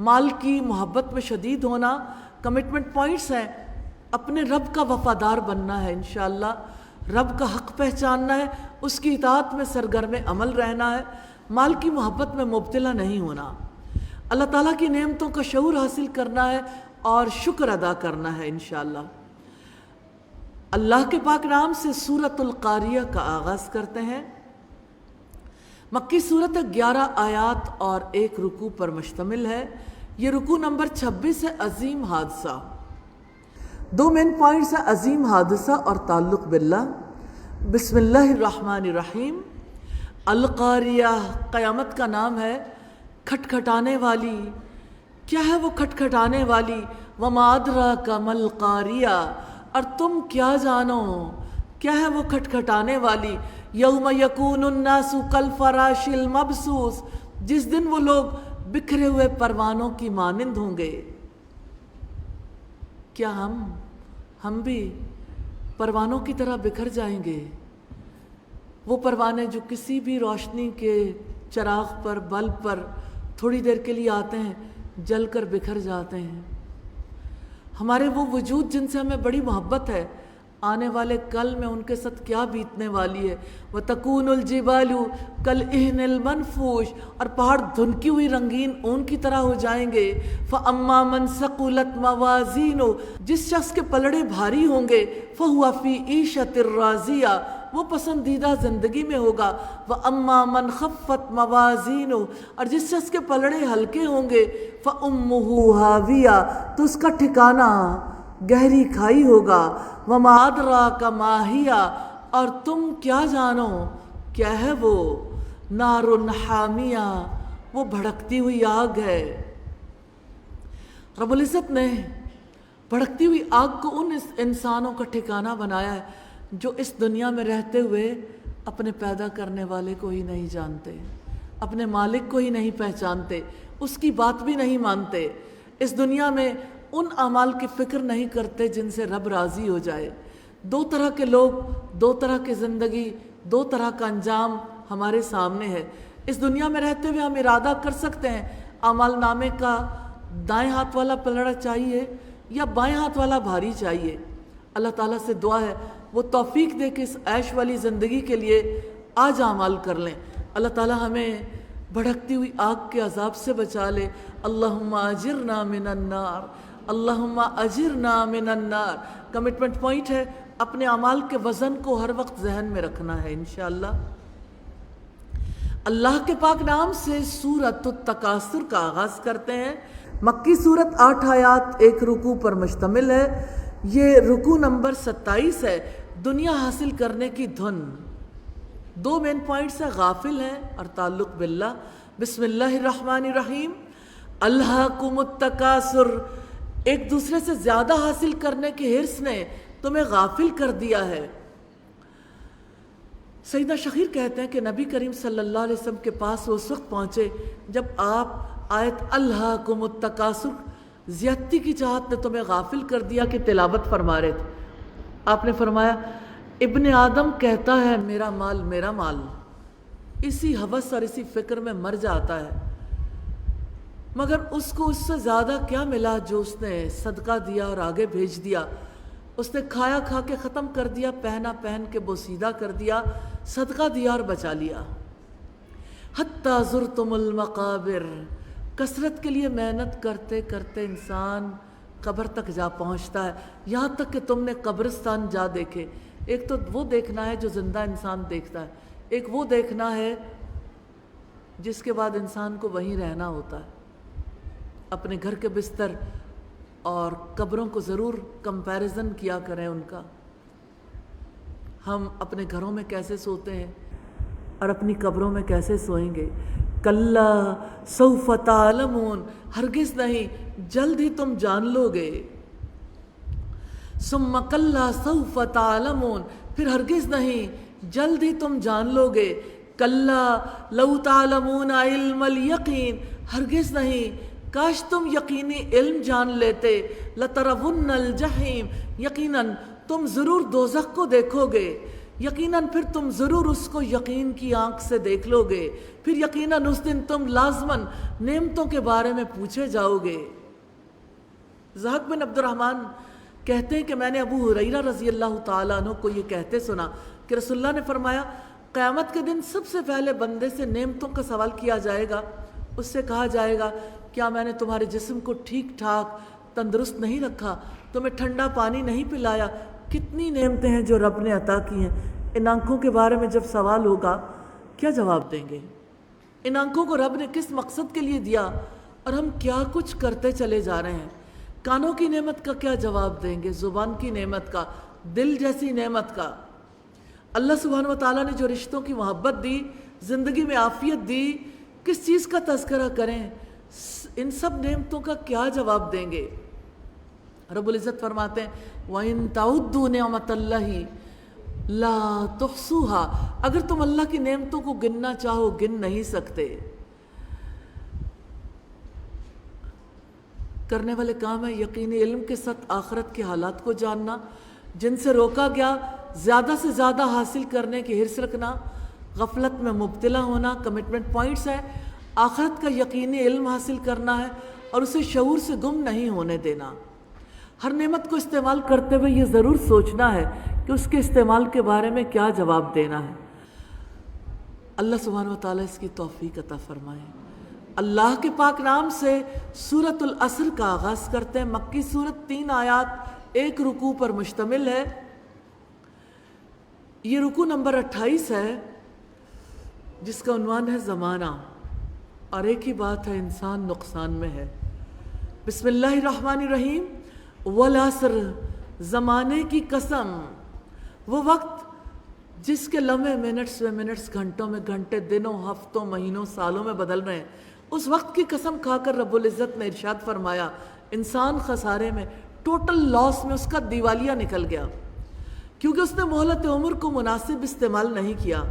مال کی محبت میں شدید ہونا، کمٹمنٹ پوائنٹس ہیں. اپنے رب کا وفادار بننا ہے انشاءاللہ، رب کا حق پہچاننا ہے، اس کی اطاعت میں سرگرم عمل رہنا ہے، مال کی محبت میں مبتلا نہیں ہونا، اللہ تعالیٰ کی نعمتوں کا شعور حاصل کرنا ہے اور شکر ادا کرنا ہے انشاءاللہ. اللہ کے پاک نام سے سورۃ القاریہ کا آغاز کرتے ہیں. مکی صورت 11 آیات اور 1 رکوع پر مشتمل ہے. یہ رکوع نمبر 26 ہے، عظیم حادثہ. 2 مین پوائنٹس ہیں، عظیم حادثہ اور تعلق باللہ. بسم اللہ الرحمن الرحیم. القاریہ قیامت کا نام ہے، کھٹکھٹانے والی. کیا ہے وہ کھٹکھٹانے والی؟ وما ادراک ما القاریہ، اور تم کیا جانو کیا ہے وہ کھٹکھٹانے والی. یوم یکون الناس کالفراش المبثوث، جس دن وہ لوگ بکھرے ہوئے پروانوں کی مانند ہوں گے. کیا ہم بھی پروانوں کی طرح بکھر جائیں گے؟ وہ پروانے جو کسی بھی روشنی کے چراغ پر، بلب پر تھوڑی دیر کے لیے آتے ہیں، جل کر بکھر جاتے ہیں. ہمارے وہ وجود جن سے ہمیں بڑی محبت ہے، آنے والے کل میں ان کے ساتھ کیا بیتنے والی ہے. وَتَكُونُ الْجِبَالُ كَالْإِهْنِ الْمَنْفُوشِ، اور پہاڑ دھنکی ہوئی رنگین اون کی طرح ہو جائیں گے. فَأَمَّا مَنْ ثَقُلَتْ مَوَازِينُهُ، جس شخص کے پلڑے بھاری ہوں گے. فَهُوَ فِي عِيشَةٍ رَاضِيَةٍ، وہ پسندیدہ زندگی میں ہوگا. وَأَمَّا مَنْ خَفَّتْ مَوَازِينُهُ، اور جس شخص کے پلڑے ہلکے ہوں گے. فَأُمُّهُ هَاوِيَةٌ، تو اس کا ٹھکانہ گہری کھائی ہوگا. وَمَا أَدْرَاكَ مَا هِيَ، اور تم کیا جانو کیا ہے وہ. نَارٌ حَامِيَةٌ، وہ بھڑکتی ہوئی آگ ہے. رب العزت نے بھڑکتی ہوئی آگ کو ان انسانوں کا ٹھکانہ بنایا ہے جو اس دنیا میں رہتے ہوئے اپنے پیدا کرنے والے کو ہی نہیں جانتے، اپنے مالک کو ہی نہیں پہچانتے، اس کی بات بھی نہیں مانتے. اس دنیا میں ان اعمال کی فکر نہیں کرتے جن سے رب راضی ہو جائے. 2 طرح کے لوگ، 2 طرح کی زندگی، 2 طرح کا انجام ہمارے سامنے ہے. اس دنیا میں رہتے ہوئے ہم ارادہ کر سکتے ہیں اعمال نامے کا دائیں ہاتھ والا پلڑا چاہیے یا بائیں ہاتھ والا بھاری چاہیے. اللہ تعالیٰ سے دعا ہے وہ توفیق دے کہ اس عیش والی زندگی کے لیے آج اعمال کر لیں. اللہ تعالیٰ ہمیں بھڑکتی ہوئی آگ کے عذاب سے بچا لے. اللہم اجرنا من النار، اللہم اجرنا من النار. کمٹمنٹ پوائنٹ ہے، اپنے اعمال کے وزن کو ہر وقت ذہن میں رکھنا ہے انشاءاللہ. اللہ کے پاک نام سے سورۃ التکاثر کا آغاز کرتے ہیں. مکی سورت 8 آیات 1 رکوع پر مشتمل ہے. یہ رکوع نمبر 27 ہے. دنیا حاصل کرنے کی دھن. 2 مین پوائنٹس ہیں، غافل ہیں اور تعلق باللہ. بسم اللہ الرحمن الرحیم. الہاکم التکاثر، ایک دوسرے سے زیادہ حاصل کرنے کے حرص نے تمہیں غافل کر دیا ہے. سیدنا شخیر کہتے ہیں کہ نبی کریم صلی اللہ علیہ وسلم کے پاس وہ اس وقت پہنچے جب آپ آیت الہاکم التکاثر، زیادتی کی چاہت نے تمہیں غافل کر دیا، کہ تلاوت فرما رہے تھے. آپ نے فرمایا ابن آدم کہتا ہے میرا مال میرا مال، اسی ہوس اور اسی فکر میں مر جاتا ہے، مگر اس کو اس سے زیادہ کیا ملا جو اس نے صدقہ دیا اور آگے بھیج دیا. اس نے کھایا کھا کے ختم کر دیا، پہنا پہن کے بوسیدہ کر دیا، صدقہ دیا اور بچا لیا. حتیٰ زرتم المقابر، کثرت کے لیے محنت کرتے کرتے انسان قبر تک جا پہنچتا ہے، یہاں تک کہ تم نے قبرستان جا دیکھے. ایک تو وہ دیکھنا ہے جو زندہ انسان دیکھتا ہے، ایک وہ دیکھنا ہے جس کے بعد انسان کو وہیں رہنا ہوتا ہے. اپنے گھر کے بستر اور قبروں کو ضرور کمپیریزن کیا کریں ان کا. ہم اپنے گھروں میں کیسے سوتے ہیں اور اپنی قبروں میں کیسے سوئیں گے. کلا سوف تعلمون، ہرگز نہیں، جلد ہی تم جان لو گے. ثم کلا سوف تعلمون، پھر ہرگز نہیں، جلد ہی تم جان لو گے. کلا لو تعلمون علم الیقین، ہرگز نہیں، کاش تم یقینی علم جان لیتے، لَتَرَوُنَّ الْجَحِيمَ، یقیناً تم ضرور دوزخ کو دیکھو گے، یقیناً پھر تم ضرور اس کو یقین کی آنکھ سے دیکھ لو گے، پھر یقیناً اس دن تم لازماً نعمتوں کے بارے میں پوچھے جاؤ گے۔ ضحاک بن عبد الرحمن کہتے ہیں کہ میں نے ابو ہریرہ رضی اللہ تعالیٰ عنہ کو یہ کہتے سنا کہ رسول اللہ نے فرمایا، قیامت کے دن سب سے پہلے بندے سے نعمتوں کا سوال کیا جائے گا۔ اس سے کہا جائے گا، کیا میں نے تمہارے جسم کو ٹھیک ٹھاک تندرست نہیں رکھا، تمہیں ٹھنڈا پانی نہیں پلایا؟ کتنی نعمتیں ہیں جو رب نے عطا کی ہیں۔ ان آنکھوں کے بارے میں جب سوال ہوگا کیا جواب دیں گے؟ ان آنکھوں کو رب نے کس مقصد کے لیے دیا اور ہم کیا کچھ کرتے چلے جا رہے ہیں؟ کانوں کی نعمت کا کیا جواب دیں گے؟ زبان کی نعمت کا، دل جیسی نعمت کا؟ اللہ سبحانہ وتعالیٰ نے جو رشتوں کی محبت دی، زندگی میں عافیت دی، کس چیز کا تذکرہ کریں؟ ان سب نعمتوں کا کیا جواب دیں گے؟ رب العزت فرماتے ہیں وَإِن تَعُدُّوا نِعْمَةَ اللَّهِ لَا تُحْصُوهَا، اگر تم اللہ کی نعمتوں کو گننا چاہو گن نہیں سکتے۔ کرنے والے کام ہے یقینی علم کے ساتھ آخرت کے حالات کو جاننا، جن سے روکا گیا زیادہ سے زیادہ حاصل کرنے کی حرص رکھنا، غفلت میں مبتلا ہونا، کمٹمنٹ پوائنٹس ہے، آخرت کا یقینی علم حاصل کرنا ہے اور اسے شعور سے گم نہیں ہونے دینا۔ ہر نعمت کو استعمال کرتے ہوئے یہ ضرور سوچنا ہے کہ اس کے استعمال کے بارے میں کیا جواب دینا ہے۔ اللہ سبحانہ وتعالیٰ اس کی توفیق عطا فرمائے۔ اللہ کے پاک نام سے سورۃ العصر کا آغاز کرتے ہیں۔ مکی سورت 3 آیات 1 رکوع پر مشتمل ہے۔ یہ رکوع نمبر 28 ہے جس کا عنوان ہے زمانہ، اور ایک ہی بات ہے، انسان نقصان میں ہے۔ بسم اللہ الرحمن الرحیم۔ والعصر، زمانے کی قسم، وہ وقت جس کے لمحے منٹس میں منٹس، گھنٹوں میں گھنٹے، دنوں، ہفتوں، مہینوں، سالوں میں بدل رہے ہیں، اس وقت کی قسم کھا کر رب العزت نے ارشاد فرمایا انسان خسارے میں، ٹوٹل لاس میں، اس کا دیوالیہ نکل گیا، کیونکہ اس نے مہلت عمر کو مناسب استعمال نہیں کیا۔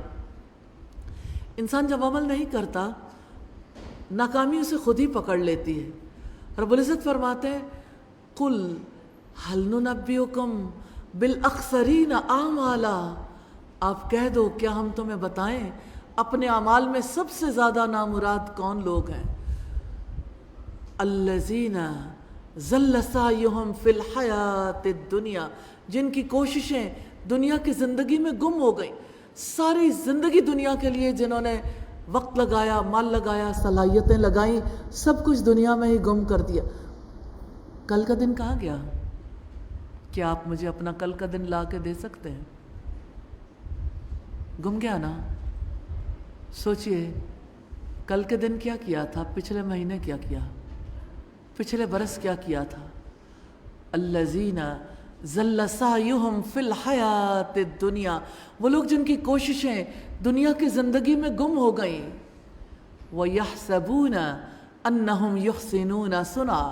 انسان جب عمل نہیں کرتا، ناکامی اسے خود ہی پکڑ لیتی ہے۔ رب العزت فرماتے ہیں قُلْ هَلْ نُنَبِّئُكُمْ بِالْأَخْسَرِينَ أَعْمَالًا، آپ کہہ دو کیا ہم تمہیں بتائیں اپنے اعمال میں سب سے زیادہ نامراد کون لوگ ہیں؟ الَّذِينَ ضَلَّ سَعْيُهُمْ فِي الْحَيَاةِ الدُّنْيَا، جن کی کوششیں دنیا کی زندگی میں گم ہو گئیں، ساری زندگی دنیا کے لیے جنہوں نے وقت لگایا، مال لگایا، صلاحیتیں لگائیں، سب کچھ دنیا میں ہی گم کر دیا۔ کل کا دن کہاں گیا؟ کیا آپ مجھے اپنا کل کا دن لا کے دے سکتے ہیں؟ گم گیا نا۔ سوچئے کل کے دن کیا کیا تھا، پچھلے مہینے کیا کیا، پچھلے برس کیا کیا تھا۔ الذین ضل سعیہم فی الحیاۃ الدنیا، وہ لوگ جن کی کوششیں دنیا کی زندگی میں گم ہو گئیں۔ وَيَحْسَبُونَ أَنَّهُمْ يُحْسِنُونَ صُنْعًا،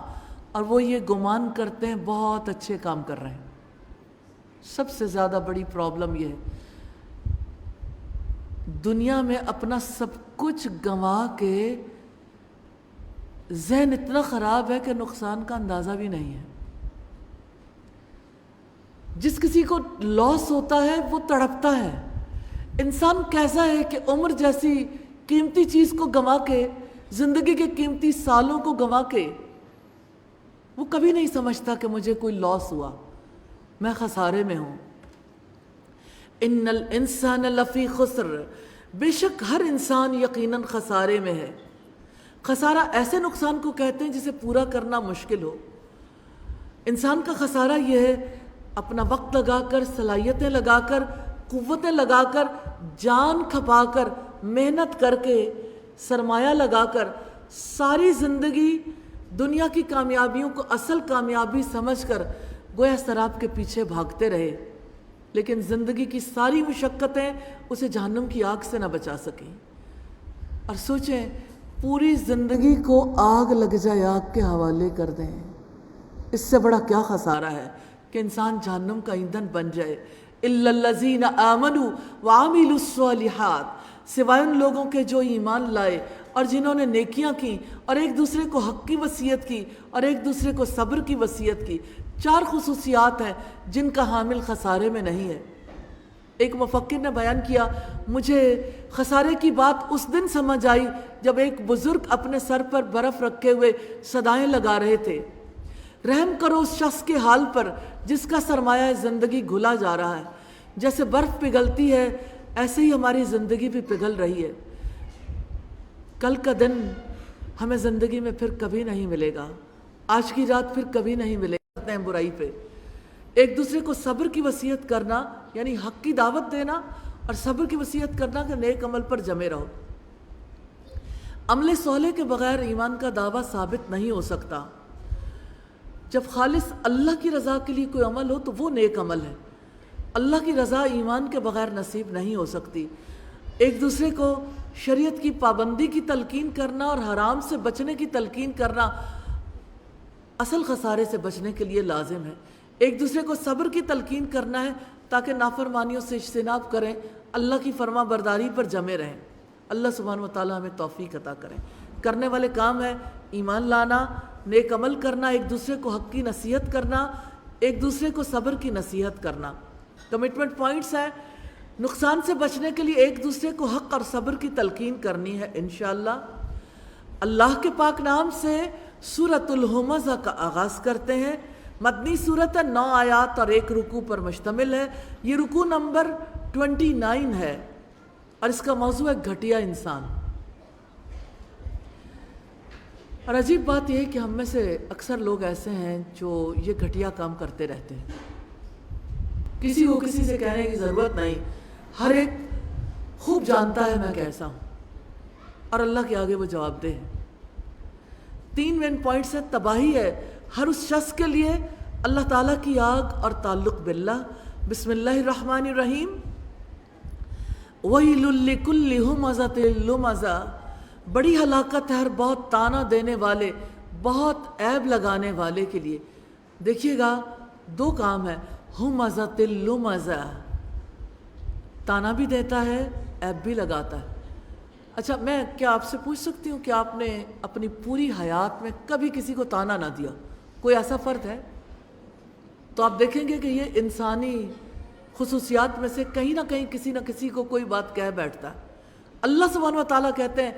اور وہ یہ گمان کرتے ہیں بہت اچھے کام کر رہے ہیں۔ سب سے زیادہ بڑی پرابلم یہ ہے دنیا میں اپنا سب کچھ گنوا کے ذہن اتنا خراب ہے کہ نقصان کا اندازہ بھی نہیں ہے۔ جس کسی کو لاس ہوتا ہے وہ تڑپتا ہے۔ انسان کیسا ہے کہ عمر جیسی قیمتی چیز کو گنوا کے، زندگی کے قیمتی سالوں کو گنوا کے، وہ کبھی نہیں سمجھتا کہ مجھے کوئی لاس ہوا، میں خسارے میں ہوں۔ ان الانسان لفی خسر، بے شک ہر انسان یقیناً خسارے میں ہے۔ خسارہ ایسے نقصان کو کہتے ہیں جسے پورا کرنا مشکل ہو۔ انسان کا خسارہ یہ ہے اپنا وقت لگا کر، صلاحیتیں لگا کر، قوتیں لگا کر، جان کھپا کر، محنت کر کے، سرمایہ لگا کر، ساری زندگی دنیا کی کامیابیوں کو اصل کامیابی سمجھ کر گویا سراب کے پیچھے بھاگتے رہے، لیکن زندگی کی ساری مشقتیں اسے جہنم کی آگ سے نہ بچا سکیں۔ اور سوچیں پوری زندگی کو آگ لگ جائے، آگ کے حوالے کر دیں، اس سے بڑا کیا خسارہ ہے کہ انسان جہنم کا ایندھن بن جائے۔ اِلَّا الَّذِينَ آمَنُوا وَعَمِلُوا الصَّالِحَاتِ، سوائے ان لوگوں کے جو ایمان لائے اور جنہوں نے نیکیاں کی اور ایک دوسرے کو حق کی وصیت کی اور ایک دوسرے کو صبر کی وصیت کی. 4 خصوصیات ہیں جن کا حامل خسارے میں نہیں ہے. ایک مفکر نے بیان کیا، مجھے خسارے کی بات اس دن سمجھ آئی جب ایک بزرگ اپنے سر پر برف رکھے ہوئے صدائیں لگا رہے تھے، رحم کرو اس شخص کے حال پر جس کا سرمایہ زندگی گھلا جا رہا ہے. جیسے برف پگھلتی ہے ایسے ہی ہماری زندگی بھی پگھل رہی ہے. کل کا دن ہمیں زندگی میں پھر کبھی نہیں ملے گا، آج کی رات پھر کبھی نہیں ملے گا. برائی پہ ایک دوسرے کو صبر کی وصیت کرنا یعنی حق کی دعوت دینا، اور صبر کی وصیت کرنا کہ نیک عمل پر جمے رہو. عمل صالح کے بغیر ایمان کا دعویٰ ثابت نہیں ہو سکتا. جب خالص اللہ کی رضا کے لیے کوئی عمل ہو تو وہ نیک عمل ہے. اللہ کی رضا ایمان کے بغیر نصیب نہیں ہو سکتی. ایک دوسرے کو شریعت کی پابندی کی تلقین کرنا اور حرام سے بچنے کی تلقین کرنا اصل خسارے سے بچنے کے لیے لازم ہے. ایک دوسرے کو صبر کی تلقین کرنا ہے تاکہ نافرمانیوں سے اجتناب کریں، اللہ کی فرما برداری پر جمے رہیں. اللہ سبحانہ و تعالی ہمیں توفیق عطا کریں. کرنے والے کام ہیں ایمان لانا، نیک عمل کرنا، ایک دوسرے کو حق کی نصیحت کرنا، ایک دوسرے کو صبر کی نصیحت کرنا. کمٹمنٹ پوائنٹس ہیں، نقصان سے بچنے کے لیے ایک دوسرے کو حق اور صبر کی تلقین کرنی ہے انشاءاللہ. اللہ کے پاک نام سے سورۃ الہمزہ کا آغاز کرتے ہیں. مدنی سورت ہے، 9 آیات اور 1 رکوع پر مشتمل ہے. یہ رکوع نمبر 29 ہے اور اس کا موضوع ہے گھٹیا انسان. اور عجیب بات یہ ہے کہ ہم میں سے اکثر لوگ ایسے ہیں جو یہ گھٹیا کام کرتے رہتے ہیں. کسی کو کسی سے کہنے کی ضرورت نہیں، ہر ایک خوب جانتا ہے میں کیسا ہوں اور اللہ کے آگے وہ جواب دہ ہے. 3 مین پوائنٹس ہے. تباہی ہے ہر اس شخص کے لیے اللہ تعالیٰ کی آگ اور تعلق باللہ. بسم اللہ الرحمن الرحیم. وَيْلٌ لِّكُلِّ ہُمَزَةٍ لُمَزَةٍ. بڑی ہلاکت ہے ہر بہت تانا دینے والے، بہت عیب لگانے والے کے لیے. دیکھیے گا 2 کام ہے، ہُمَزَةٍ لُمَزَةٍ، تانا بھی دیتا ہے عیب بھی لگاتا ہے. اچھا میں کیا آپ سے پوچھ سکتی ہوں کہ آپ نے اپنی پوری حیات میں کبھی کسی کو تانا نہ دیا؟ کوئی ایسا فرد ہے؟ تو آپ دیکھیں گے کہ یہ انسانی خصوصیات میں سے کہیں نہ کہیں کسی نہ کسی کو کوئی بات کہہ بیٹھتا ہے. اللہ سبحانہ و تعالیٰ کہتے ہیں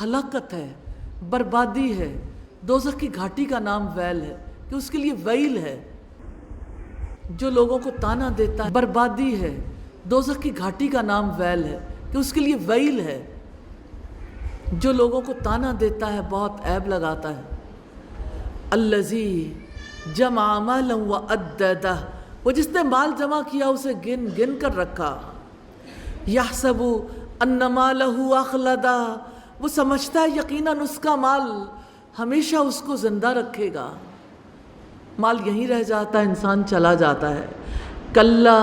ہلاکت ہے، بربادی ہے، دوزخ کی گھاٹی کا نام ویل ہے کہ اس کے لیے ویل ہے جو لوگوں کو تانا دیتا ہے. بربادی ہے، دوزخ کی گھاٹی کا نام ویل ہے کہ اس کے لیے ویل ہے جو لوگوں کو تانا دیتا ہے، بہت عیب لگاتا ہے. الذی جمع مالا وعددہ، وہ جس نے مال جمع کیا اسے گن گن کر رکھا. یحسب ان مالہ اخلدہ، وہ سمجھتا ہے یقیناً اس کا مال ہمیشہ اس کو زندہ رکھے گا. مال یہیں رہ جاتا ہے، انسان چلا جاتا ہے. کلا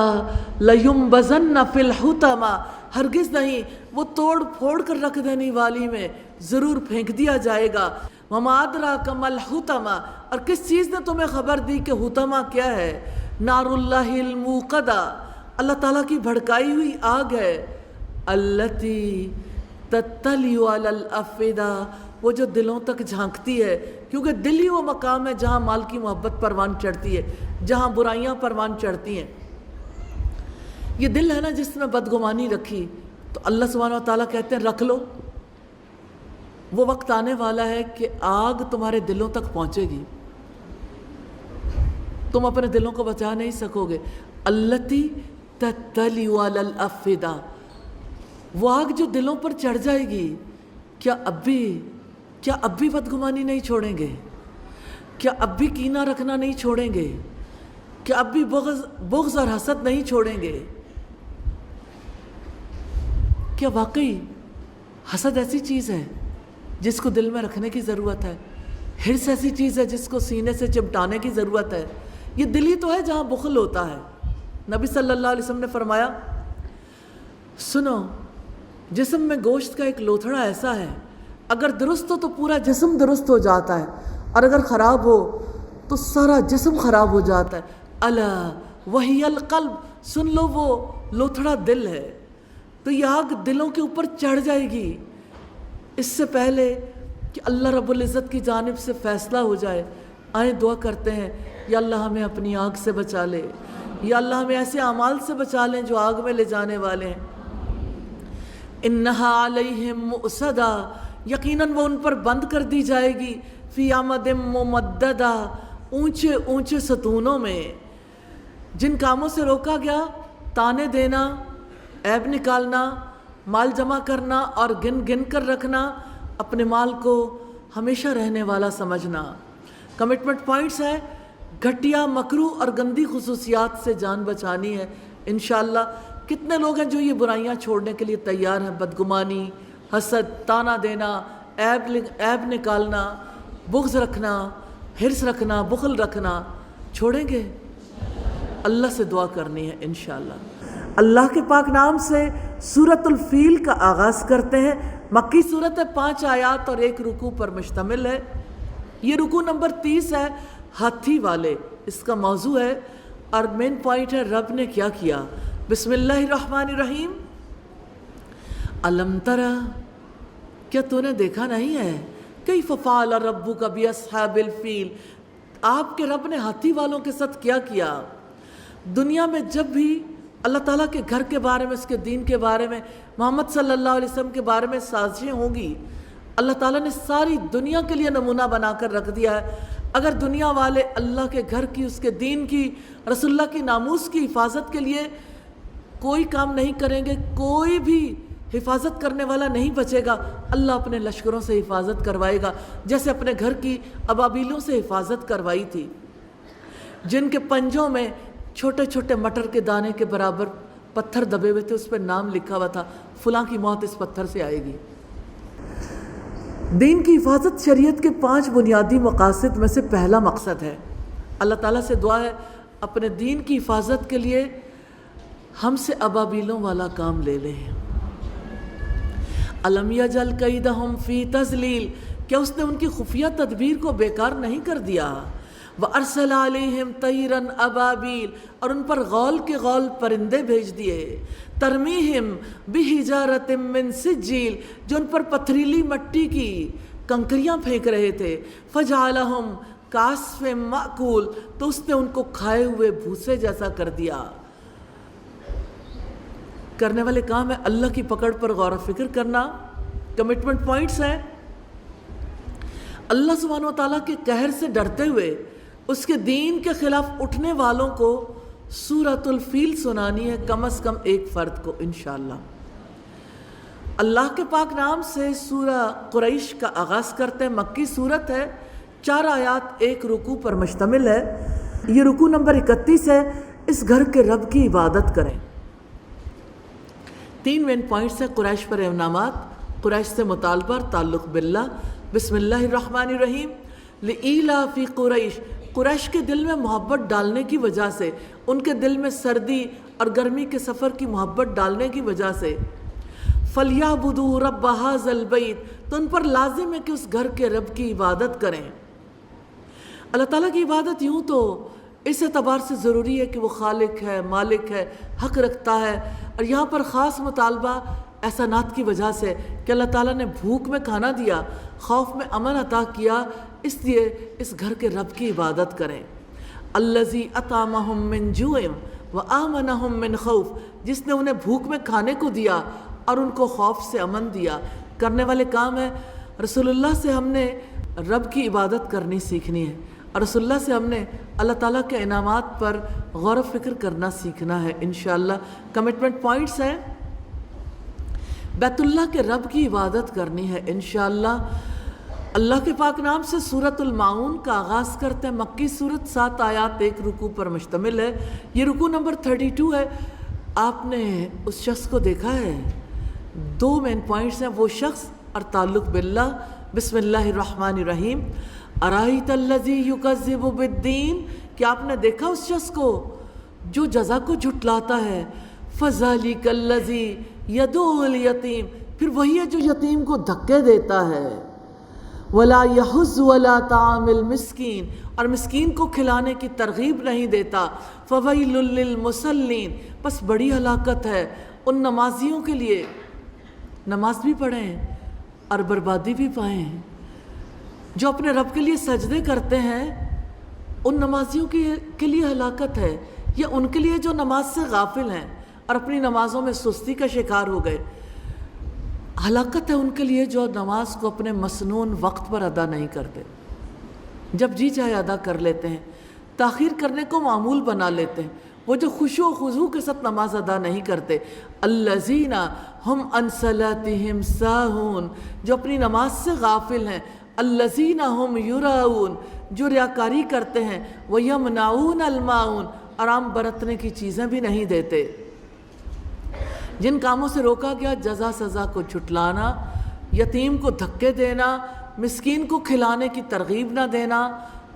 لینبذن فی الحطمہ، ہرگز نہیں، وہ توڑ پھوڑ کر رکھ دینے والی میں ضرور پھینک دیا جائے گا. وما ادراک ما الحطمہ، اور کس چیز نے تمہیں خبر دی کہ حطمہ کیا ہے؟ نار اللہ الموقدہ، اللہ تعالیٰ کی بھڑکائی ہوئی آگ ہے. التی تطلع علی الافئدہ، وہ جو دلوں تک جھانکتی ہے، کیونکہ دل ہی وہ مقام ہے جہاں مال کی محبت پروان چڑھتی ہے، جہاں برائیاں پروان چڑھتی ہیں. یہ دل ہے نا جس میں بدگمانی رکھی، تو اللہ سبحانہ و تعالیٰ کہتے ہیں رکھ لو. وہ وقت آنے والا ہے کہ آگ تمہارے دلوں تک پہنچے گی، تم اپنے دلوں کو بچا نہیں سکو گے. التی تطلع علی الافئدہ، وہ آگ جو دلوں پر چڑھ جائے گی، کیا اب بھی بدگمانی نہیں چھوڑیں گے؟ کیا اب بھی کینہ رکھنا نہیں چھوڑیں گے؟ کیا اب بھی بغض اور حسد نہیں چھوڑیں گے؟ کیا واقعی حسد ایسی چیز ہے جس کو دل میں رکھنے کی ضرورت ہے؟ حرص ایسی چیز ہے جس کو سینے سے چمٹانے کی ضرورت ہے؟ یہ دل ہی تو ہے جہاں بخل ہوتا ہے. نبی صلی اللہ علیہ وسلم نے فرمایا، سنو، جسم میں گوشت کا ایک لوتھڑا ایسا ہے، اگر درست ہو تو پورا جسم درست ہو جاتا ہے، اور اگر خراب ہو تو سارا جسم خراب ہو جاتا ہے. الا وہی القلب، سن لو وہ لوتھڑا دل ہے. تو یہ آگ دلوں کے اوپر چڑھ جائے گی، اس سے پہلے کہ اللہ رب العزت کی جانب سے فیصلہ ہو جائے، آئیں دعا کرتے ہیں، یا اللہ ہمیں اپنی آگ سے بچا لے، یا اللہ ہمیں ایسے اعمال سے بچا لیں جو آگ میں لے جانے والے ہیں۔ انہا علیہم مؤصدہ، یقیناً وہ ان پر بند کر دی جائے گی، فی امد ممددہ، اونچے اونچے ستونوں میں۔ جن کاموں سے روکا گیا، تانے دینا، عیب نکالنا، مال جمع کرنا اور گن گن کر رکھنا، اپنے مال کو ہمیشہ رہنے والا سمجھنا۔ کمٹمنٹ پوائنٹس ہے، گھٹیا، مکروہ اور گندی خصوصیات سے جان بچانی ہے انشاءاللہ۔ کتنے لوگ ہیں جو یہ برائیاں چھوڑنے کے لیے تیار ہیں؟ بدگمانی، حسد، تانا دینا، عیب نکالنا، بغض رکھنا، حرص رکھنا، بخل رکھنا، چھوڑیں گے؟ اللہ سے دعا کرنی ہے انشاءاللہ۔ اللہ کے پاک نام سے سورۃ الفیل کا آغاز کرتے ہیں۔ مکی سورت ہے، 5 آیات اور 1 رکوع پر مشتمل ہے۔ یہ رکوع نمبر 30 ہے، ہاتھی والے اس کا موضوع ہے، اور مین پوائنٹ ہے رب نے کیا کیا۔ بسم اللہ الرحمن الرحیم۔ الم ترى، کیا تو نے دیکھا نہیں ہے؟ کیف فعل ربک باصحاب الفیل، آپ کے رب نے ہاتھی والوں کے ساتھ کیا کیا۔ دنیا میں جب بھی اللہ تعالیٰ کے گھر کے بارے میں، اس کے دین کے بارے میں، محمد صلی اللہ علیہ وسلم کے بارے میں سازشیں ہوں گی، اللہ تعالیٰ نے ساری دنیا کے لیے نمونہ بنا کر رکھ دیا ہے۔ اگر دنیا والے اللہ کے گھر کی، اس کے دین کی، رسول اللہ کی ناموس کی حفاظت کے لیے کوئی کام نہیں کریں گے، کوئی بھی حفاظت کرنے والا نہیں بچے گا، اللہ اپنے لشکروں سے حفاظت کروائے گا، جیسے اپنے گھر کی ابابیلوں سے حفاظت کروائی تھی، جن کے پنجوں میں چھوٹے چھوٹے مٹر کے دانے کے برابر پتھر دبے ہوئے تھے، اس پہ نام لکھا ہوا تھا، فلاں کی موت اس پتھر سے آئے گی۔ دین کی حفاظت شریعت کے 5 بنیادی مقاصد میں سے پہلا مقصد ہے۔ اللہ تعالیٰ سے دعا ہے اپنے دین کی حفاظت کے لیے ہم سے ابابیلوں والا کام لے لیں۔ الم یجعل کیدہم فی تضلیل، کیا اس نے ان کی خفیہ تدبیر کو بیکار نہیں کر دیا؟ وَأَرْسَلَ عَلَيْهِمْ طَيْرًا أَبَابِيلَ، اور ان پر غول کے غول پرندے بھیج دیے، ترمیہم بِحِجَارَةٍ مِّن سِجِّیل، جو ان پر پتھریلی مٹی کی کنکریاں پھینک رہے تھے، فَجَعَلَهُمْ كَعَصْفٍ مَأْكُولٍ، تو اس نے ان کو کھائے ہوئے بھوسے جیسا کر دیا۔ کرنے والے کام ہے اللہ کی پکڑ پر غور و فکر کرنا۔ کمٹمنٹ پوائنٹس ہیں، اللہ سبحانہ و تعالیٰ کے قہر سے ڈرتے ہوئے اس کے دین کے خلاف اٹھنے والوں کو سورۃ الفیل سنانی ہے، کم از کم ایک فرد کو انشاءاللہ۔ اللہ کے پاک نام سے سورہ قریش کا آغاز کرتے ہیں۔ مکی سورت ہے، 4 آیات 1 رکوع پر مشتمل ہے۔ یہ رکوع نمبر 31 ہے۔ اس گھر کے رب کی عبادت کریں۔ 3 مین پوائنٹس ہیں قریش پر انعامات، قریش سے مطالبہ اور تعلق باللہ۔ بسم اللہ الرحمن الرحیم۔ لإیلاف قریش، قریش کے دل میں محبت ڈالنے کی وجہ سے، ان کے دل میں سردی اور گرمی کے سفر کی محبت ڈالنے کی وجہ سے، فَلْيَعْبُدُوا رَبَّ هَذَا الْبَيْتِ، تو ان پر لازم ہے کہ اس گھر کے رب کی عبادت کریں۔ اللہ تعالیٰ کی عبادت یوں تو اس اعتبار سے ضروری ہے کہ وہ خالق ہے، مالک ہے، حق رکھتا ہے، اور یہاں پر خاص مطالبہ احسانات کی وجہ سے کہ اللہ تعالیٰ نے بھوک میں کھانا دیا، خوف میں امن عطا کیا، اس لیے اس گھر کے رب کی عبادت کریں۔ الذی اطعمہم من جوع وآمنہم من خوف، جس نے انہیں بھوک میں کھانے کو دیا اور ان کو خوف سے امن دیا۔ کرنے والے کام ہے، رسول اللہ سے ہم نے رب کی عبادت کرنی سیکھنی ہے، اور رسول اللہ سے ہم نے اللہ تعالیٰ کے انعامات پر غور و فکر کرنا سیکھنا ہے انشاءاللہ۔ کمٹمنٹ پوائنٹس ہیں، بیت اللہ کے رب کی عبادت کرنی ہے انشاءاللہ۔ اللہ کے پاک نام سے سورۃ الماعون کا آغاز کرتے ہیں۔ مکی سورت، 7 آیات 1 رکوع پر مشتمل ہے۔ یہ رکوع نمبر 32 ہے۔ آپ نے اس شخص کو دیکھا ہے؟ 2 مین پوائنٹس ہیں، وہ شخص اور تعلق باللہ۔ بسم اللہ الرحمن الرحیم۔ ارائیت الذی یکذب بالدین، کیا آپ نے دیکھا اس شخص کو جو جزا کو جھٹلاتا ہے؟ فذلک الذی یدعو الیتیم، پھر وہی ہے جو یتیم کو دھکے دیتا ہے۔ ولا یحض ولا طعام المسکین، اور مسکین کو کھلانے کی ترغیب نہیں دیتا۔ فویل للمصلین، پس بڑی ہلاکت ہے ان نمازیوں کے لیے۔ نماز بھی پڑھیں، اور بربادی بھی پائیں۔ جو اپنے رب کے لیے سجدے کرتے ہیں ان نمازیوں کے لیے ہلاکت ہے، یا ان کے لیے جو نماز سے غافل ہیں اور اپنی نمازوں میں سستی کا شکار ہو گئے، ہلاکت ہے ان کے لیے جو نماز کو اپنے مسنون وقت پر ادا نہیں کرتے، جب جی چاہے ادا کر لیتے ہیں، تاخیر کرنے کو معمول بنا لیتے ہیں۔ وہ جو خشوع و خضوع کے ساتھ نماز ادا نہیں کرتے، الذین ہم عن صلاتہم ساہون، جو اپنی نماز سے غافل ہیں، الذین ہم یراؤن، جو ریاکاری کرتے ہیں، ویمنعون الماعون، آرام برتنے کی چیزیں بھی نہیں دیتے۔ جن کاموں سے روکا گیا، جزا سزا کو جھٹلانا، یتیم کو دھکے دینا، مسکین کو کھلانے کی ترغیب نہ دینا،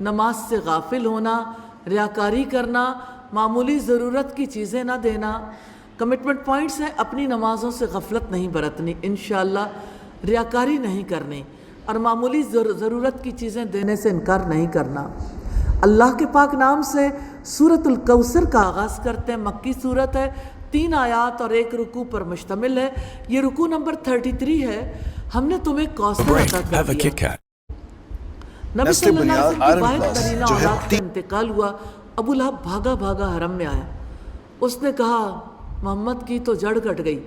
نماز سے غافل ہونا، ریاکاری کرنا، معمولی ضرورت کی چیزیں نہ دینا۔ کمٹمنٹ پوائنٹس ہیں، اپنی نمازوں سے غفلت نہیں برتنی انشاءاللہ، ریاکاری نہیں کرنی، اور معمولی ضرورت کی چیزیں دینے سے انکار نہیں کرنا۔ اللہ کے پاک نام سے سورۃ الکوثر کا آغاز کرتے ہیں۔ مکی سورت ہے، 3 آیات اور 1 رکوع پر مشتمل ہے۔ یہ رکوع نمبر 33 ہے۔ ہم نے تمہیں کوثر عطا کر دیا۔ نبی صلی اللہ علیہ وسلم کی واحد نرینہ اولاد کا انتقال ہوا۔ ابو لہب بھاگا بھاگا حرم میں آیا۔ اس نے کہا محمد کی تو جڑ کٹ گئی۔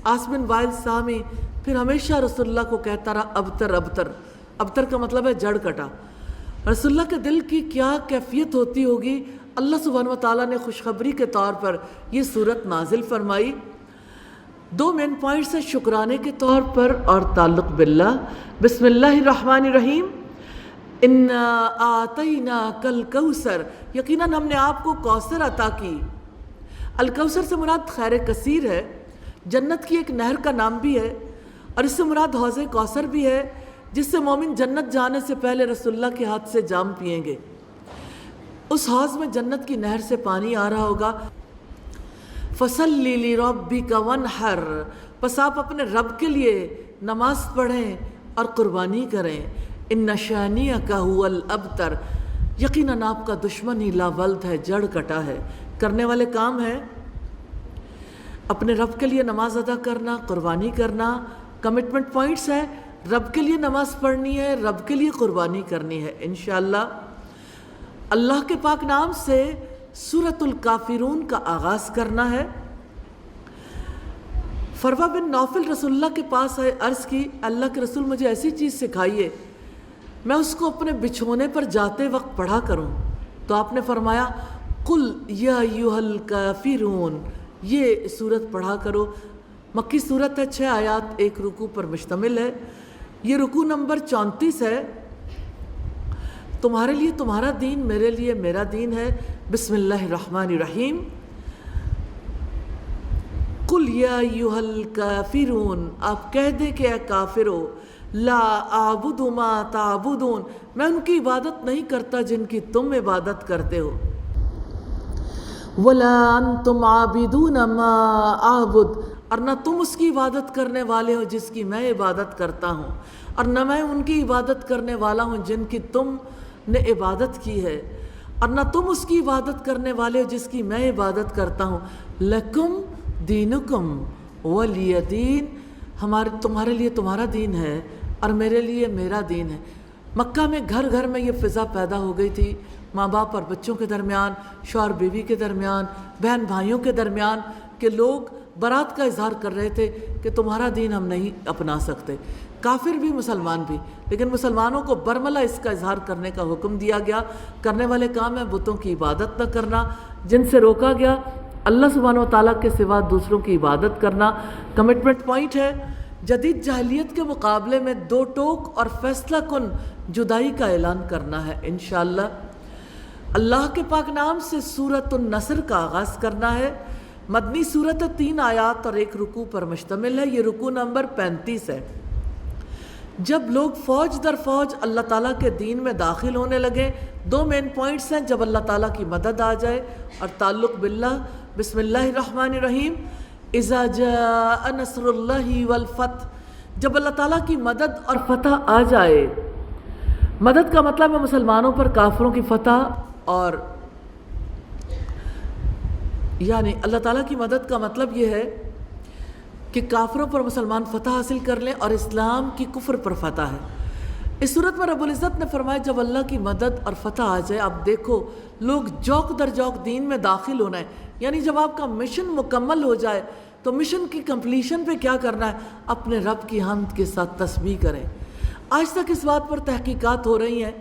عاص بن وائل سامی پھر ہمیشہ رسول اللہ کو کہتا رہا ابتر ابتر، ابتر کا مطلب ہے جڑ کٹا۔ رسول اللہ کے دل کی کیا کیفیت ہوتی ہوگی، اللہ سبحانہ وتعالیٰ نے خوشخبری کے طور پر یہ صورت نازل فرمائی۔ 2 مین پوائنٹس ہیں شکرانے کے طور پر اور تعلق باللہ۔ بسم اللہ الرحمن الرحیم، اِنَّا آتَيْنَاكَ الْكَوْثَرَ، یقیناً ہم نے آپ کو کوثر عطا کی۔ الکوثر سے مراد خیر کثیر ہے، جنت کی ایک نہر کا نام بھی ہے، اور اس سے مراد حوض کوثر بھی ہے، جس سے مومن جنت جانے سے پہلے رسول اللہ کے ہاتھ سے جام پئیں گے۔ اس حوض میں جنت کی نہر سے پانی آ رہا ہوگا۔ فَصَلِّ لِرَبِّكَ وَانْحَرْ، پس آپ اپنے رب کے لیے نماز پڑھیں اور قربانی کریں۔ إِنَّ شَانِئَكَ هُوَ الْأَبْتَرُ، یقیناً آپ کا دشمن ہی لاولد ہے، جڑ کٹا ہے۔ کرنے والے کام ہیں اپنے رب کے لیے نماز ادا کرنا، قربانی کرنا۔ کمٹمنٹ پوائنٹس ہے، رب کے لیے نماز پڑھنی ہے، رب کے لیے قربانی کرنی ہے انشاءاللہ۔ اللہ کے پاک نام سے سورۃ الکافرون کا آغاز کرنا ہے۔ فروا بن نوفل رسول اللہ کے پاس آئے، عرض کی اللہ کے رسول مجھے ایسی چیز سکھائیے میں اس کو اپنے بچھونے پر جاتے وقت پڑھا کروں۔ تو آپ نے فرمایا قل یا ایھا الکافرون، یہ سورت پڑھا کرو۔ مکی سورت ہے، 6 آیات 1 رکوع پر مشتمل ہے۔ یہ رکوع نمبر 34 ہے۔ تمہارے لیے تمہارا دین، میرے لیے میرا دین ہے۔ بسم اللہ الرحمن الرحیم، قل یا ایھا الکافرون، آپ کہہ دیں کہ اے کافرو، لا اعبد ما تعبدون، میں ان کی عبادت نہیں کرتا جن کی تم عبادت کرتے ہو، ولا انتم عابدون ما اعبد، اور نہ تم اس کی عبادت کرنے والے ہو جس کی میں عبادت کرتا ہوں، اور نہ میں ان کی عبادت کرنے والا ہوں جن کی تم نے عبادت کی ہے، اور نہ تم اس کی عبادت کرنے والے ہو جس کی میں عبادت کرتا ہوں۔ لکم دینکم ولی دین، تمہارے لیے تمہارا دین ہے اور میرے لیے میرا دین ہے۔ مکہ میں گھر گھر میں یہ فضا پیدا ہو گئی تھی، ماں باپ اور بچوں کے درمیان، شوہر بیوی کے درمیان، بہن بھائیوں کے درمیان، کہ لوگ برات کا اظہار کر رہے تھے کہ تمہارا دین ہم نہیں اپنا سکتے، کافر بھی مسلمان بھی، لیکن مسلمانوں کو برملا اس کا اظہار کرنے کا حکم دیا گیا۔ کرنے والے کام ہے بتوں کی عبادت نہ کرنا، جن سے روکا گیا اللہ سبحانہ و تعالیٰ کے سوا دوسروں کی عبادت کرنا۔ کمٹمنٹ پوائنٹ ہے، جدید جاہلیت کے مقابلے میں 2 ٹوک اور فیصلہ کن جدائی کا اعلان کرنا ہے انشاءاللہ۔ اللہ کے پاک نام سے سورۃ النصر کا آغاز کرنا ہے۔ مدنی سورت 3 آیات اور 1 رکوع پر مشتمل ہے۔ یہ رکوع نمبر 35 ہے۔ جب لوگ فوج در فوج اللہ تعالیٰ کے دین میں داخل ہونے لگے، 2 مین پوائنٹس ہیں، جب اللہ تعالیٰ کی مدد آ جائے اور تعلق باللہ۔ بسم اللہ الرحمن الرحیم، اذا جاء نصر اللہ والفتح، جب اللہ تعالیٰ کی مدد اور فتح آ جائے۔ مدد کا مطلب ہے مسلمانوں پر کافروں کی فتح، اور یعنی اللہ تعالیٰ کی مدد کا مطلب یہ ہے کہ کافروں پر مسلمان فتح حاصل کر لیں اور اسلام کی کفر پر فتح ہے۔ اس صورت میں رب العزت نے فرمایا جب اللہ کی مدد اور فتح آ جائے، اب دیکھو لوگ جوق در جوق دین میں داخل ہونا ہے، یعنی جب آپ کا مشن مکمل ہو جائے تو مشن کی کمپلیشن پہ کیا کرنا ہے؟ اپنے رب کی حمد کے ساتھ تسبیح کریں۔ آج تک اس بات پر تحقیقات ہو رہی ہیں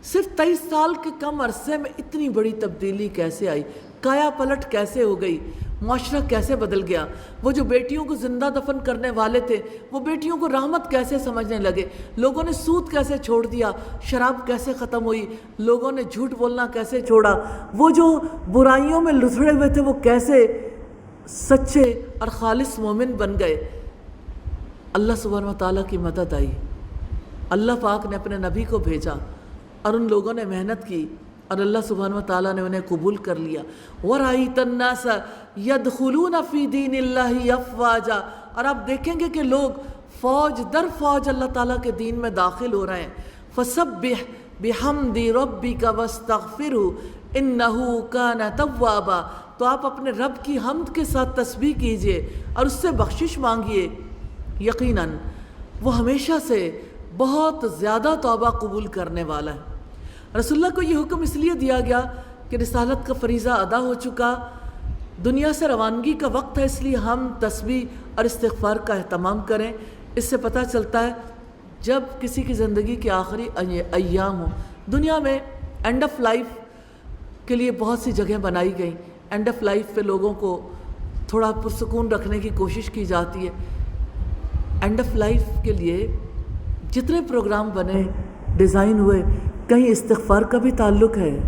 صرف 23 سال کے کم عرصے میں اتنی بڑی تبدیلی کیسے آئی، کایا پلٹ کیسے ہو گئی، معاشرہ کیسے بدل گیا۔ وہ جو بیٹیوں کو زندہ دفن کرنے والے تھے وہ بیٹیوں کو رحمت کیسے سمجھنے لگے، لوگوں نے سود کیسے چھوڑ دیا، شراب کیسے ختم ہوئی، لوگوں نے جھوٹ بولنا کیسے چھوڑا، وہ جو برائیوں میں لسڑے ہوئے تھے وہ کیسے سچے اور خالص مومن بن گئے۔ اللہ سبحانہ و تعالیٰ کی مدد آئی، اللہ پاک نے اپنے نبی کو بھیجا اور ان لوگوں نے محنت کی اور اللہ سبحانہ و تعالیٰ نے انہیں قبول کر لیا۔ وَرَأَيْتَ النَّاسَ يَدْخُلُونَ فِي دِينِ اللَّهِ أَفْوَاجًا، اور آپ دیکھیں گے کہ لوگ فوج در فوج اللہ تعالیٰ کے دین میں داخل ہو رہے ہیں۔ فَسَبِّحْ بِحَمْدِ رَبِّكَ وَاسْتَغْفِرْهُ إِنَّهُ كَانَ تَوَّابًا، تو آپ اپنے رب کی حمد کے ساتھ تسبیح کیجئے اور اس سے بخشش مانگیے، یقیناً وہ ہمیشہ سے بہت زیادہ توبہ قبول کرنے والا ہے۔ رسول اللہ کو یہ حکم اس لیے دیا گیا کہ رسالت کا فریضہ ادا ہو چکا، دنیا سے روانگی کا وقت ہے، اس لیے ہم تسبیح اور استغفار کا اہتمام کریں۔ اس سے پتہ چلتا ہے جب کسی کی زندگی کے آخری ایام ہوں، دنیا میں اینڈ آف لائف کے لیے بہت سی جگہیں بنائی گئیں، اینڈ آف لائف پہ لوگوں کو تھوڑا پرسکون رکھنے کی کوشش کی جاتی ہے۔ اینڈ آف لائف کے لیے جتنے پروگرام بنے ڈیزائن ہوئے، کہیں استغفار کا بھی تعلق ہے۔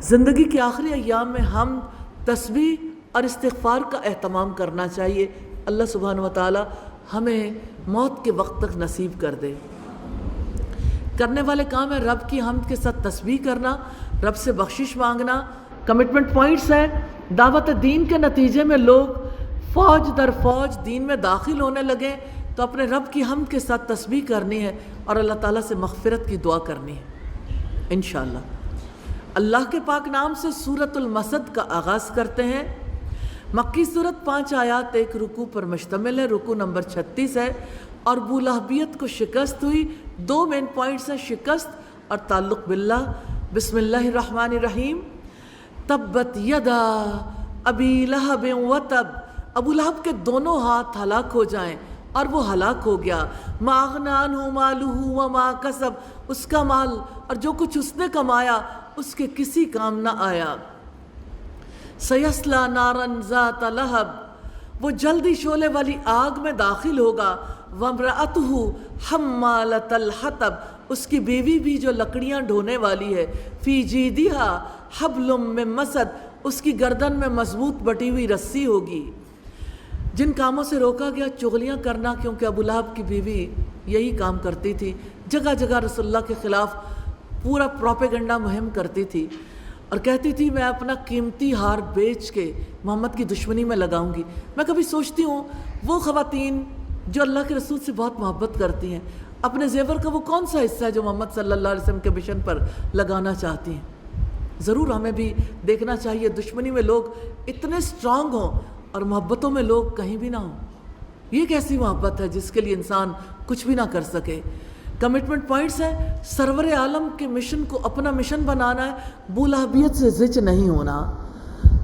زندگی کے آخری ایام میں ہم تسبیح اور استغفار کا اہتمام کرنا چاہیے۔ اللہ سبحانہ و تعالی ہمیں موت کے وقت تک نصیب کر دے۔ کرنے والے کام ہے رب کی حمد کے ساتھ تسبیح کرنا، رب سے بخشش مانگنا۔ کمٹمنٹ پوائنٹس ہیں، دعوت دین کے نتیجے میں لوگ فوج در فوج دین میں داخل ہونے لگے تو اپنے رب کی حمد کے ساتھ تسبیح کرنی ہے اور اللہ تعالیٰ سے مغفرت کی دعا کرنی ہے انشاءاللہ۔ اللہ کے پاک نام سے سورۃ المسد کا آغاز کرتے ہیں۔ مکی سورت 5 آیات 1 رکوع پر مشتمل ہے، رکوع نمبر 36 ہے، اور ابولہبیت کو شکست ہوئی۔ 2 مین پوائنٹس ہیں، شکست اور تعلق باللہ۔ بسم اللہ الرحمن الرحیم۔ تبت یدا ابی لہب وتب، ابو لہب کے دونوں ہاتھ ہلاک ہو جائیں، اور وہ ہلاک ہو گیا۔ ما اغنی عنہ مالہ وما کسب، اس کا مال اور جو کچھ اس نے کمایا اس کے کسی کام نہ آیا۔ سیصلی نارا ذات لہب، وہ جلدی شعلے والی آگ میں داخل ہوگا۔ وامرأتہ حمالۃ الحطب، اس کی بیوی بھی جو لکڑیاں ڈھونے والی ہے۔ فی جیدہا حبل من مسد، اس کی گردن میں مضبوط بٹی ہوئی رسی ہوگی۔ جن کاموں سے روکا گیا چغلیاں کرنا، کیونکہ ابو لہب کی بیوی یہی کام کرتی تھی، جگہ جگہ رسول اللہ کے خلاف پورا پروپیگنڈا مہم کرتی تھی اور کہتی تھی میں اپنا قیمتی ہار بیچ کے محمد کی دشمنی میں لگاؤں گی۔ میں کبھی سوچتی ہوں وہ خواتین جو اللہ کے رسول سے بہت محبت کرتی ہیں، اپنے زیور کا وہ کون سا حصہ ہے جو محمد صلی اللہ علیہ وسلم کے مشن پر لگانا چاہتی ہیں؟ ضرور ہمیں بھی دیکھنا چاہیے دشمنی میں لوگ اتنے اسٹرانگ ہوں اور محبتوں میں لوگ کہیں بھی نہ ہوں۔ یہ کیسی محبت ہے جس کے لیے انسان کچھ بھی نہ کر سکے؟ کمٹمنٹ پوائنٹس ہیں، سرور عالم کے مشن کو اپنا مشن بنانا ہے، بولہبیت سے زچ نہیں ہونا۔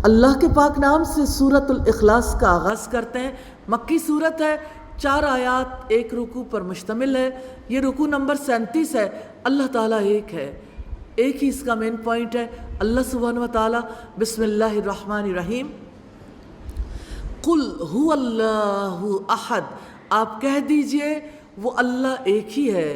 اللہ کے پاک نام سے سورۃ الاخلاص کا آغاز کرتے ہیں۔ مکی سورت ہے، 4 آیات 1 رکوع پر مشتمل ہے، یہ رکوع نمبر 37 ہے۔ اللہ تعالیٰ ایک ہے، ایک ہی اس کا مین پوائنٹ ہے اللہ سبحانہ و تعالیٰ۔ بسم اللہ الرحمن الرحیم۔ قل هو اللہ احد، آپ کہہ دیجئے وہ اللہ ایک ہی ہے۔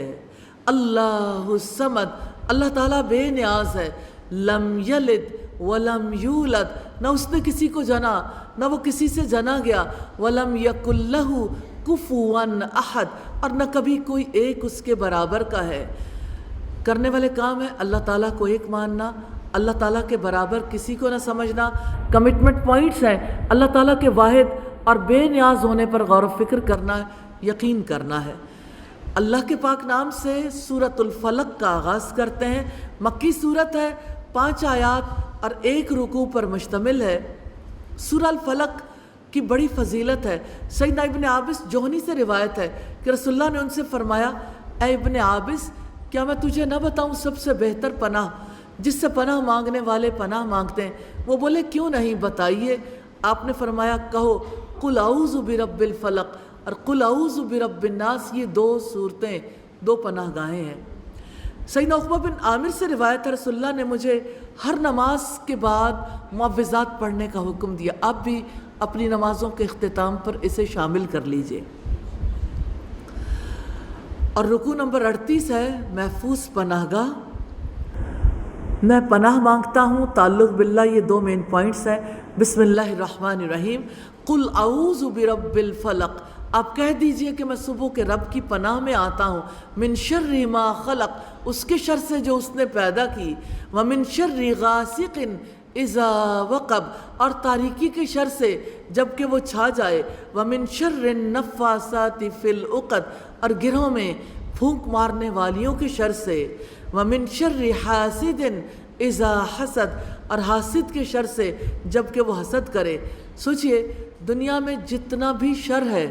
اللہ الصمد، اللہ تعالیٰ بے نیاز ہے۔ لم یلد ولم یولد، نہ اس نے کسی کو جنا نہ وہ کسی سے جنا گیا۔ ولم یکن لہ کفوا احد، اور نہ کبھی کوئی ایک اس کے برابر کا ہے۔ کرنے والے کام ہے اللہ تعالیٰ کو ایک ماننا، اللہ تعالیٰ کے برابر کسی کو نہ سمجھنا۔ کمٹمنٹ پوائنٹس ہیں، اللہ تعالیٰ کے واحد اور بے نیاز ہونے پر غور و فکر کرنا ہے، یقین کرنا ہے۔ اللہ کے پاک نام سے سورۃ الفلق کا آغاز کرتے ہیں۔ مکی سورت ہے، 5 آیات اور 1 رکوع پر مشتمل ہے۔ سورہ الفلق کی بڑی فضیلت ہے۔ سیدنا ابن عابس جوہنی سے روایت ہے کہ رسول اللہ نے ان سے فرمایا، اے ابن عابس، کیا میں تجھے نہ بتاؤں سب سے بہتر پناہ جس سے پناہ مانگنے والے پناہ مانگتے ہیں؟ وہ بولے کیوں نہیں، بتائیے۔ آپ نے فرمایا کہو قل اعوذ برب الفلق اور قل اعوذ برب الناس، یہ دو صورتیں، دو پناہ گاہیں ہیں۔ سیدنا عقبہ بن عامر سے روایت ہے رسول اللہ نے مجھے ہر نماز کے بعد معوذات پڑھنے کا حکم دیا۔ آپ بھی اپنی نمازوں کے اختتام پر اسے شامل کر لیجئے۔ اور رکوع نمبر 38 ہے محفوظ پناہ گاہ۔ میں پناہ مانگتا ہوں تعلق باللہ، یہ دو مین پوائنٹس ہیں۔ بسم اللہ الرحمن الرحیم، قل اعوذ برب الفلق، آپ کہہ دیجئے کہ میں صبح کے رب کی پناہ میں آتا ہوں، من شر ما خلق، اس کے شر سے جو اس نے پیدا کی، ومن شر غاسق اذا وقب، اور تاریکی کے شر سے جب کہ وہ چھا جائے، ومن شر النفاثات فی العقد، اور گرہوں میں پھونک مارنے والیوں کے شر سے، ومن شر حاسد اذا حسد، اور حاسد کے شر سے جب کہ وہ حسد کرے۔ سوچئے دنیا میں جتنا بھی شر ہے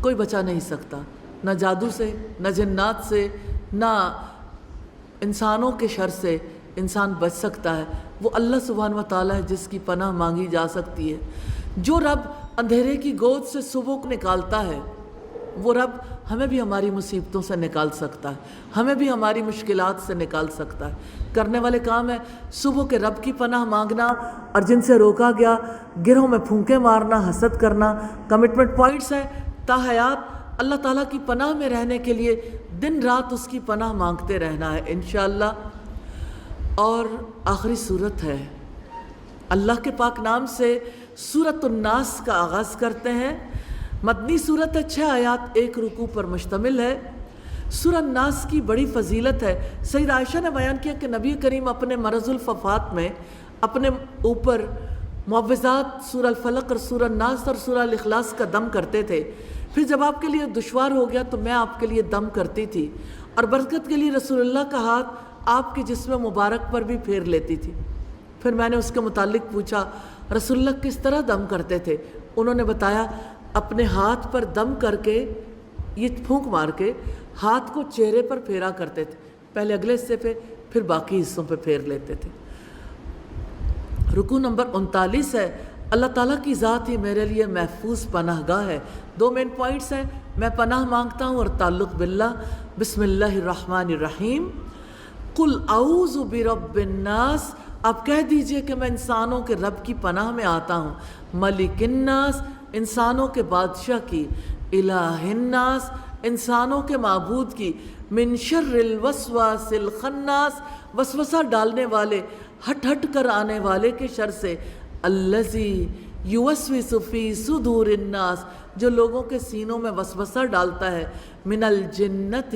کوئی بچا نہیں سکتا، نہ جادو سے، نہ جنات سے، نہ انسانوں کے شر سے انسان بچ سکتا ہے۔ وہ اللہ سبحانہ و تعالیٰ ہے جس کی پناہ مانگی جا سکتی ہے۔ جو رب اندھیرے کی گود سے صبح کو نکالتا ہے، وہ رب ہمیں بھی ہماری مصیبتوں سے نکال سکتا ہے، ہمیں بھی ہماری مشکلات سے نکال سکتا ہے۔ کرنے والے کام ہے صبح کے رب کی پناہ مانگنا، اور جن سے روکا گیا گرہوں میں پھونکے مارنا، حسد کرنا۔ کمٹمنٹ پوائنٹس ہیں، تا حیات اللہ تعالیٰ کی پناہ میں رہنے کے لیے دن رات اس کی پناہ مانگتے رہنا ہے انشاءاللہ۔ اور آخری صورت ہے، اللہ کے پاک نام سے سورۃ الناس کا آغاز کرتے ہیں۔ مدنی صورت ہے، 6 آیات، 1 رکوع پر مشتمل ہے۔ سورہ الناس کی بڑی فضیلت ہے۔ سیدہ عائشہ نے بیان کیا کہ نبی کریم اپنے مرض الوفات میں اپنے اوپر معوذات سورہ الفلق اور سورہ الناس اور سورہ الاخلاص کا دم کرتے تھے۔ پھر جب آپ کے لیے دشوار ہو گیا تو میں آپ کے لیے دم کرتی تھی، اور برکت کے لیے رسول اللہ کا ہاتھ آپ کے جسم مبارک پر بھی پھیر لیتی تھی۔ پھر میں نے اس کے متعلق پوچھا رسول اللہ کس طرح دم کرتے تھے؟ انہوں نے بتایا اپنے ہاتھ پر دم کر کے، یہ پھونک مار کے ہاتھ کو چہرے پر پھیرا کرتے تھے، پہلے اگلے حصے پہ پھر باقی حصوں پہ پھیر لیتے تھے۔ رکوع نمبر 39 ہے، اللہ تعالیٰ کی ذات ہی میرے لیے محفوظ پناہ گاہ ہے۔ 2 مین پوائنٹس ہیں، میں پناہ مانگتا ہوں اور تعلق باللہ۔ بسم اللہ الرحمن الرحیم، قل اعوذ برب الناس، آپ کہہ دیجئے کہ میں انسانوں کے رب کی پناہ میں آتا ہوں، ملک الناس، انسانوں کے بادشاہ کی، الہ الناس، انسانوں کے معبود کی، من شر الوسواس الخناس، وسوسہ ڈالنے والے، ہٹ ہٹ کر آنے والے کے شر سے، الذی یوسوس فی صدور الناس، جو لوگوں کے سینوں میں وسوسہ ڈالتا ہے، من الجنۃ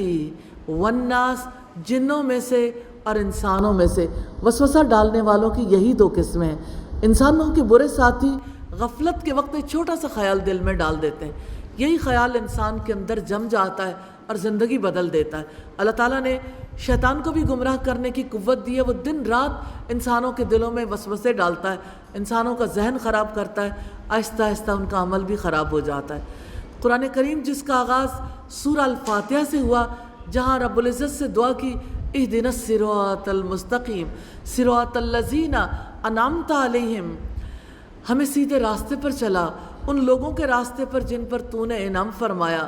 والناس، جنوں میں سے اور انسانوں میں سے۔ وسوسہ ڈالنے والوں کی یہی 2 قسمیں ہیں۔ انسانوں کے برے ساتھی غفلت کے وقت ایک چھوٹا سا خیال دل میں ڈال دیتے ہیں، یہی خیال انسان کے اندر جم جاتا ہے اور زندگی بدل دیتا ہے۔ اللہ تعالیٰ نے شیطان کو بھی گمراہ کرنے کی قوت دی ہے، وہ دن رات انسانوں کے دلوں میں وسوسے ڈالتا ہے، انسانوں کا ذہن خراب کرتا ہے، آہستہ آہستہ ان کا عمل بھی خراب ہو جاتا ہے۔ قرآن کریم جس کا آغاز سورہ الفاتحہ سے ہوا، جہاں رب العزت سے دعا کی اہدنا الصراط المستقیم صراط الذین انعمت علیہم، ہمیں سیدھے راستے پر چلا، ان لوگوں کے راستے پر جن پر تو نے انعام فرمایا۔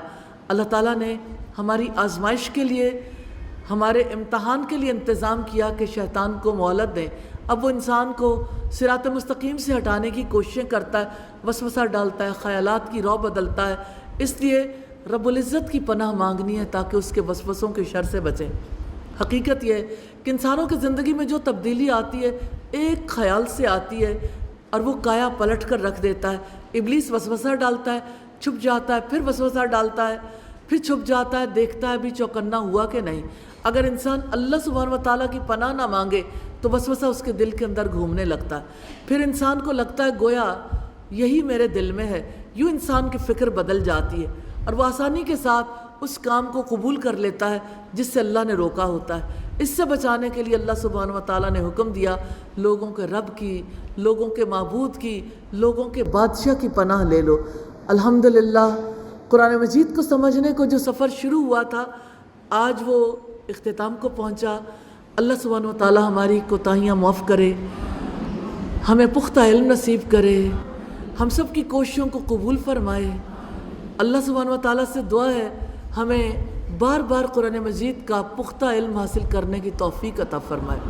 اللہ تعالیٰ نے ہماری آزمائش کے لیے، ہمارے امتحان کے لیے انتظام کیا کہ شیطان کو مہلت دیں۔ اب وہ انسان کو صراط مستقیم سے ہٹانے کی کوششیں کرتا ہے، وسوسہ ڈالتا ہے، خیالات کی رو بدلتا ہے۔ اس لیے رب العزت کی پناہ مانگنی ہے تاکہ اس کے وسوسوں کے شر سے بچیں۔ حقیقت یہ ہے کہ انسانوں کی زندگی میں جو تبدیلی آتی ہے ایک خیال سے آتی ہے، اور وہ کایا پلٹ کر رکھ دیتا ہے۔ ابلیس وسوسہ ڈالتا ہے، چھپ جاتا ہے، پھر وسوسہ ڈالتا ہے، پھر چھپ جاتا ہے، دیکھتا ہے بھی چوکنا ہوا کہ نہیں۔ اگر انسان اللہ سبحانہ و تعالیٰ کی پناہ نہ مانگے تو وسوسہ اس کے دل کے اندر گھومنے لگتا ہے، پھر انسان کو لگتا ہے گویا یہی میرے دل میں ہے۔ یوں انسان کی فکر بدل جاتی ہے اور وہ آسانی کے ساتھ اس کام کو قبول کر لیتا ہے جس سے اللہ نے روکا ہوتا ہے۔ اس سے بچانے کے لیے اللہ سبحانہ و تعالیٰ نے حکم دیا لوگوں کے رب کی، لوگوں کے معبود کی، لوگوں کے بادشاہ کی پناہ لے لو۔ الحمدللہ قرآن مجید کو سمجھنے کو جو سفر شروع ہوا تھا آج وہ اختتام کو پہنچا۔ اللہ سبحانہ و تعالیٰ ہماری کوتاہیاں معاف کرے، ہمیں پختہ علم نصیب کرے، ہم سب کی کوششوں کو قبول فرمائے۔ اللہ سبحانہ و تعالیٰ سے دعا ہے ہمیں بار بار قرآن مجید کا پختہ علم حاصل کرنے کی توفیق عطا فرمائے۔